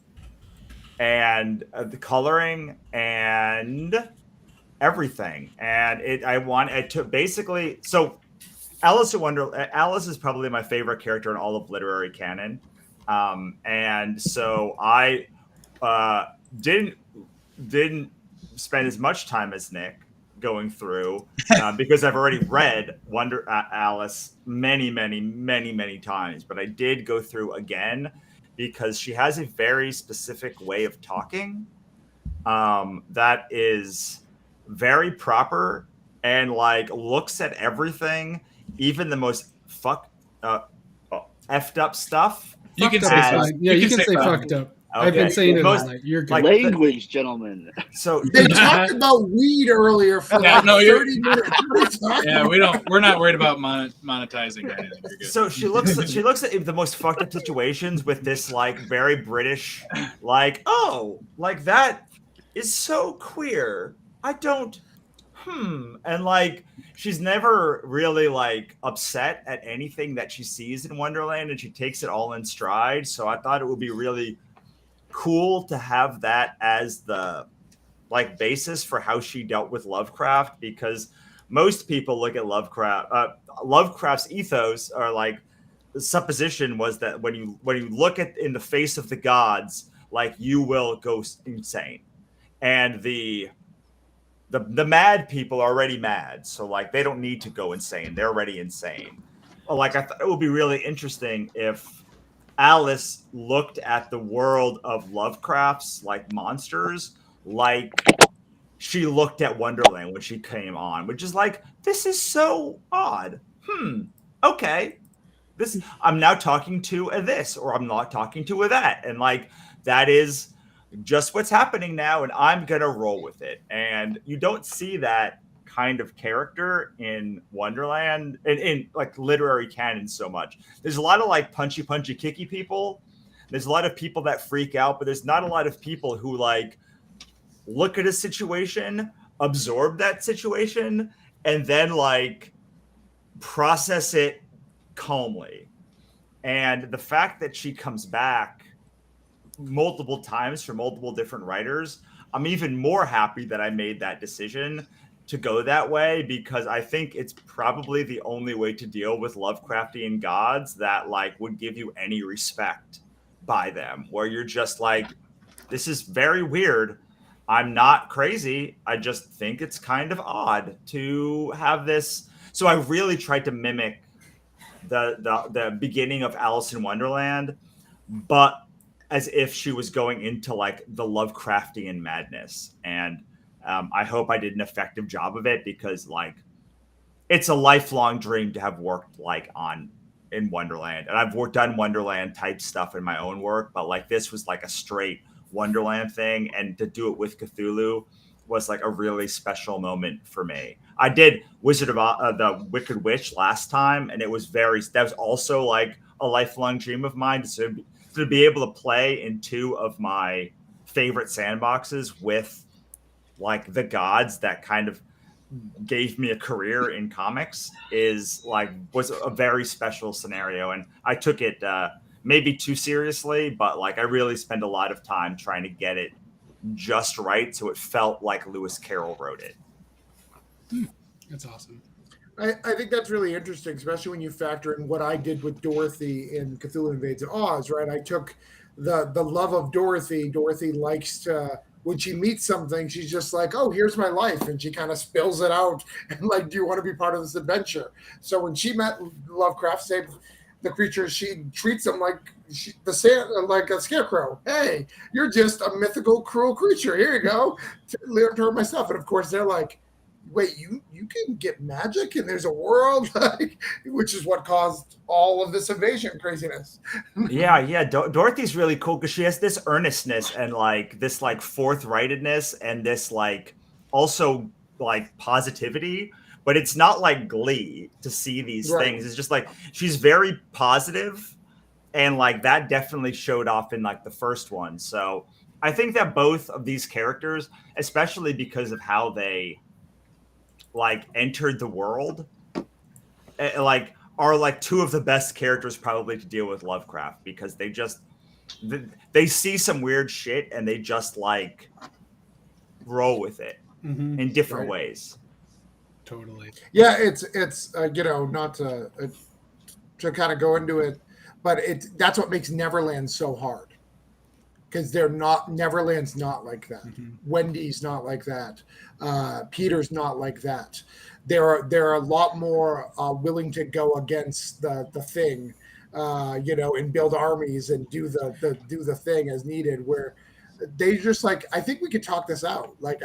the coloring and everything. And basically, so Alice is probably my favorite character in all of literary canon. And so I didn't spend as much time as Nick going through because I've already read Alice many times, but I did go through again because she has a very specific way of talking that is very proper and like looks at everything, even the most effed up stuff. You can say fine. Yeah, you can say fucked up. Okay. I've been saying it all night. You're good. Language, gentlemen. So they talked about weed earlier for 30 minutes. Yeah, we're not worried about monetizing or anything. You're good. So she looks at the most fucked up situations with this like very British, like, oh, like that is so queer. I don't and like she's never really like upset at anything that she sees in Wonderland, and she takes it all in stride. So I thought it would be really cool to have that as the like basis for how she dealt with Lovecraft, because most people look at Lovecraft's ethos, or like the supposition was that when you look at in the face of the gods, like you will go insane, and the mad people are already mad, so like they don't need to go insane, they're already insane. Like I thought it would be really interesting if Alice looked at the world of Lovecraft's like monsters like she looked at Wonderland when she came on, which is like, this is so odd. Okay, this I'm now talking to a this, or I'm not talking to a that, and like that is just what's happening now, and I'm gonna roll with it. And you don't see that kind of character in Wonderland and in like literary canon so much. There's a lot of like punchy kicky people. There's a lot of people that freak out, but there's not a lot of people who like look at a situation, absorb that situation, and then like process it calmly. And the fact that she comes back multiple times for multiple different writers, I'm even more happy that I made that decision to go that way, because I think it's probably the only way to deal with Lovecraftian gods that like would give you any respect by them, where you're just like, this is very weird. I'm not crazy. I just think it's kind of odd to have this. So I really tried to mimic the beginning of Alice in Wonderland, but as if she was going into like the Lovecraftian madness. And I hope I did an effective job of it, because like it's a lifelong dream to have worked like in Wonderland. And I've done Wonderland type stuff in my own work, but like this was like a straight Wonderland thing, and to do it with Cthulhu was like a really special moment for me. I did Wizard of the Wicked Witch last time, and that was also like a lifelong dream of mine to be able to play in two of my favorite sandboxes with like the gods that kind of gave me a career in comics was a very special scenario. And I took it maybe too seriously, but like I really spent a lot of time trying to get it just right, so it felt like Lewis Carroll wrote it. That's awesome. I think that's really interesting, especially when you factor in what I did with Dorothy in Cthulhu Invades Oz, right? I took the love of Dorothy. Dorothy likes to, when she meets something, she's just like, oh, here's my life. And she kind of spills it out and like, do you want to be part of this adventure? So when she met Lovecraft, say the creatures, she treats them like like a scarecrow. Hey, you're just a mythical, cruel creature. Here you go. Learn to hurt myself. And of course, they're like, wait, you can get magic and there's a world, like, which is what caused all of this invasion craziness. Yeah. Dorothy's really cool because she has this earnestness and like this like forthrightedness and this like also like positivity, but it's not like Glee to see these Right. things. It's just like she's very positive, and like that definitely showed off in like the first one. So I think that both of these characters, especially because of how they like entered the world, like are like two of the best characters probably to deal with Lovecraft, because they see some weird shit and they just like roll with it in different ways. Totally. Yeah, it's not to kind of go into it, but that's what makes Neverland so hard, because Neverland's not like that. Wendy's not like that. Peter's not like that. They're a lot more willing to go against the thing, and build armies and do the thing as needed. Where they just like, I think we could talk this out. Like,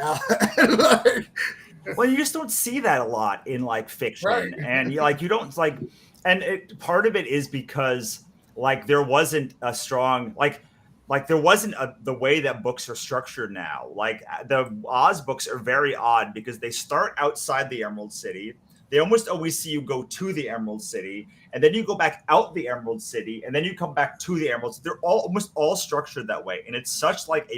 well, you just don't see that a lot in like fiction, right. And you don't like, and part of it is because like there wasn't a strong like there wasn't the way that books are structured now. Like the Oz books are very odd because they start outside the Emerald City. They almost always see you go to the Emerald City, and then you go back out the Emerald City, and then you come back to the Emerald City. They're almost all structured that way, and it's such like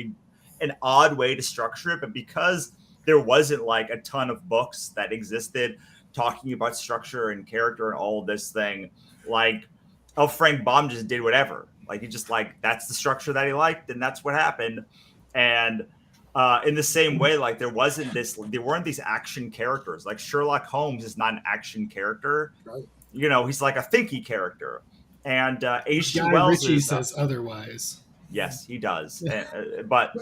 an odd way to structure it. But because there wasn't like a ton of books that existed talking about structure and character and all of this thing, like Frank Baum just did whatever. Like he just like, that's the structure that he liked, and that's what happened. And in the same way, like there weren't these action characters. Like Sherlock Holmes is not an action character. Right. He's like a thinky character. And H.G. Guy Wells Ritchie says otherwise. Yes, he does. But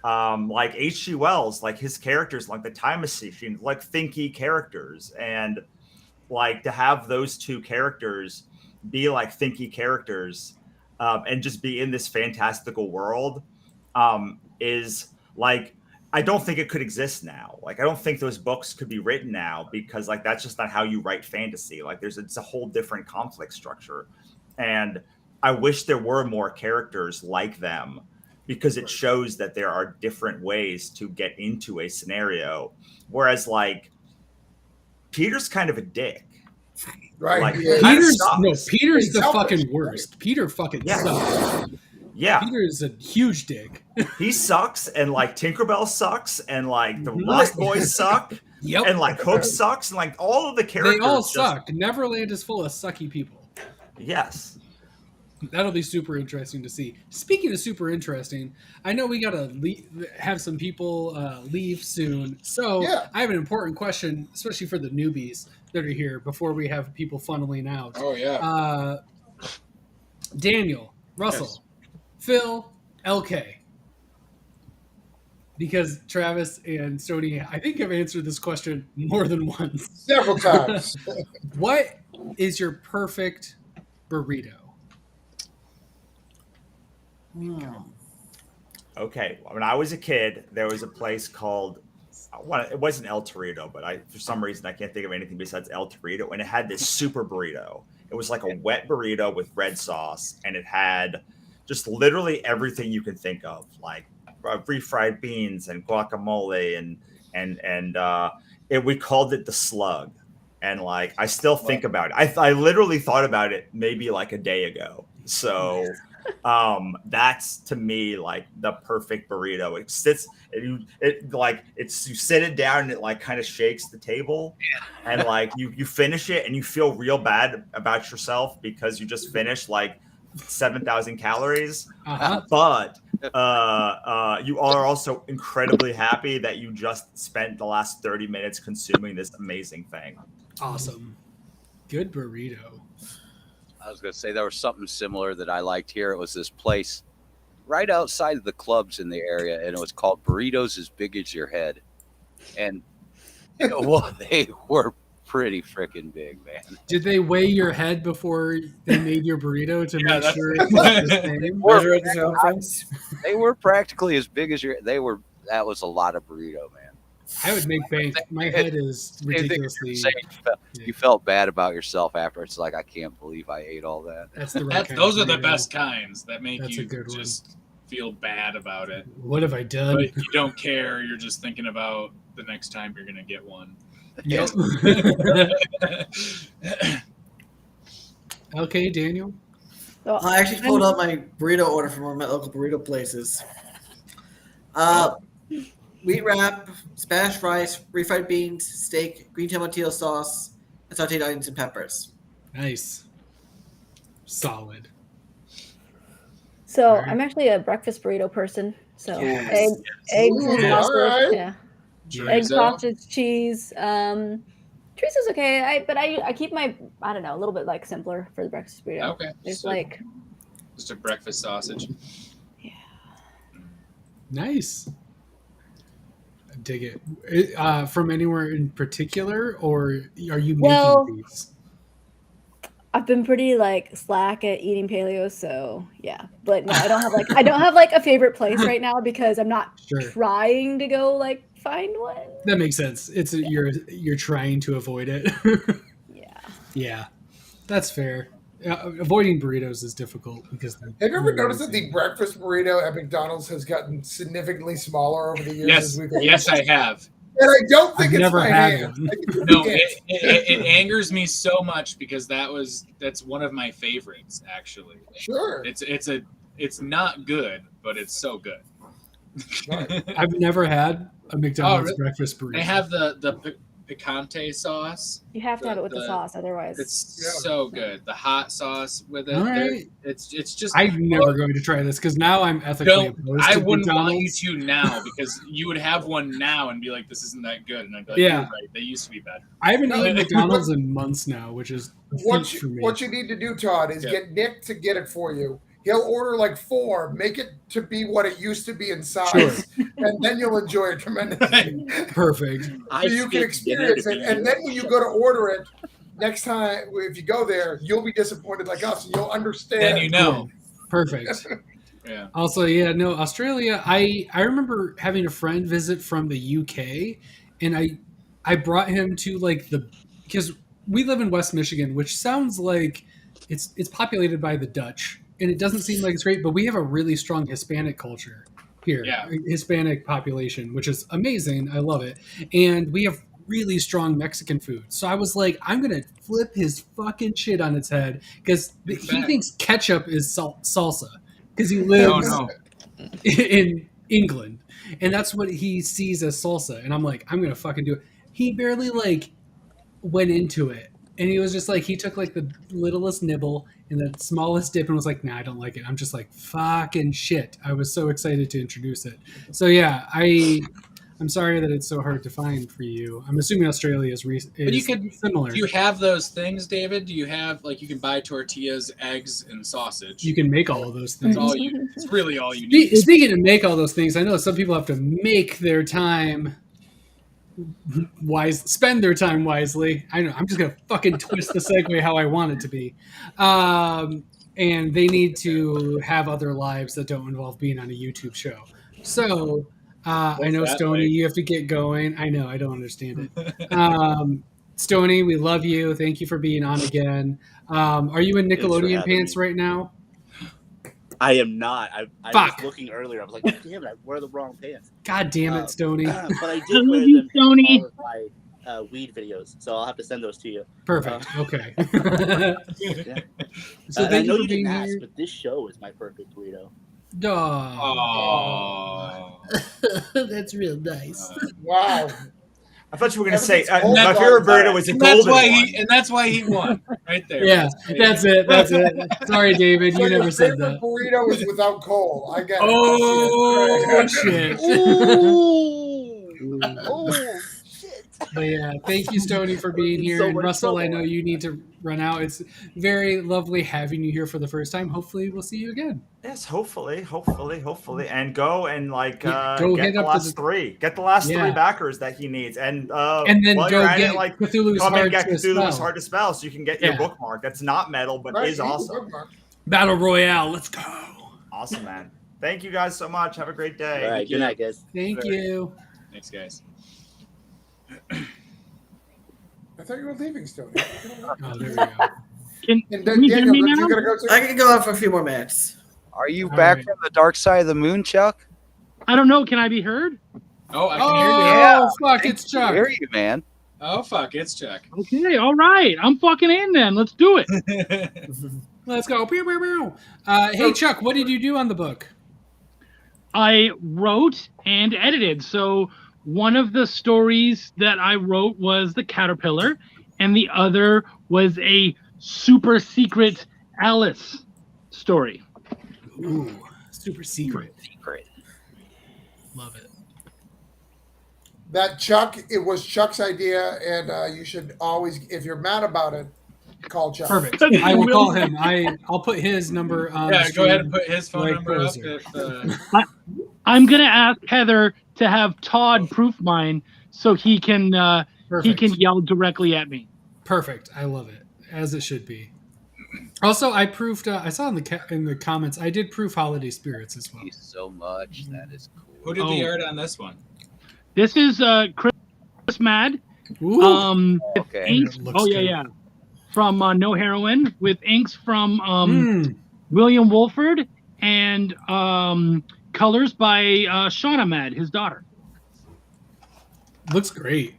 like H.G. Wells, like his characters, like the Time Machine, like thinky characters, and like to have those two characters be like thinky characters and just be in this fantastical world is like, I don't think it could exist now. Like, I don't think those books could be written now, because like, that's just not how you write fantasy. Like it's a whole different conflict structure. And I wish there were more characters like them, because it shows that there are different ways to get into a scenario. Whereas like Peter's kind of a dick. Right. Like, Peter's the fucking worst. Peter fucking sucks. Yeah. Peter is a huge dick. He sucks, and like Tinkerbell sucks, and like the Lost Boys suck. Yep. And like Hook sucks, and like all of the characters. They all suck. Neverland is full of sucky people. Yes. That'll be super interesting to see. Speaking of super interesting, I know we gotta have some people leave soon. So I have an important question, especially for the newbies that are here, before we have people funneling out. Oh yeah. Daniel, Russell, Phil, LK. Because Travis and Stoney, I think, have answered this question more than once. Several times. What is your perfect burrito? Okay. When I was a kid, there was a place called, it wasn't El Torito, but for some reason I can't think of anything besides El Torito, and it had this super burrito. It was like a wet burrito with red sauce, and it had just literally everything you can think of, like refried beans and guacamole, and we called it the Slug. And like, I still think about it. I literally thought about it maybe like a day ago. So that's to me like the perfect burrito. It sits, you sit it down and it like kind of shakes the table, and like you finish it and you feel real bad about yourself because you just finished like 7,000 calories. But you are also incredibly happy that you just spent the last 30 minutes consuming this amazing thing. Awesome. Good burrito. I was going to say there was something similar that I liked here. It was this place right outside of the clubs in the area, and it was called Burritos As Big As Your Head. And well, they were pretty freaking big, man. Did they weigh your head before they made your burrito to make sure it was the same? They were practically as big as your. That was a lot of burrito, man. I would make bank. My head is ridiculously. You felt bad about yourself after. It's like, I can't believe I ate all that. That's the right. Those are the best kinds that make you a good just feel bad about it. What have I done? But you don't care. You're just thinking about the next time you're gonna get one. Yep. Okay, Daniel. So I actually pulled up my burrito order from one of my local burrito places. Wheat wrap, Spanish rice, refried beans, steak, green tomatillo sauce, and sauteed onions and peppers. Nice. Solid. So Alright. I'm actually a breakfast burrito person. So Yes. eggs and Ooh, sausage. alright. Yeah. Egg, Chorizo. sausage, cheese. Chorizo's okay. But I keep my, I don't know, a little bit like simpler for the breakfast burrito. Okay. It's So like, just a breakfast sausage. Nice. I dig it. From anywhere in particular, or are you making Well, these? I've been pretty like slack at eating paleo, so yeah. But no, I don't have like a favorite place right now because I'm not Sure. trying to go like find one. That makes sense. You're trying to avoid it. Yeah. Yeah, that's fair. Avoiding burritos is difficult because Have you ever noticed that the breakfast burrito at McDonald's has gotten significantly smaller over the years? Yes, as we've aged? yes, I have. And I don't think I've it's never my had hands. one. I think it's No, the ants. it angers me so much because that's one of my favorites. Actually, Sure. it's not good, but it's so good. I've never had a McDonald's really? breakfast burrito. They have the picante sauce. You have to have it with the sauce, otherwise. It's so good. The hot sauce with it. All right. It's just. I'm never going to try this because now I'm ethically opposed I to wouldn't want you McDonald's. to now because you would have one now and be like, "This isn't that good," and I'd be like, Yeah. "You're right. They used to be better." I haven't eaten McDonald's in months now, which is a feat for me. What you need to do, Todd, is Yeah. get Nick to get it for you. He'll order like 4, make it to be what it used to be in size, Sure. and then you'll enjoy it tremendously. Perfect. So you can experience it, and then when you go to order it next time, if you go there, you'll be disappointed like us, and you'll understand. Then you know. Perfect. Yeah. Also, yeah, no, Australia. I remember having a friend visit from the UK, and I brought him to like because we live in West Michigan, which sounds like it's populated by the Dutch, and it doesn't seem like it's great, but we have a really strong Hispanic culture here, Yeah. Hispanic population, which is amazing. I love it, and we have really strong Mexican food. So I was like, I'm gonna flip his fucking shit on its head because he fact. thinks ketchup is salsa because he lives No. in England, and that's what he sees as salsa. And I'm like, I'm gonna fucking do it. He barely like went into it, and he was just like, he took like the littlest nibble and the smallest dip and was like, nah, I don't like it. I'm just like, fucking shit. I was so excited to introduce it. So yeah, I'm sorry that it's so hard to find for you. I'm assuming Australia is But you could similar. Do you have those things, David? Do you have like you can buy tortillas, eggs, and sausage? You can make all of those things. That's all you. It's really all you need. Speaking of make all those things, I know some people have to make their time spend their time wisely. I know I'm just gonna fucking twist the segue how I want it to be, and they need to have other lives that don't involve being on a YouTube show. So I know, that Stoney, like? you have to get going. I know, I don't understand it. Stoney, we love you. Thank you for being on again. Are you in Thanks for Nickelodeon having pants me. right now? I am not. I Fuck. was looking earlier. I was like, damn it, I wear the wrong pants. God damn it, Stoney. But I did wear them in all of my weed videos, so I'll have to send those to you. Perfect. Okay. Yeah. So I thank know you you for being didn't ask, here. but this show is my perfect burrito. Oh. That's real nice. Wow. I thought you were going to say Everything's my old favorite dog. burrito was a And that's golden why one. that's why he won right there. Yeah, that's it. That's it. Sorry, David, So you your never said favorite that. burrito is without coal. I get it. Oh shit! Oh, shit. But yeah, thank you, Stoney, for being here. So And much Russell, I trouble. know you need to run out. It's very lovely having you here for the first time. Hopefully, we'll see you again. Yes, hopefully, and go and like Yeah, go get hit the up last the- three. Get the last Yeah. three backers that he needs, and And then while go you're at get it, like Cthulhu's come Hard and get to Cthulhu's Spell. Hard to Spell, so you can get Yeah. your bookmark. That's not metal, but Right, is you can awesome. bookmark. Battle Royale. Let's go. Awesome, man. Thank you guys so much. Have a great day. All right, good night, guys. Thank you. Thanks, guys. I thought you were leaving, Stoney. Oh, there we go. Can And you hear Daniel, me you now? gonna go too? I can go on for a few more minutes. Are you All back right. from the dark side of the moon, Chuck? I don't know. Can I be heard? Oh, I can Oh, hear you. Yeah. fuck, it's I Chuck. hear you, man. Oh, fuck, it's Chuck. Okay, all right. I'm fucking in then. Let's do it. Let's go. Pew, pew, pew. Hey, Chuck, what did you do on the book? I wrote and edited. So one of the stories that I wrote was the caterpillar, and the other was a super secret Alice story. Ooh, super secret. Secret. Love it. That Chuck, it was Chuck's idea, and you should always, if you're mad about it, call Chuck. Perfect. I will call him. I'll put his number on. Yeah, the go ahead stream and put his phone right number up. closer. If, I'm gonna ask Heather to have Todd proof mine so he can yell directly at me. Perfect. I love it, as it should be. Also, I proofed. I saw in the comments. I did proof Holiday Spirits as well. Thank you so much. That is cool. who did the art on this one? This is Chris Mad. Ooh. Okay. Inks. That looks Oh yeah, good. yeah. From No Heroin with inks from Mm. William Wolford and colors by Shauna Mad, his daughter. Looks great.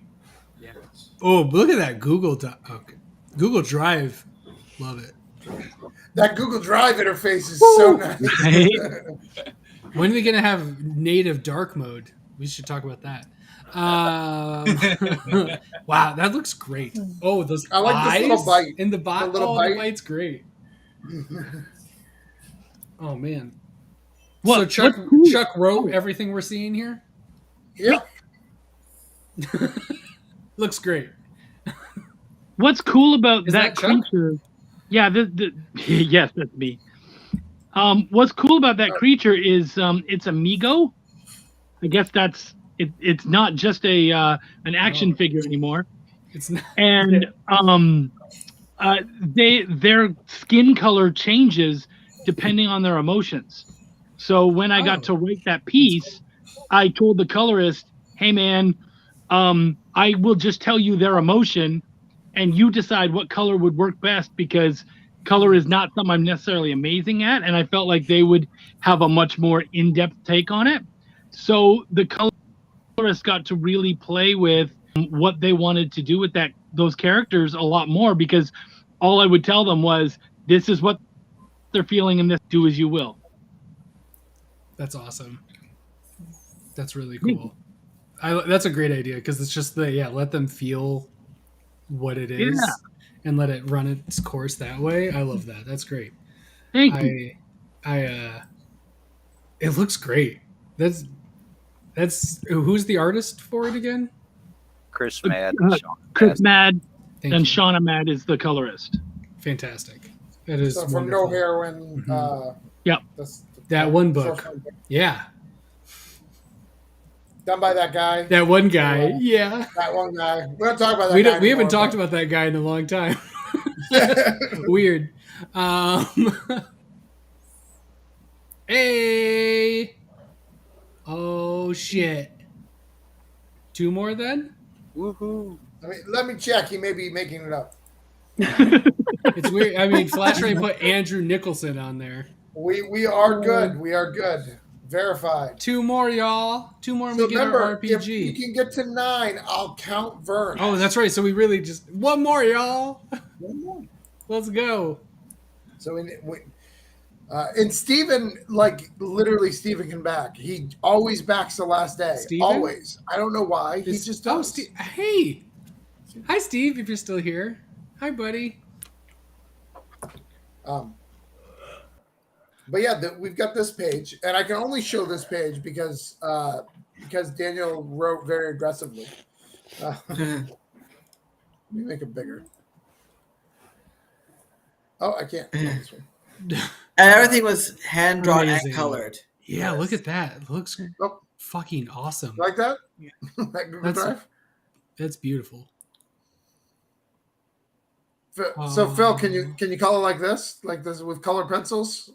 Yeah. Oh, look at that Google Drive. Love it. That Google Drive interface is so nice. When are we gonna have native dark mode? We should talk about that. Wow, that looks great. Oh, those I like this little eyes bite. in the bite. The little Oh, bite. the bite's great. Oh man. What- So what's cool- Chuck wrote everything we're seeing here. Yeah. Looks great. What's cool about Is that that Chuck? creature? Yeah, yes, that's me. What's cool about that creature is it's Amigo. I guess that's it. It's not just an action figure anymore. It's not. And their skin color changes depending on their emotions. So when I got to write that piece, I told the colorist, "Hey man, I will just tell you their emotion, and you decide what color would work best because color is not something I'm necessarily amazing at, and I felt like they would have a much more in-depth take on it." So the colorist got to really play with what they wanted to do with those characters a lot more, because all I would tell them was, this is what they're feeling in this, do as you will. That's awesome. That's really cool. That's a great idea because it's just let them feel what it is and let it run its course that way. I love that. That's great. Thank you. It looks great. That's who's the artist for it again? Chris Mad. Chris Mad Thank and you. Shauna Mad is the colorist. Fantastic. That is So from wonderful. No Heroin. Yep. That one book. Yeah. Done by that guy. That one guy. Yeah. That one guy. We don't talk about that We guy don't. We haven't anymore, talked about that guy in a long time. Weird. Hey. Oh shit. 2 more then? Woohoo. Let me check. He may be making it up. It's weird. I mean, Flash Ray put Andrew Nicholson on there. We are good. We are good. Verified. 2 more, y'all. 2 more and So we get our remember, if RPG. you can get to 9, I'll count Vern. Oh, that's right. So we really just 1 more, y'all. Let's go. So and Steven, like literally Steven can back. He always backs the last day. Steven? Always. I don't know why. He just does. Hey. Hi, Steve, if you're still here. Hi, buddy. But yeah, we've got this page, and I can only show this page because Daniel wrote very aggressively. Let me make it bigger. Oh, I can't. This one. And everything was hand drawn Amazing. and colored. Yeah, look at that. It looks Oh. fucking awesome. Like that? That Google Drive? That's beautiful. So Phil, can you color like this with colored pencils?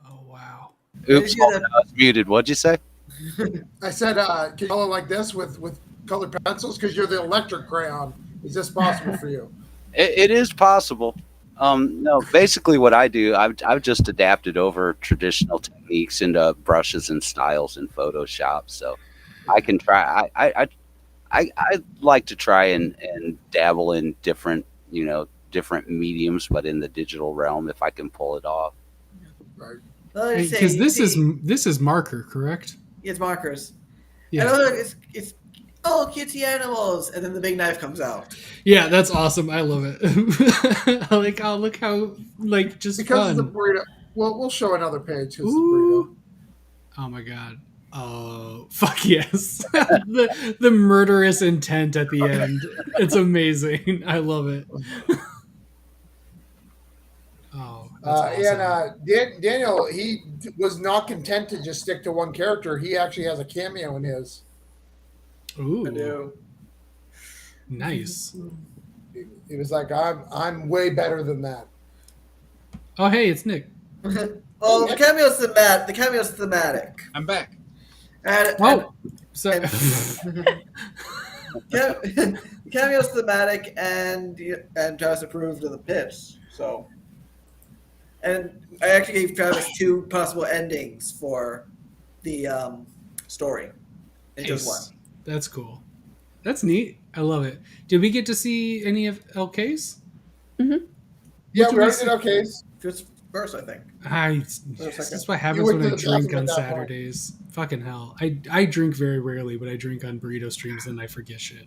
Oh wow! Oops, hold on, I was muted. What'd you say? I said, can you color like this with colored pencils? Because you're the electric crayon. Is this possible for you? It is possible. No, basically what I do, I've just adapted over traditional techniques into brushes and styles in Photoshop. So I can try. I like to try and dabble in different, different mediums, but in the digital realm, if I can pull it off. Right. Because this is marker, correct? It's markers. Yeah. And it's cutesy animals, and then the big knife comes out. Yeah, that's awesome. I love it. Like, oh, look how just because fun. of the burrito. Well, we'll show another page. Who's Ooh. Oh my god. Oh, fuck yes. the murderous intent at the end. It's amazing. I love it. Oh, that's awesome. And Daniel, he was not content to just stick to one character. He actually has a cameo in his. Ooh. I do. Nice. He was like, I'm way better than that. Oh, hey, it's Nick. Well, the cameo's thematic. The cameo's thematic. I'm back. Sorry. Cameo's thematic, and Travis approved of the pitch. So, and I actually gave Travis 2 possible endings for the story. It just one. That's cool. That's neat. I love it. Did we get to see any of LK's? Mm-hmm. Yeah, we already did LK's. Just first, I think. That's what happens when I drink on Saturdays. Fucking hell. I drink very rarely, but I drink on burrito streams and I forget shit.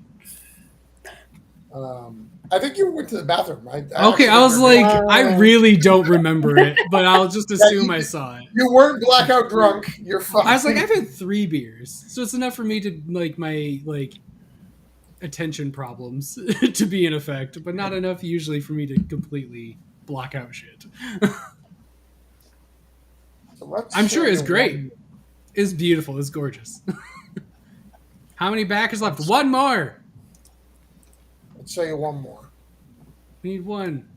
I think you went to the bathroom, right? I was like, I really don't remember it, but I'll just assume I saw it. You weren't blackout drunk. You're fine. I was like, I've had 3 beers, so it's enough for me to my attention problems to be in effect, but not enough usually for me to completely block out shit. I'm sure it's great. It's beautiful. It's gorgeous. How many backers left? 1 more. Let's show you one more. We need one.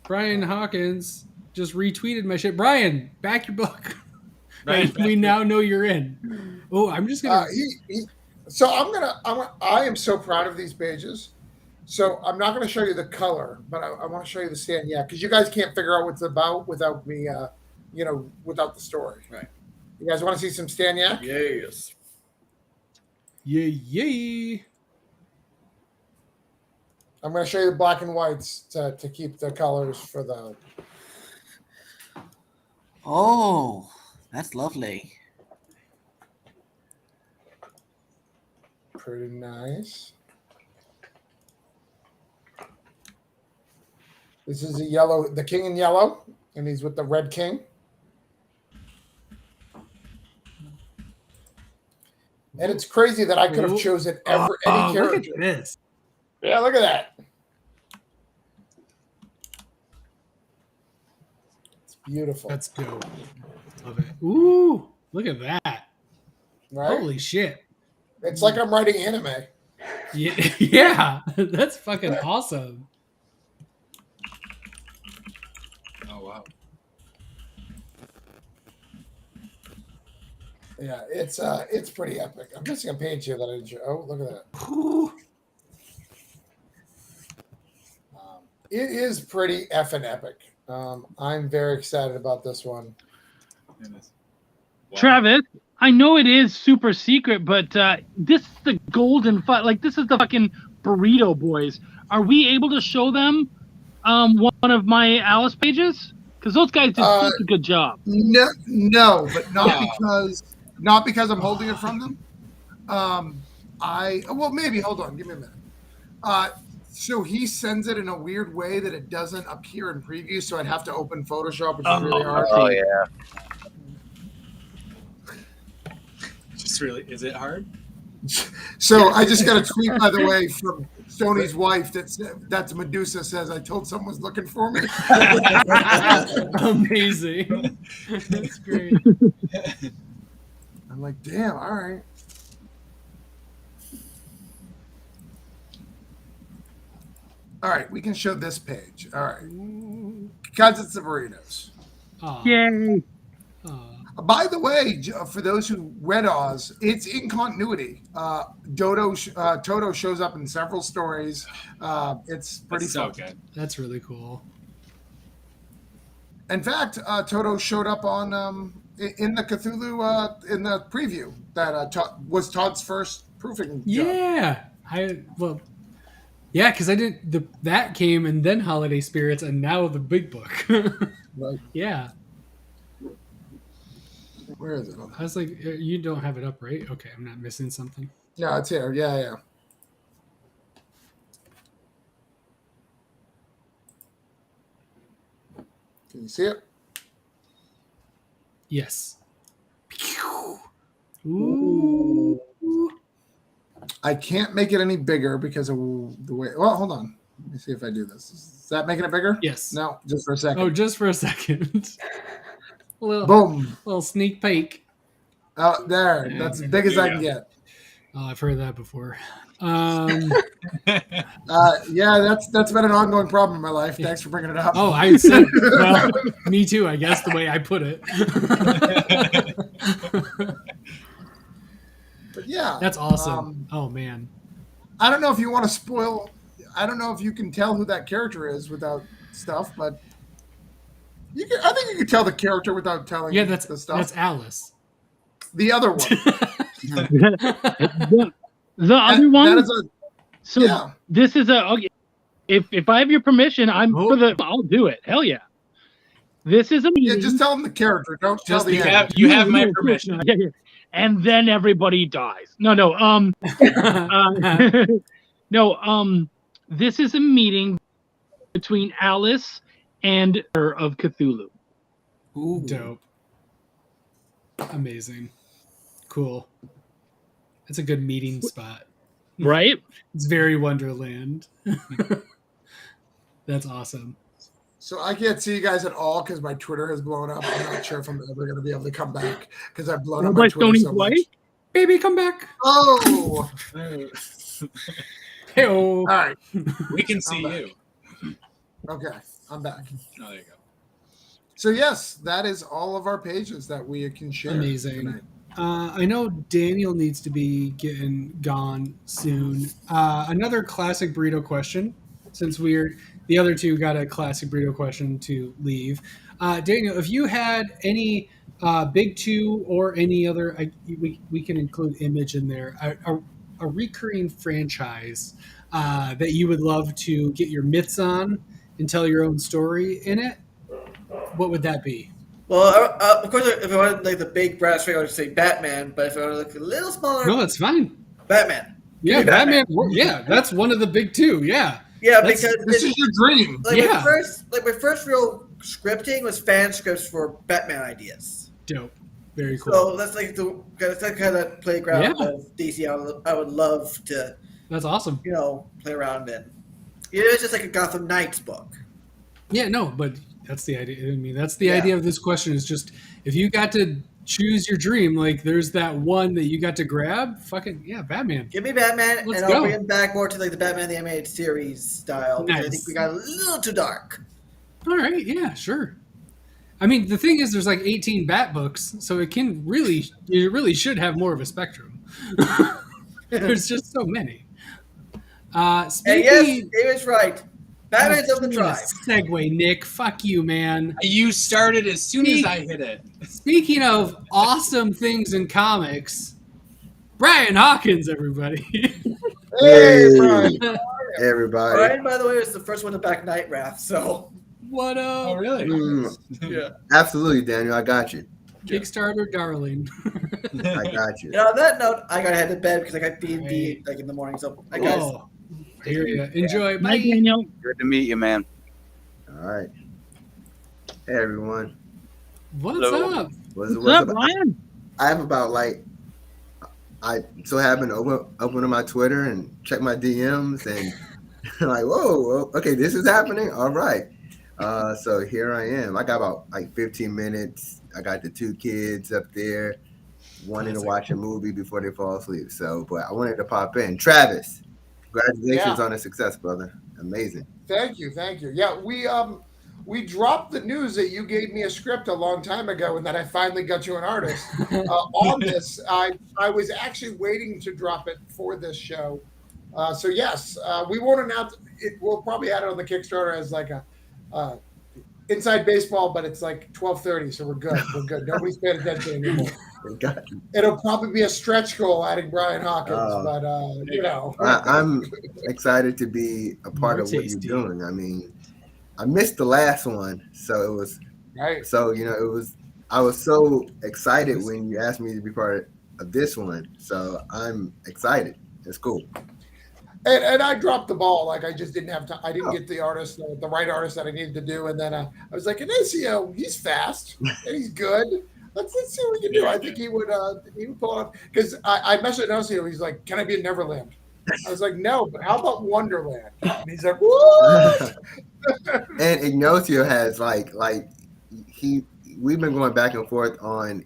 Brian Hawkins just retweeted my shit. Brian, back your book. Brian, we now know you're in. Oh, I'm just gonna. So I am so proud of these pages. So I'm not going to show you the color, but I want to show you the stand. Yeah, because you guys can't figure out what it's about without me, without the story. Right. You guys want to see some Staniak? Yes. Yay. I'm going to show you the black and whites to keep the colors for the. Oh, that's lovely. Pretty nice. This is the king in yellow, and he's with the red king. And it's crazy that I could have chosen any character. Look at this. Yeah, look at that. It's beautiful. That's dope. Love it. Ooh, look at that. Right? Holy shit. It's like I'm writing anime. Yeah, that's fucking awesome. Oh, wow. Yeah, it's pretty epic. I'm missing a page here that I didn't show. Oh, look at that. It is pretty effing epic. I'm very excited about this one. Wow. Travis, I know it is super secret, but this is the golden this is the fucking Burrito Boys. Are we able to show them one of my Alice pages? Because those guys did such a good job. No, but not because I'm holding it from them. Maybe hold on, give me a minute. So he sends it in a weird way that it doesn't appear in preview, so I'd have to open Photoshop, which is really hard. Oh yeah. Is it hard? So I just got a tweet, by the way, from Stoney's wife that's Medusa says, I told someone's looking for me. Amazing. That's great. I'm like, damn, all right. All right, we can show this page. All right. Because it's the burritos. Yay. By the way, for those who read Oz, it's in continuity. Toto shows up in several stories. It's pretty That's so fun. good. That's really cool. In fact, Toto showed up on in the Cthulhu in the preview that was Todd's first proofing job. Yeah, because I did that came and then Holiday Spirits and now the big book. Right. Yeah. Where is it? I was like, you don't have it up, right? Okay, I'm not missing something. Yeah, it's here. Yeah. Can you see it? Yes. Ooh. I can't make it any bigger because of the way. Well, hold on. Let me see if I do this. Is that making it bigger? Yes. No, just for a second. Oh, just for a second. Boom. Little sneak peek. Oh, there. That's as big as I can get. Oh, I've heard that before. Yeah, that's been an ongoing problem in my life. Thanks for bringing it up. Oh, I said, well, me too, I guess, the way I put it. But yeah. That's awesome. Oh, man. I don't know if you want to spoil. I don't know if you can tell who that character is without stuff, but I think you can tell the character without telling the stuff. That's Alice. The other one. The other one. That is this is okay. If I have your permission, I'll do it. Hell yeah. This is a meeting. Yeah, just tell them the character. Don't tell the you have my permission. Yeah. And then everybody dies. No. This is a meeting between Alice and her of Cthulhu. Ooh, dope. Amazing. Cool. That's a good meeting spot. Right? It's very Wonderland. That's awesome. So I can't see you guys at all because my Twitter has blown up. I'm not sure if I'm ever going to be able to come back because I've blown up my Twitter so much. Baby, come back. Oh. Hey-oh. All right. We can see you. Okay, I'm back. Oh, there you go. So yes, that is all of our pages that we can share. Amazing. Tonight. I know Daniel needs to be getting gone soon. Another classic burrito question, since the other two got a classic burrito question to leave. Daniel, if you had any big two or any other, we can include Image in there, a recurring franchise that you would love to get your mitts on and tell your own story in it, what would that be? Well, of course, if I wanted like the big brass ring, I would say Batman. But if I wanted like a little smaller, No, that's fine. Batman. Yeah, Batman. Yeah, that's one of the big two. Yeah. Yeah, That's- because This is your dream. like Yeah. my first real scripting was fan scripts for Batman ideas. Dope. Very cool. So that's like that's that kind of playground Yeah. of DC. I would love to That's awesome. play around in. It's just like a Gotham Knights book. Yeah, no, but that's the idea. I mean, that's the Yeah. idea of this question is just if you got to choose your dream, like there's that one that you got to grab, fucking yeah, Batman. Give me Batman, Let's and I'll go. bring him back more to like the Batman the Animated Series style. Because I Nice. think we got a little too dark. All right, yeah, sure. I mean, the thing is, there's like 18 Bat books, so it really should have more of a spectrum. There's just so many. And Speaking, yes, David's right. Batman's of the tribe. Segue, Nick. Fuck you, man. You started as soon as I hit it. Speaking of awesome things in comics, Brian Hawkins, everybody. Hey, Brian. Everybody. Brian, by the way, was the first one to back Night Wrath, so What up? Oh, really? yeah. Absolutely, Daniel. I got you. Kickstarter darling. I got you. And on that note, I gotta head to bed because I got D&D like in the morning. So I guys, I hear ya. Enjoy. Bye, Bye. Daniel. Good to meet you, man. All right. Hey, everyone. What's Hello. up? What's What's up, up? Brian? I have about I so happen to open my Twitter and check my DMs and like, whoa, okay, this is happening. All right. So here I am. I got about 15 minutes. I got the two kids up there wanting to watch a movie before they fall asleep. So, but I wanted to pop in. Travis, congratulations on the success, brother. Amazing. Thank you. Yeah, we dropped the news that you gave me a script a long time ago, and that I finally got you an artist on this. I was actually waiting to drop it for this show. So yes, we won't announce it. We'll probably add it on the Kickstarter as like a inside baseball, but it's like 12:30, so we're good. We're good. Nobody's paying attention anymore. It'll probably be a stretch goal adding Brian Hawkins, but you know, I'm excited to be a part of what you're doing. I mean, I missed the last one, so it was right. So you know, it was. I was so excited when you asked me to be part of this one, so I'm excited. It's cool. And I dropped the ball. Like I just didn't have time. I didn't get the artist, the right artist that I needed to do. And then I was like, Ignacio, he's fast and he's good. Let's see what we can do. I think he would pull it up because I messaged Ignacio. He's like, can I be in Neverland? I was like, no, but how about Wonderland? And he's like, what? And Ignacio has we've been going back and forth on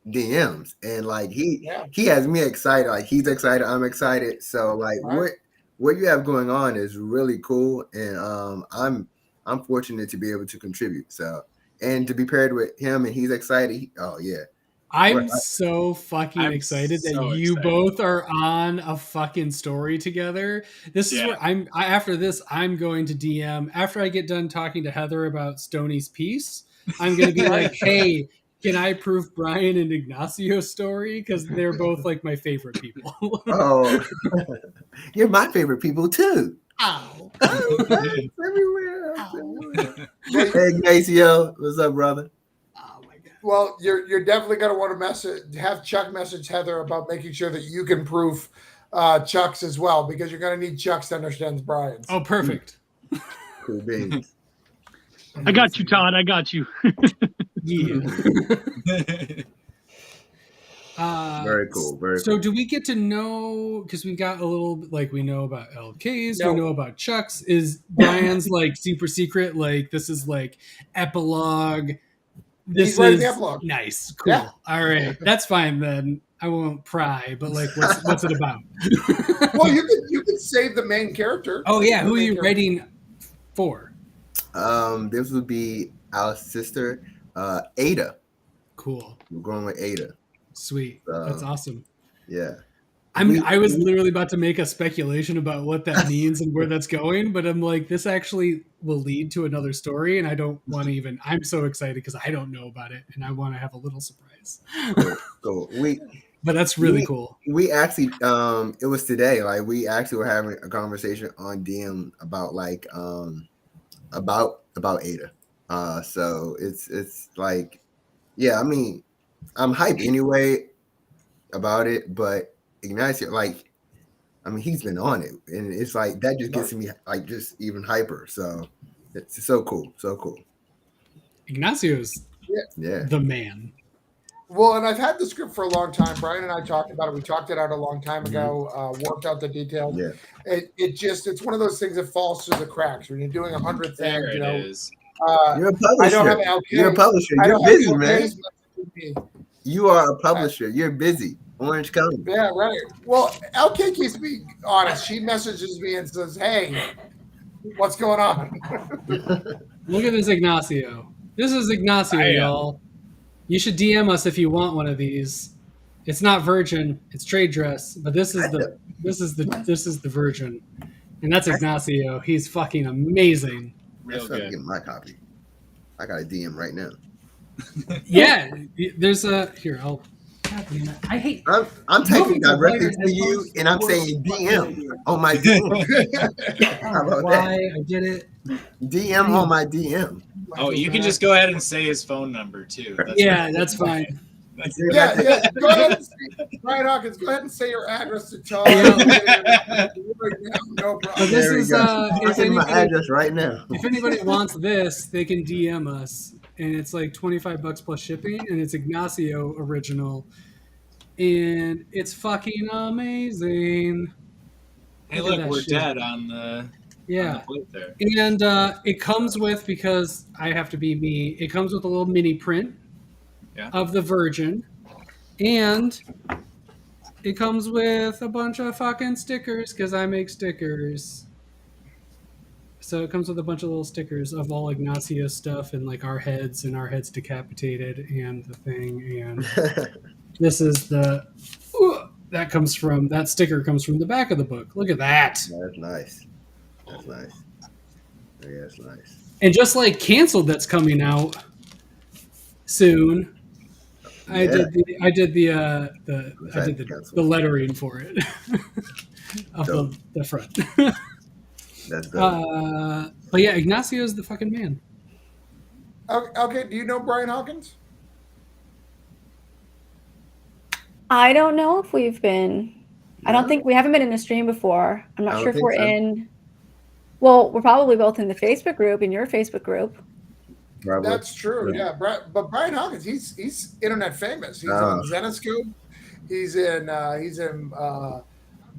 DMs, and like he has me excited. Like he's excited, I'm excited. So like what you have going on is really cool, and I'm fortunate to be able to contribute. So and to be paired with him, and he's excited. Oh yeah. I'm so fucking excited that you both are on a fucking story together. This is where after this, I'm going to DM after I get done talking to Heather about Stoney's piece. I'm going to be like, hey, can I proof Brian and Ignacio's story? Because they're both like my favorite people. Oh, you're my favorite people too. Ow. Everywhere. Hey, Ignacio, what's up, brother? Well, you're definitely going to want to have Chuck message Heather about making sure that you can proof Chuck's as well, because you're going to need Chuck's to understand Brian's. Oh, perfect. Cool beans. I got you, Todd. I got you. Yeah. Very cool. Very so cool. do we get to know, because we got a little, like we know about LK's, we know about Chuck's. Is Brian's like super secret? Like this is like epilogue. This is the epilogue. Nice. Cool. Yeah. All right. That's fine then. I won't pry, but like what's it about? Well, you could save the main character. Oh yeah, who are you writing for? This would be our sister, Ada. Cool. We're going with Ada. Sweet. That's awesome. Yeah. I was literally about to make a speculation about what that means and where that's going, but I'm like, this actually will lead to another story, and I don't want to even. I'm so excited because I don't know about it, and I want to have a little surprise. Cool. But that's really cool. We actually, it was today. Like we actually were having a conversation on DM about like, about Ada. So it's like, yeah. I mean, I'm hyped anyway about it, but Ignacio, like, I mean, he's been on it, and it's like that just gets me like just even hyper. So it's so cool, so cool. Ignacio's the man. Well, and I've had the script for a long time. Brian and I talked about it. We talked it out a long time ago. Worked out the details. Yeah. It's one of those things that falls through the cracks when you're doing 100 things. There you it know, is. You're a publisher. I don't have LK. You're a publisher. You're busy, man. You are a publisher. You're busy. Orange County. Yeah, right. Well, LK keeps me honest. She messages me and says, "Hey, what's going on?" Look at this Ignacio. This is Ignacio, y'all. You should DM us if you want one of these. It's not virgin, it's trade dress, but this is the virgin. And that's Ignacio. He's fucking amazing. Real good. Get my copy. I got a DM right now. Yeah, there's a here. God damn it. I hate. I'm typing directly to you, and I'm saying DM on my DM. How about why that? I did it. DM on my DM. Oh, you can just go ahead and say his phone number too. That's fine. Yeah. Go ahead and say, Brian Hawkins, go ahead and say your address to Todd. No problem. This is I'm my address right now. If anybody wants this, they can DM us, and it's like $25 plus shipping, and it's Ignacio original, and it's fucking amazing. Hey, look, we're dead on the. Yeah, there. And it comes with, because I have to be me, it comes with a little mini print of the Virgin, and it comes with a bunch of fucking stickers because I make stickers. So it comes with a bunch of little stickers of all Ignacio stuff and like our heads decapitated and the thing. And this is that sticker comes from the back of the book. Look at that. That's nice. That's nice. Yeah, that's nice. And just like Canceled, that's coming out soon. I did the lettering for it of the front. That's dope. But yeah, Ignacio is the fucking man. Okay, do you know Brian Hawkins? I don't know if we've been. I don't think we haven't been in a stream before. I'm not sure if we're in. Well, we're probably both in the Facebook group, in your Facebook group. Probably. That's true. Yeah, but Brian Hawkins, he's internet famous. He's on Zenoscope. He's in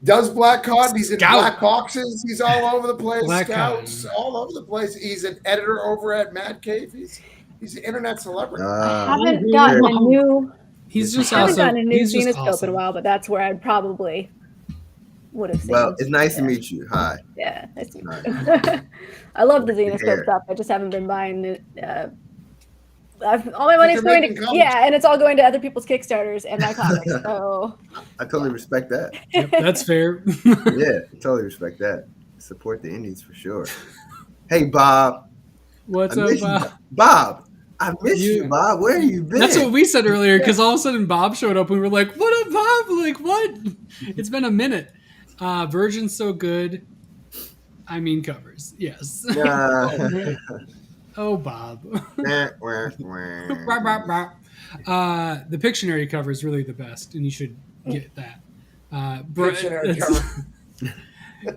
Does Black Cod. He's in Black Boxes. He's all over the place. Black Scouts, all over the place. He's an editor over at Mad Cave. He's an internet celebrity. I haven't gotten a new. He's just I haven't awesome. gotten a new He's just Zenoscope awesome. in a while, but that's where I probably would have seen. Well, it's nice to meet you. Hi. Yeah, nice to meet you. I love the Zenoscope stuff. I just haven't been buying it. All my money's going to and it's all going to other people's Kickstarters and my comics. So I totally respect that. Yep, that's fair. Yeah, I totally respect that. Support the indies for sure. Hey, Bob. What's up, Bob? Bob, I miss you, Bob. Where have you been? That's what we said earlier, because all of a sudden Bob showed up and we were like, what up, Bob? Like, what? It's been a minute. Virgin's so good. I mean covers. Yes. Oh, Bob. The Pictionary cover is really the best, and you should get that. Pictionary cover.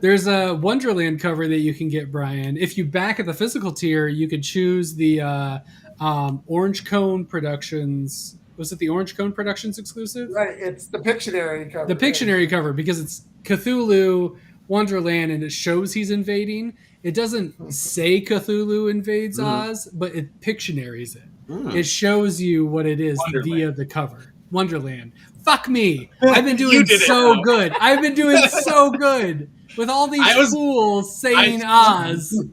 There's a Wonderland cover that you can get, Brian. If you back at the physical tier, you could choose the Orange Cone Productions. Was it the Orange Cone Productions exclusive? Right, it's the Pictionary cover. The Pictionary cover, because it's Cthulhu Wonderland and it shows he's invading. It doesn't say Cthulhu invades Oz, but it Pictionaries it. It shows you what it is via the cover. Wonderland. Fuck me. I've been doing so good. I've been doing so good with all these fools saying Oz.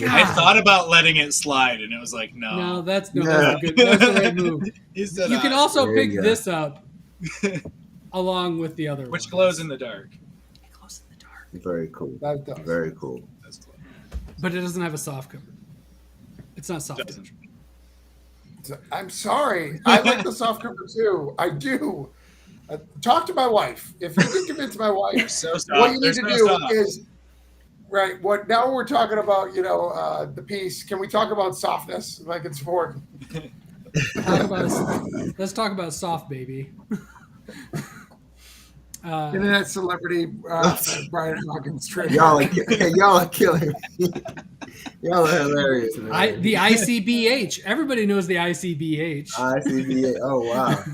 I thought about letting it slide, and it was like, no. That's good. That's the right move. You can also pick this up along with the other one. Which glows in the dark. It glows in the dark. Very cool. Very cool. But it doesn't have a soft cover. It's not soft. I'm sorry. I like the soft cover too. I do. Talk to my wife. If you can convince my wife, what you need to do is right. What now we're talking about? The piece. Can we talk about softness? Like it's important. Let's talk about soft, baby. Internet celebrity Brian Hawkins trip. Y'all are killing me. Y'all are hilarious, man. The ICBH. Everybody knows the ICBH. ICBH. Oh wow.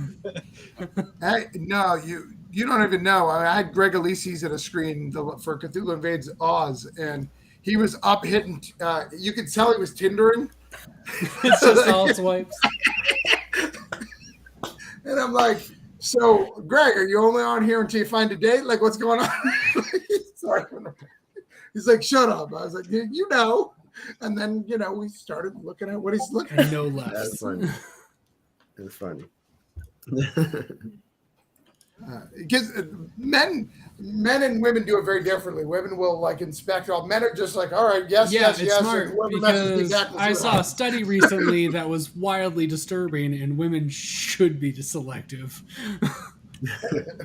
No, you don't even know. I had Greg Elises at a screen for Cthulhu Invades Oz, and he was up hitting. You could tell he was Tindering. It's just all swipes. And I'm like, so Greg, are you only on here until you find a date? Like, what's going on? Sorry. He's like, shut up. I was like, you know. And then, we started looking at what he's looking at. No less. That's funny. It's funny. Because men and women do it very differently. Women will inspect all. Men are just like, all right, yes. Smart because I saw a study recently that was wildly disturbing, and women should be selective.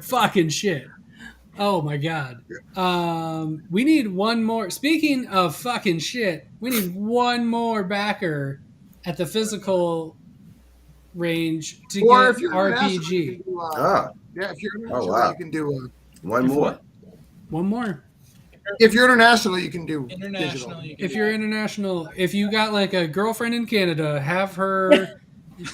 Fucking shit. Oh my god. We need one more. Speaking of fucking shit, we need one more backer at the physical range to get RPG. Yeah, if you're international, you can do one more. One more. If you're international, you can do international. If you're international, if you got a girlfriend in Canada, have her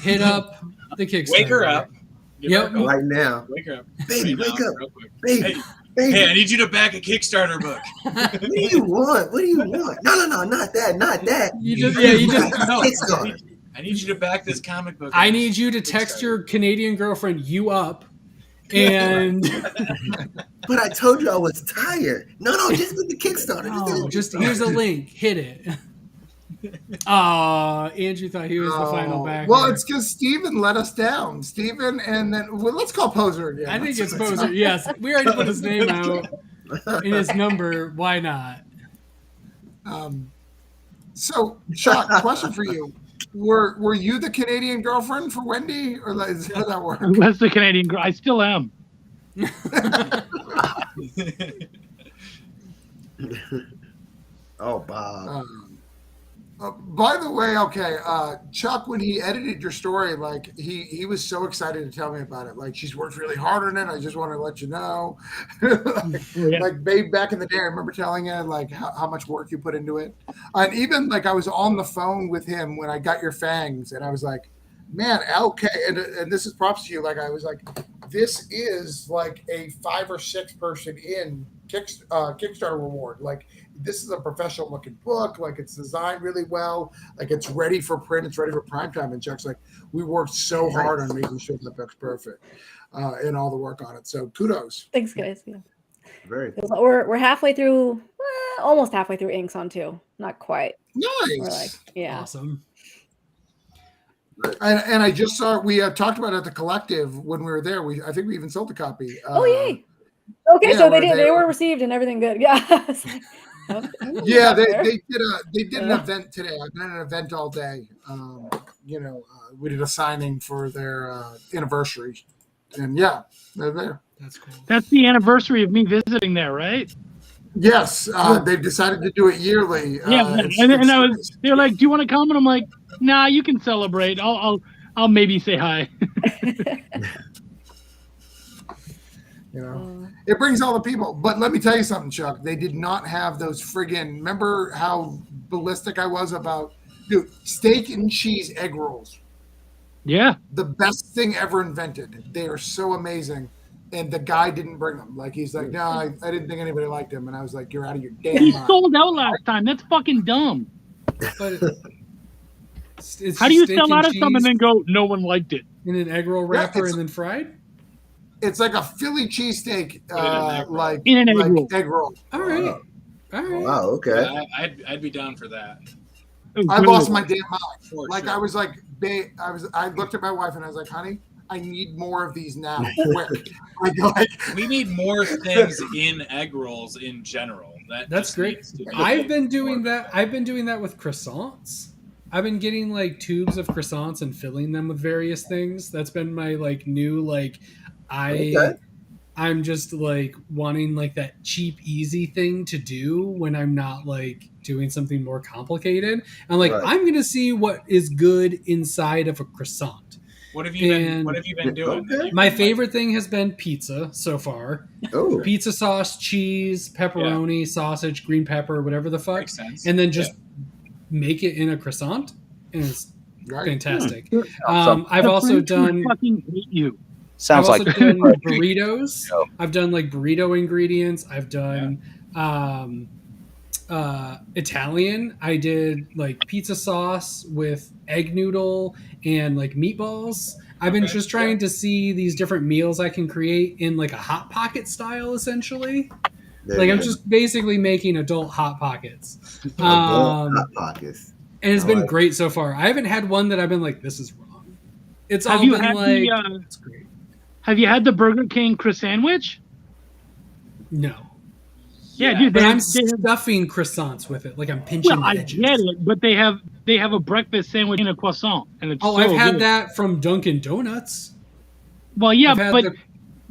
hit up the Kickstarter. Wake her up. Yep. Right now. Wake her up. Baby, right wake now, up. real quick. Baby. Hey, I need you to back a Kickstarter book. What do you want? No, not that. I need you to back this comic book. I need you to text your Canadian girlfriend you up And But I told you I was tired. No, just with the Kickstarter. no, just here's a link. Hit it. Andrew thought he was the final backer. Well, it's because Steven let us down. Steven, and then let's call Poser again. I think it's Poser. Yes, we already put his name out and his number. Why not? So, Chuck, question for you: Were you the Canadian girlfriend for Wendy, or how does that work? That's the Canadian girl. I still am. Oh, Bob. By the way, okay, Chuck, when he edited your story, like he was so excited to tell me about it. Like, she's worked really hard on it. I just want to let you know. Like, babe, back in the day, I remember telling you like how much work you put into it. And even like I was on the phone with him when I got your fangs, and I was like, man, LK, and this is props to you. Like, I was like, this is like a 5 or 6 person in Kickstarter reward. Like, this is a professional looking book. Like, it's designed really well. Like, it's ready for print. It's ready for prime time. And Chuck's like, we worked so hard on making sure that book's perfect, and all the work on it. So kudos. Thanks, guys. Yeah. Very cool. We're halfway through, almost halfway through inks on 2. Not quite. Nice. We're like, yeah. Awesome. And I just saw, we talked about it at the collective when we were there. I think we even sold a copy. Oh, yay. Okay, yeah, so they were received and everything good. Yeah. Yeah, they did an event today. I've been at an event all day. We did a signing for their anniversary, and yeah, they're there. That's cool. That's the anniversary of me visiting there, right? Yes, they've decided to do it yearly. Yeah, and they were like, "Do you want to come?" And I'm like, "Nah, you can celebrate. I'll maybe say hi." It brings all the people. But let me tell you something, Chuck. They did not have those friggin'. Remember how ballistic I was about, dude, steak and cheese egg rolls. Yeah. The best thing ever invented. They are so amazing. And the guy didn't bring them. Like, he's like, no, I didn't think anybody liked him. And I was like, you're out of your damn He mind. sold out last time. That's fucking dumb. But it's How do you steak sell and out of something and cheese then go, no one liked it? in an egg roll wrapper and then fried? It's like a Philly cheesesteak, like in an egg like roll. egg roll. All right. All right. Wow, okay. Yeah, I'd be down for that. I lost my damn mind. For Like, sure. I was like, babe, I looked at my wife and I was like, honey, I need more of these now, quick. like, We need more things in egg rolls in general. That's great. I've been doing that. I've been doing that with croissants. I've been getting like tubes of croissants and filling them with various things. That's been my like new like I'm just like wanting like that cheap, easy thing to do when I'm not like doing something more complicated. I'm like, I'm gonna see what is good inside of a croissant. What have you been doing? Okay. My favorite thing has been pizza so far. Oh, Pizza sauce, cheese, pepperoni, sausage, green pepper, whatever the fuck. Makes sense. And then just make it in a croissant. And it's fantastic. The I've also French would done fucking hate you. Sounds I've like also done burritos. I've done like burrito ingredients. I've done Italian. I did like pizza sauce with egg noodle and like meatballs. I've been just trying to see these different meals I can create in like a hot pocket style, essentially. Like, I'm just basically making adult hot pockets. hot pockets. And it's been great so far. I haven't had one that I've been like, this is wrong. It's all been like, it's great. Have you had the Burger King Chris sandwich? No. Yeah, dude. But I'm stuffing croissants with it. Like, I'm pinching I edges. get it, but they have a breakfast sandwich in a croissant, and it's I've had that from Dunkin' Donuts. Well, yeah, but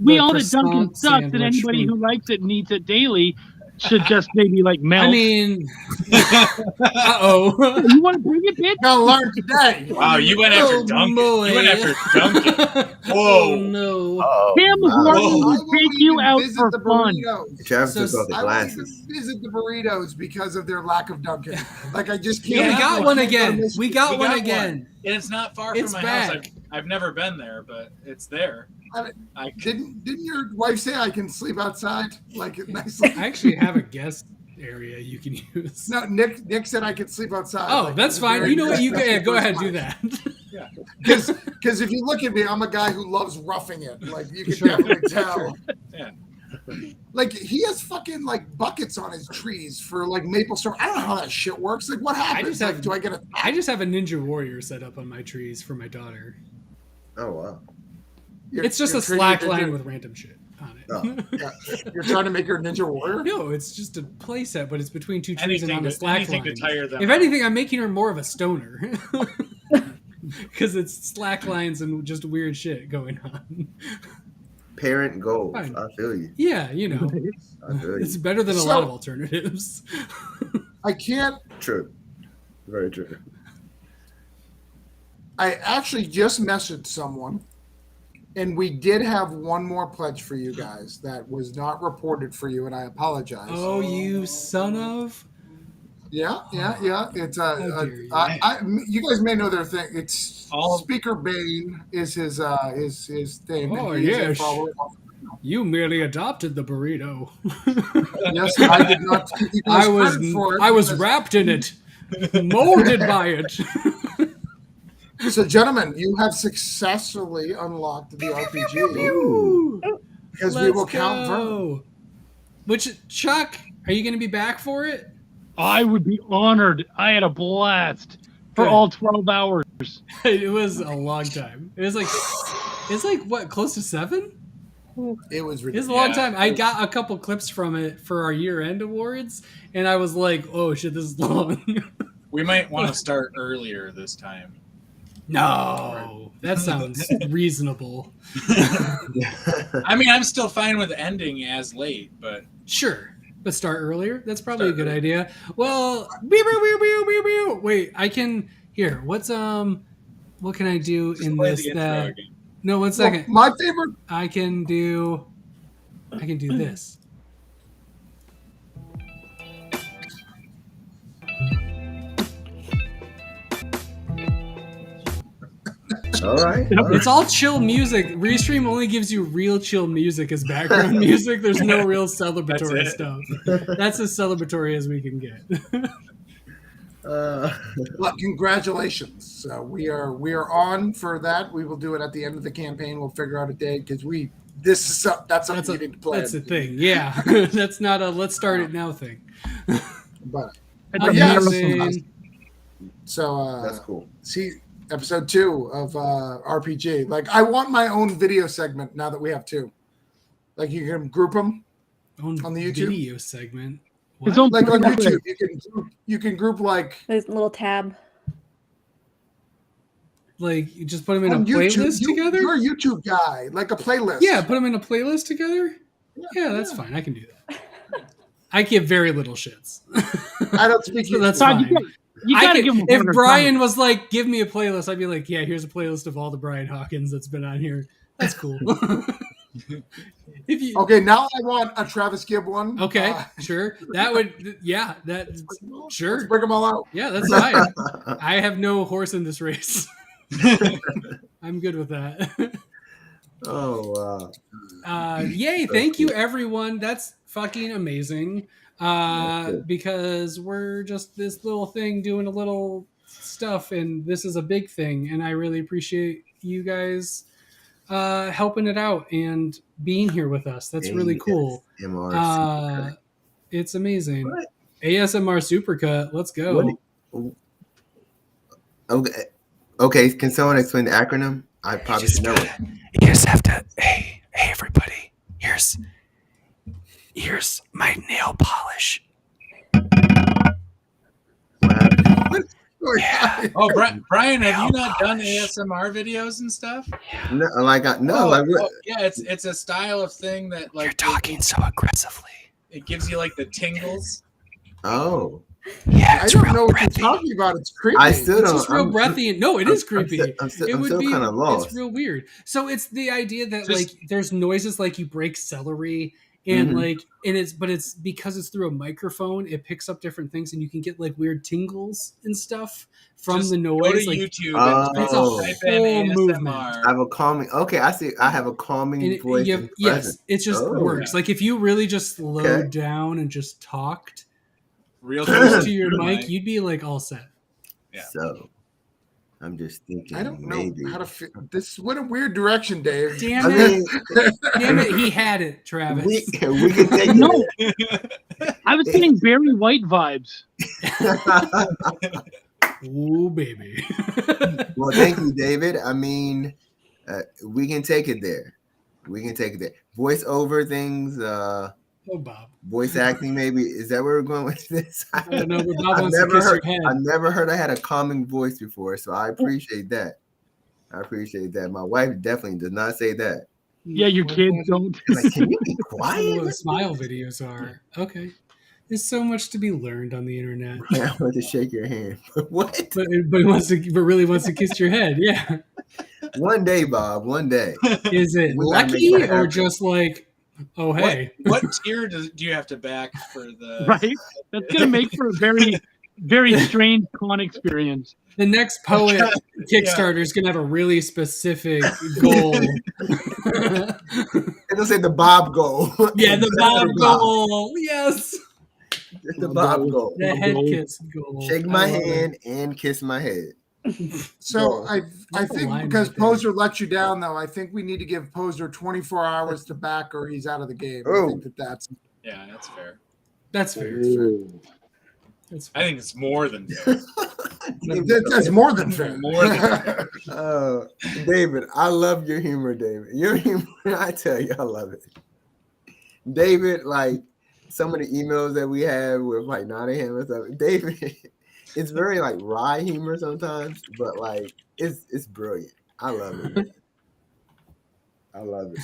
we all that Dunkin' croissant sucks, and sandwich anybody from- who likes it and eats it daily should just maybe like melt. I mean, uh-oh. You want to bring it, bitch? Gotta learn today. Wow, you went after Dunkin'. boy. You went after Dunkin'. Oh, Whoa. no. Tim Horton I would will take you even out visit for the fun. burritos. Travis took off the I will even glasses. visit the burritos because of their lack of Dunkin'. Like, I just Yeah, can't. we got I one can't go to again. Michigan. We got We one got again. And it's not far It's from my house. back. I've never been there, but it's there. Didn't your wife say I can sleep outside? Like, nicely? I actually have a guest area you can use. No, Nick said I could sleep outside. Oh, Like, that's it was fine. very You know what? nice. You That's can the go first ahead, do time. that. Yeah. Because if you look at me, I'm a guy who loves roughing it. Like you can Sure. definitely tell. Yeah. Like he has fucking like buckets on his trees for like maple syrup. I don't know how that shit works. Like what happens? Like, do I get a? I just have a Ninja Warrior set up on my trees for my daughter. Oh wow. It's just a slack line with random shit on it. Oh. Yeah. You're trying to make her a Ninja Warrior? No, it's just a play set, but it's between two trees and Anything on a to- slack anything line. to tire them If out. anything, I'm making her more of a stoner. Because it's slack lines and just weird shit going on. Parent goals. Fine. I feel you. Yeah, you know. I feel It's you. better than a So- lot of alternatives. I can't. True. Very true. I actually just messaged someone, and we did have one more pledge for you guys that was not reported for you, and I apologize. Oh, you son of. Yeah. It's How dare you. you guys may know their thing. It's All- Speaker Bane is his thing. Oh, and he is a yes. follower. You merely adopted the burrito. Yes, I did not give you guys credit for it I was because- wrapped in it, molded by it. So, gentlemen, you have successfully unlocked the RPG because we will count Vernon. go. Which, Chuck, are you going to be back for it? I would be honored. I had a blast for Good. all 12 hours. It was a long time. It was like what, close to 7? It was It was ridiculous. a long time. I got a couple clips from it for our year-end awards, and I was like, "Oh shit, this is long." We might want to start earlier this time. No, that sounds reasonable. I mean, I'm still fine with ending as late, but Sure, but start earlier. That's probably a good idea. Well, wait, I can here. What can I do in play this? the intro That again. no, one second. My favorite. I can do this. All right. It's all chill music. Restream only gives you real chill music as background music. There's no real celebratory That's it. stuff. That's as celebratory as we can get. Well, congratulations. So we are on for that. We will do it at the end of the campaign. We'll figure out a date because that's something you need to plan. That's a thing. Yeah, that's not a let's start it now thing. But It's Oh, a yeah, marathon. man. so That's cool. see episode 2 of RPG. Like I want my own video segment now that we have 2. Like you can group them on the YouTube video segment. His What? own like on project. YouTube. You can group like There's a little tab. Like you just put them in a on YouTube. playlist together? You're a YouTube guy, like a playlist. Yeah, put them in a playlist together. Yeah, that's fine. I can do that. I give very little shits. I don't speak. So that's Todd, fine. you I gotta could- give him a if harder Brian time. was like, "Give me a playlist," I'd be like, "Yeah, here's a playlist of all the Brian Hawkins that's been on here." That's cool. If you Okay, now I want a Travis Gibb one. okay, sure, that would that sure, Let's bring them all out. yeah, that's fine. I have no horse in this race. I'm good with that. Oh wow. Yay! Thank you, everyone. That's fucking amazing. Because we're just this little thing doing a little stuff, and this is a big thing, and I really appreciate you guys helping it out and being here with us. That's really cool. ASMR It's amazing. What? ASMR Supercut. Let's go. Okay. Can someone explain the acronym? I probably should know it. You just have to. Hey, everybody. Here's my nail polish. Yeah. Oh, Brian, have you not done ASMR videos and stuff? No, like Yeah, it's a style of thing that like You're talking so aggressively. it gives you like the tingles. Oh. Yeah, I it's don't real know what breathy. you're talking about. It's creepy. I still It's don't. just real I'm- breathy. No, it is creepy. I'm still It would be. kind of lost. It's real weird. So it's the idea that Just- like there's noises like you break celery and Mhm. like and it's because it's through a microphone. It picks up different things and you can get like weird tingles and stuff from Just the Go noise. to Like YouTube and it's a Oh. type in whole movement. I ASMR. have a calming. Okay, I see. I have a calming and voice. you and yes, presence. it just Oh. works. Like if you really just slowed Okay. down and just talked Real close close to your mic, you'd be like all set. Yeah. So I'm just thinking. I don't know maybe. how to fit. This went a weird direction, Dave. Damn I it. mean, Damn it, he had it, Travis. we can take No, it. I was getting Barry White vibes. Ooh, baby. Well, thank you, David. I mean, we can take it there. We can take it there. Voice over things, Oh, Bob. voice acting, maybe. Is that where we're going with this? I don't know, but Bob wants to kiss your head. I've never heard I had a calming voice before, so I appreciate that. I appreciate that. My wife definitely does not say that. Yeah, your kids don't. Like, can you be What quiet? the smile videos are. Okay. There's so much to be learned on the internet. I want to shake your hand. What? But really wants to kiss your head. Yeah. One day, Bob. One day. Is it We gotta make lucky that or happen. just like, oh hey? What tier do you have to back for the? Right? That's gonna make for a very, very strange con experience. The next poet Kickstarter is gonna have a really specific goal. It'll say the Bob goal. Yeah, the Bob goal. Yes. The Bob goal. The head kiss goal. Shake my hand and kiss my head. So I That's a think line because right there. Poser let you down, though, I think we need to give Poser 24 hours to back, or he's out of the game. I Oh. think that's Yeah, that's fair. That's fair. That's I think it's more than fair. that's more than fair. More than fair. David, I love your humor, David. Your humor, I tell you, I love it. David, like some of the emails that we have with like Nottingham and stuff, David, it's very like wry humor sometimes, but like it's brilliant. I love it. Man. I love it.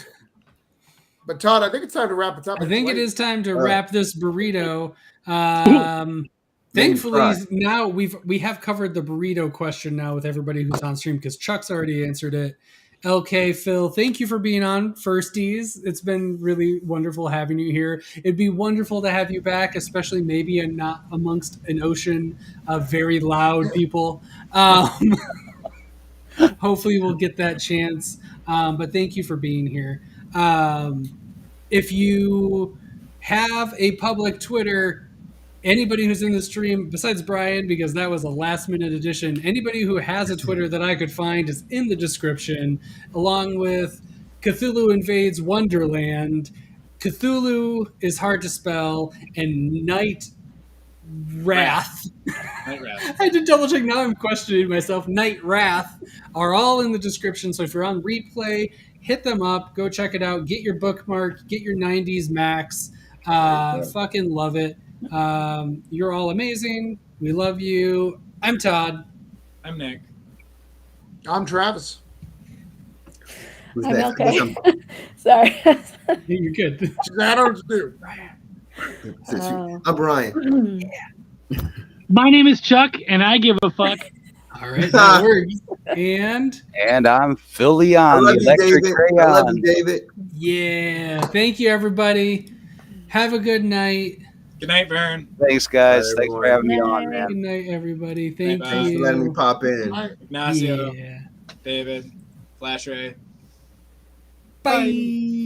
But Todd, I think it's time to wrap it up. I think it is time to wrap this burrito. Maybe Thankfully, fry. now we have covered the burrito question now with everybody who's on stream because Chuck's already answered it. LK, Phil, thank you for being on Firsties. It's been really wonderful having you here. It'd be wonderful to have you back, especially maybe not amongst an ocean of very loud people. Hopefully we'll get that chance. But thank you for being here. If you have a public Twitter, anybody who's in the stream, besides Brian, because that was a last minute addition, anybody who has a Twitter that I could find is in the description, along with Cthulhu Invades Wonderland. Cthulhu is hard to spell, and Night Wrath. Night Wrath. I had to double check. Now I'm questioning myself. Night Wrath are all in the description. So if you're on replay, hit them up. Go check it out. Get your bookmark. Get your 90s Max. Fucking love it. You're all amazing. We love you. I'm Todd. I'm Nick. I'm Travis. Who's I'm next? okay. Sorry. You're good. Shadows do. I'm Brian. My name is Chuck, and I give a fuck. All right, that works. And I'm Phil I Leon, love the you, electric David. I love crayon. you, David. yeah, thank you, everybody. Have a good night. Good night, Vern. Thanks, guys. Bye, Thanks for everyone. having me on, man. Good night, everybody. Thank Bye-bye. Thanks for letting me you. pop in. Ignacio, Yeah. David, Flash Ray. Bye.